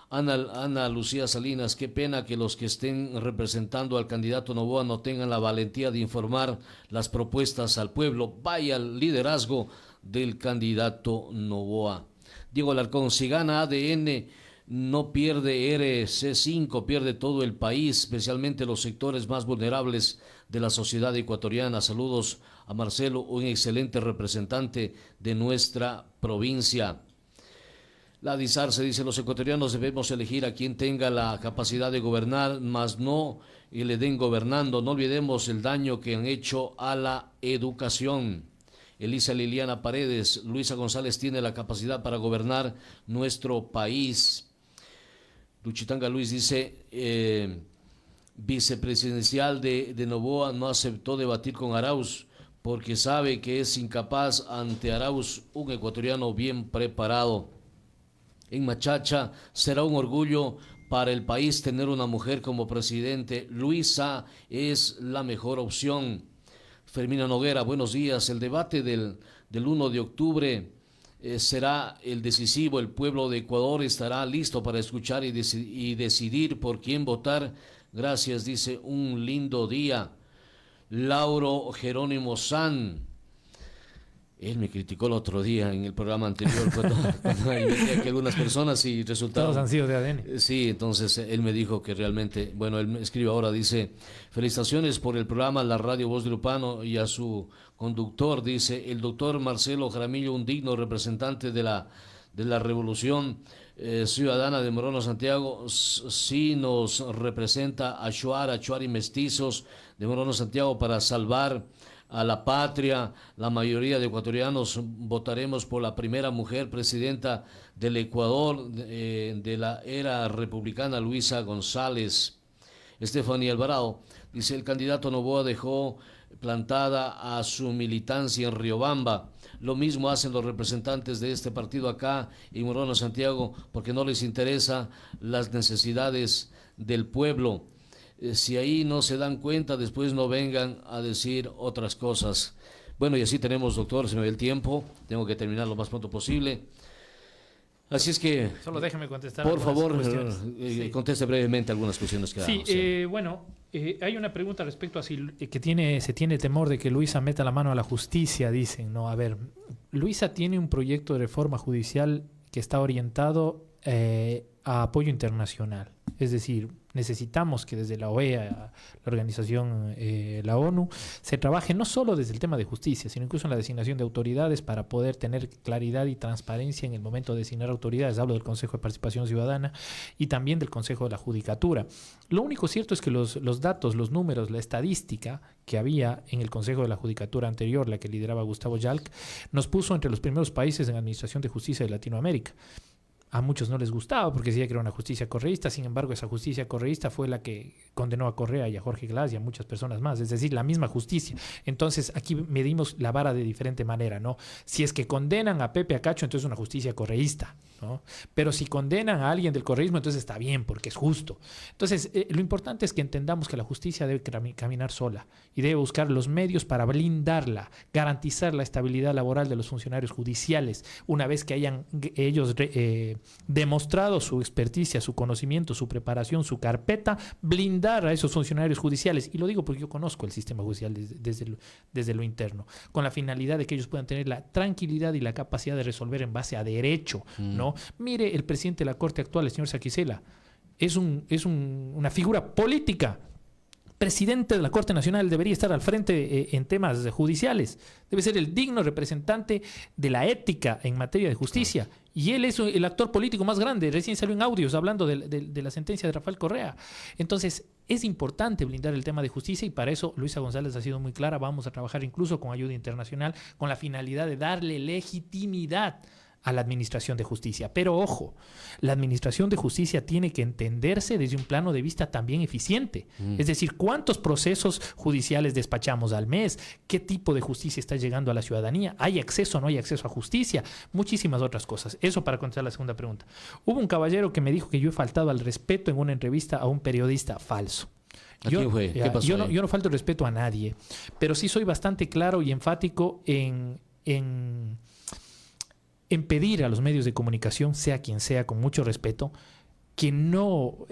Ana Lucía Salinas, qué pena que los que estén representando al candidato Noboa no tengan la valentía de informar las propuestas al pueblo, vaya el liderazgo del candidato Noboa. Diego Alarcón, si gana ADN, no pierde RC5, pierde todo el país, especialmente los sectores más vulnerables de la sociedad ecuatoriana. Saludos a Marcelo, un excelente representante de nuestra provincia. La Dizarce dice, los ecuatorianos debemos elegir a quien tenga la capacidad de gobernar, mas no y le den gobernando. No olvidemos el daño que han hecho a la educación. Elisa Liliana Paredes, Luisa González tiene la capacidad para gobernar nuestro país. Duchitanga Luis dice, vicepresidencial de Noboa no aceptó debatir con Arauz porque sabe que es incapaz ante Arauz, un ecuatoriano bien preparado. En Machacha será un orgullo para el país tener una mujer como presidente. Luisa es la mejor opción. Fermina Noguera, buenos días. El debate del 1 de octubre será el decisivo. El pueblo de Ecuador estará listo para escuchar y decidir por quién votar. Gracias, dice, un lindo día. Lauro Jerónimo San. Él me criticó el otro día en el programa anterior cuando metía que algunas personas y resultaron... Todos han sido de ADN. Sí, entonces él me dijo que realmente... Bueno, él me escribe ahora, dice, felicitaciones por el programa La Radio Voz de Lupano y a su conductor, dice, el doctor Marcelo Jaramillo, un digno representante de la revolución ciudadana de Morono Santiago, sí nos representa a Shuar y mestizos de Morono Santiago para salvar a la patria. La mayoría de ecuatorianos votaremos por la primera mujer presidenta del Ecuador de la era republicana, Luisa González. Estefanía Alvarado dice: el candidato Noboa dejó plantada a su militancia en Riobamba. Lo mismo hacen los representantes de este partido acá en Morona, Santiago, porque no les interesa las necesidades del pueblo. Si ahí no se dan cuenta, después no vengan a decir otras cosas. Bueno, y así tenemos, doctor, se me ve el tiempo, tengo que terminar lo más pronto posible. Así es que... Solo déjeme contestar. Por favor, sí. conteste brevemente algunas cuestiones que damos. Sí, bueno, hay una pregunta respecto a si se tiene temor de que Luisa meta la mano a la justicia, dicen. No, a ver, Luisa tiene un proyecto de reforma judicial que está orientado a apoyo internacional. Es decir, necesitamos que desde la OEA, la organización, la ONU, se trabaje no solo desde el tema de justicia, sino incluso en la designación de autoridades para poder tener claridad y transparencia en el momento de designar autoridades. Hablo del Consejo de Participación Ciudadana y también del Consejo de la Judicatura. Lo único cierto es que los datos, los números, la estadística que había en el Consejo de la Judicatura anterior, la que lideraba Gustavo Yalc, nos puso entre los primeros países en administración de justicia de Latinoamérica. A muchos no les gustaba porque decía que era una justicia correísta. Sin embargo, esa justicia correísta fue la que condenó a Correa y a Jorge Glass y a muchas personas más. Es decir, la misma justicia. Entonces, aquí medimos la vara de diferente manera, ¿no? Si es que condenan a Pepe Acacho, entonces es una justicia correísta, ¿no? Pero si condenan a alguien del correísmo, entonces está bien porque es justo. Entonces, lo importante es que entendamos que la justicia debe caminar sola y debe buscar los medios para blindarla, garantizar la estabilidad laboral de los funcionarios judiciales una vez que hayan ellos demostrado su experticia, su conocimiento, su preparación, su carpeta, blindar a esos funcionarios judiciales. Y lo digo porque yo conozco el sistema judicial desde lo interno, con la finalidad de que ellos puedan tener la tranquilidad y la capacidad de resolver en base a derecho, ¿no? Mire, el presidente de la Corte actual, el señor Saquicela, es una figura política. Presidente de la Corte Nacional debería estar al frente en temas judiciales. Debe ser el digno representante de la ética en materia de justicia. Y él es el actor político más grande. Recién salió en audios hablando de la sentencia de Rafael Correa. Entonces, es importante blindar el tema de justicia y para eso Luisa González ha sido muy clara. Vamos a trabajar incluso con ayuda internacional con la finalidad de darle legitimidad a la administración de justicia. Pero ojo, la administración de justicia tiene que entenderse desde un plano de vista también eficiente. Es decir, ¿cuántos procesos judiciales despachamos al mes? ¿Qué tipo de justicia está llegando a la ciudadanía? ¿Hay acceso o no hay acceso a justicia? Muchísimas otras cosas. Eso para contestar la segunda pregunta. Hubo un caballero que me dijo que yo he faltado al respeto en una entrevista a un periodista. Falso. ¿Quién fue? ¿Qué pasó? Yo no falto el respeto a nadie, pero sí soy bastante claro y enfático en pedir a los medios de comunicación, sea quien sea, con mucho respeto, que no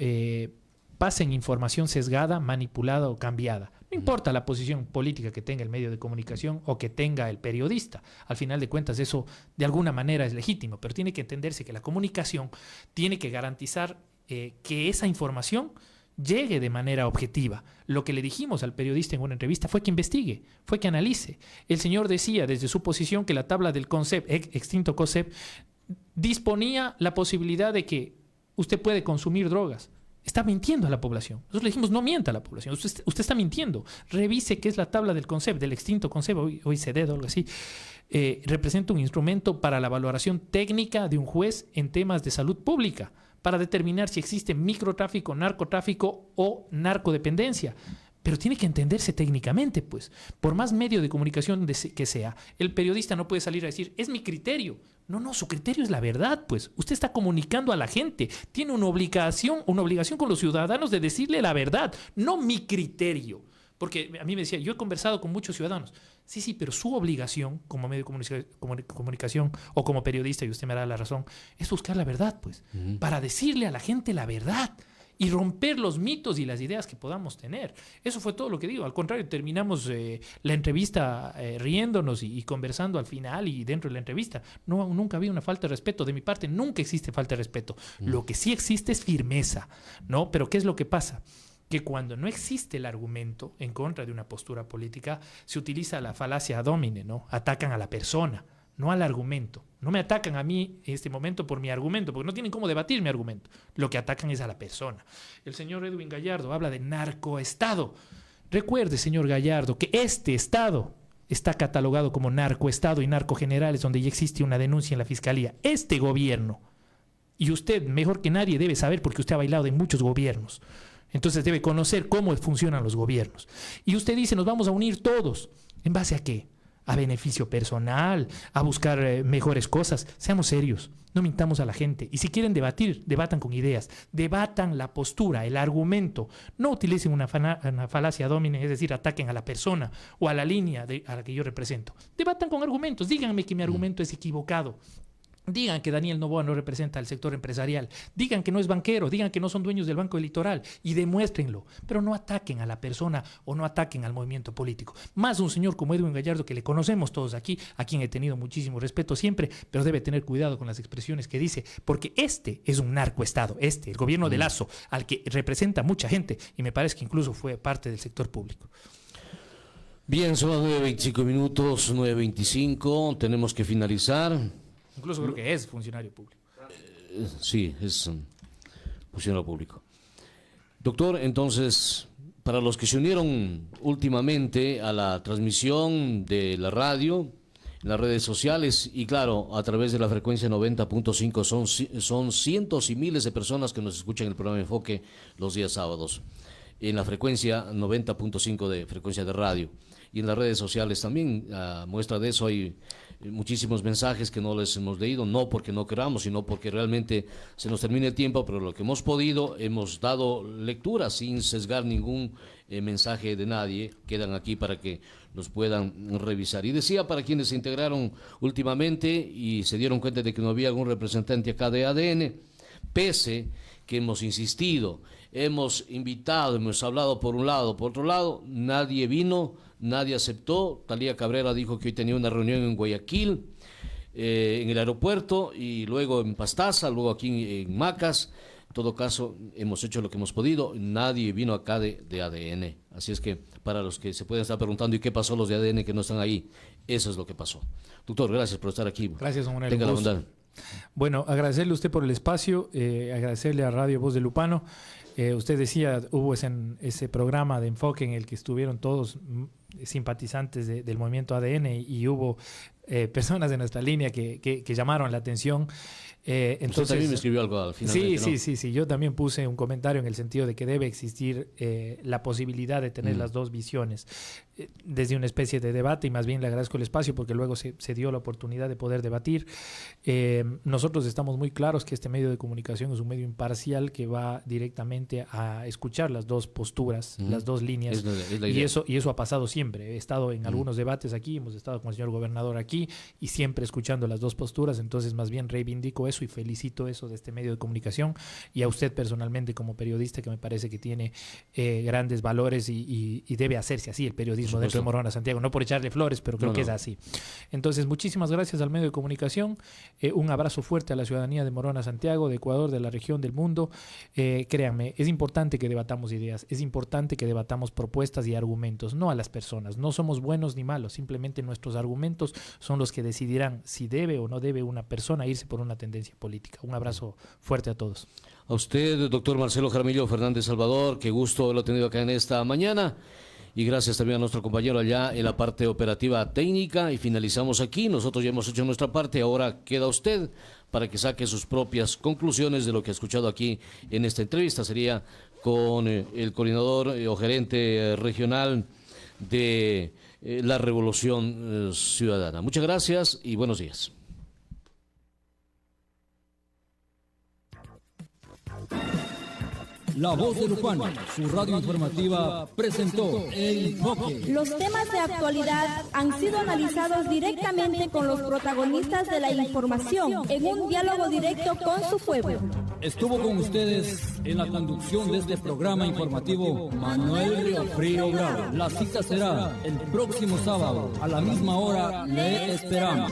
pasen información sesgada, manipulada o cambiada. No importa la posición política que tenga el medio de comunicación o que tenga el periodista. Al final de cuentas, eso de alguna manera es legítimo, pero tiene que entenderse que la comunicación tiene que garantizar que esa información llegue de manera objetiva. Lo que le dijimos al periodista en una entrevista fue que investigue, fue que analice. El señor decía desde su posición que la tabla del CONCEP, extinto CONCEP, disponía la posibilidad de que usted puede consumir drogas. Está mintiendo a la población. Nosotros le dijimos, no mienta a la población, usted está mintiendo. Revise qué es la tabla del CONCEP, del extinto CONCEP, hoy CEDED o algo así. Representa un instrumento para la valoración técnica de un juez en temas de salud pública, para determinar si existe microtráfico, narcotráfico o narcodependencia. Pero tiene que entenderse técnicamente, pues. Por más medio de comunicación que sea, el periodista no puede salir a decir, es mi criterio. No, su criterio es la verdad, pues. Usted está comunicando a la gente. Tiene una obligación con los ciudadanos de decirle la verdad, no mi criterio. Porque a mí me decía, yo he conversado con muchos ciudadanos. Sí, pero su obligación como medio de comunicación o como periodista, y usted me dará la razón, es buscar la verdad, pues, para decirle a la gente la verdad y romper los mitos y las ideas que podamos tener. Eso fue todo lo que digo. Al contrario, terminamos la entrevista riéndonos y conversando al final y dentro de la entrevista. Nunca había una falta de respeto. De mi parte, nunca existe falta de respeto. Lo que sí existe es firmeza, ¿no? Pero ¿qué es lo que pasa? Que cuando no existe el argumento en contra de una postura política, se utiliza la falacia ad hominem, ¿no? Atacan a la persona, no al argumento. No me atacan a mí en este momento por mi argumento, porque no tienen cómo debatir mi argumento. Lo que atacan es a la persona. El señor Edwin Gallardo habla de narcoestado. Recuerde, señor Gallardo, que este Estado está catalogado como narcoestado y narcogenerales, donde ya existe una denuncia en la fiscalía. Este gobierno, y usted mejor que nadie debe saber porque usted ha bailado en muchos gobiernos, entonces debe conocer cómo funcionan los gobiernos. Y usted dice, nos vamos a unir todos. ¿En base a qué? A beneficio personal, a buscar mejores cosas. Seamos serios, no mintamos a la gente. Y si quieren debatir, debatan con ideas, debatan la postura, el argumento. No utilicen una falacia domine, es decir, ataquen a la persona o a la línea a la que yo represento. Debatan con argumentos, díganme que mi argumento es equivocado. Digan que Daniel Noboa no representa al sector empresarial, digan que no es banquero, digan que no son dueños del Banco del Litoral y demuéstrenlo, pero no ataquen a la persona o no ataquen al movimiento político. Más un señor como Edwin Gallardo, que le conocemos todos aquí, a quien he tenido muchísimo respeto siempre, pero debe tener cuidado con las expresiones que dice, porque este es un narcoestado, el gobierno de Lazo, al que representa mucha gente y me parece que incluso fue parte del sector público. Bien, son las 9:25 minutos, 9:25, tenemos que finalizar. Incluso creo que es funcionario público. Sí, es funcionario público. Doctor, entonces, para los que se unieron últimamente a la transmisión de la radio, en las redes sociales y claro, a través de la frecuencia 90.5, son cientos y miles de personas que nos escuchan en el programa Enfoque los días sábados, en la frecuencia 90.5 de frecuencia de radio. Y en las redes sociales también, a muestra de eso, hay muchísimos mensajes que no les hemos leído, no porque no queramos, sino porque realmente se nos termina el tiempo, pero lo que hemos podido, hemos dado lectura sin sesgar ningún mensaje de nadie, quedan aquí para que los puedan revisar. Y decía, para quienes se integraron últimamente y se dieron cuenta de que no había algún representante acá de ADN, pese que hemos insistido, hemos invitado, hemos hablado por un lado, por otro lado, nadie vino, nadie aceptó. Talía Cabrera dijo que hoy tenía una reunión en Guayaquil, en el aeropuerto, y luego en Pastaza, luego aquí en Macas. En todo caso, hemos hecho lo que hemos podido, nadie vino acá de ADN. Así es que, para los que se pueden estar preguntando, ¿y qué pasó los de ADN que no están ahí? Eso es lo que pasó. Doctor, gracias por estar aquí. Gracias, don Manuel. Tenga la bondad. Bueno, agradecerle a usted por el espacio, agradecerle a Radio Voz de Lupano. Usted decía, hubo ese programa de enfoque en el que estuvieron todos simpatizantes del movimiento ADN y hubo personas de nuestra línea que llamaron la atención. Entonces, usted también me escribió algo al final. Sí, yo también puse un comentario en el sentido de que debe existir la posibilidad de tener las dos visiones desde una especie de debate, y más bien le agradezco el espacio porque luego se dio la oportunidad de poder debatir. Nosotros estamos muy claros que este medio de comunicación es un medio imparcial que va directamente a escuchar las dos posturas, las dos líneas, es la idea. Y eso ha pasado siempre. He estado en algunos debates aquí, hemos estado con el señor gobernador aquí y siempre escuchando las dos posturas, entonces más bien reivindico eso y felicito eso de este medio de comunicación, y a usted personalmente como periodista, que me parece que tiene grandes valores y debe hacerse así el periodismo dentro de Morona Santiago, no por echarle flores, pero creo que es así. Entonces, muchísimas gracias al medio de comunicación, un abrazo fuerte a la ciudadanía de Morona Santiago, de Ecuador, de la región, del mundo. Créanme, es importante que debatamos ideas, es importante que debatamos propuestas y argumentos, no a las personas. No somos buenos ni malos, simplemente nuestros argumentos son los que decidirán si debe o no debe una persona irse por una tendencia política. Un abrazo fuerte a todos. A usted, doctor Marcelo Jaramillo Fernández Salvador, qué gusto haberlo tenido acá en esta mañana. Y gracias también a nuestro compañero allá en la parte operativa técnica. Y finalizamos aquí. Nosotros ya hemos hecho nuestra parte. Ahora queda usted para que saque sus propias conclusiones de lo que ha escuchado aquí en esta entrevista. Sería con el coordinador o gerente regional de la Revolución Ciudadana. Muchas gracias y buenos días. La Voz de Lupano, su radio informativa, presentó Enfoque. Los temas de actualidad han sido analizados directamente con los protagonistas de la información en un diálogo directo con su pueblo. Estuvo con ustedes en la conducción de este programa informativo Manuel Riofrío Bravo. La cita será el próximo sábado a la misma hora. Le esperamos.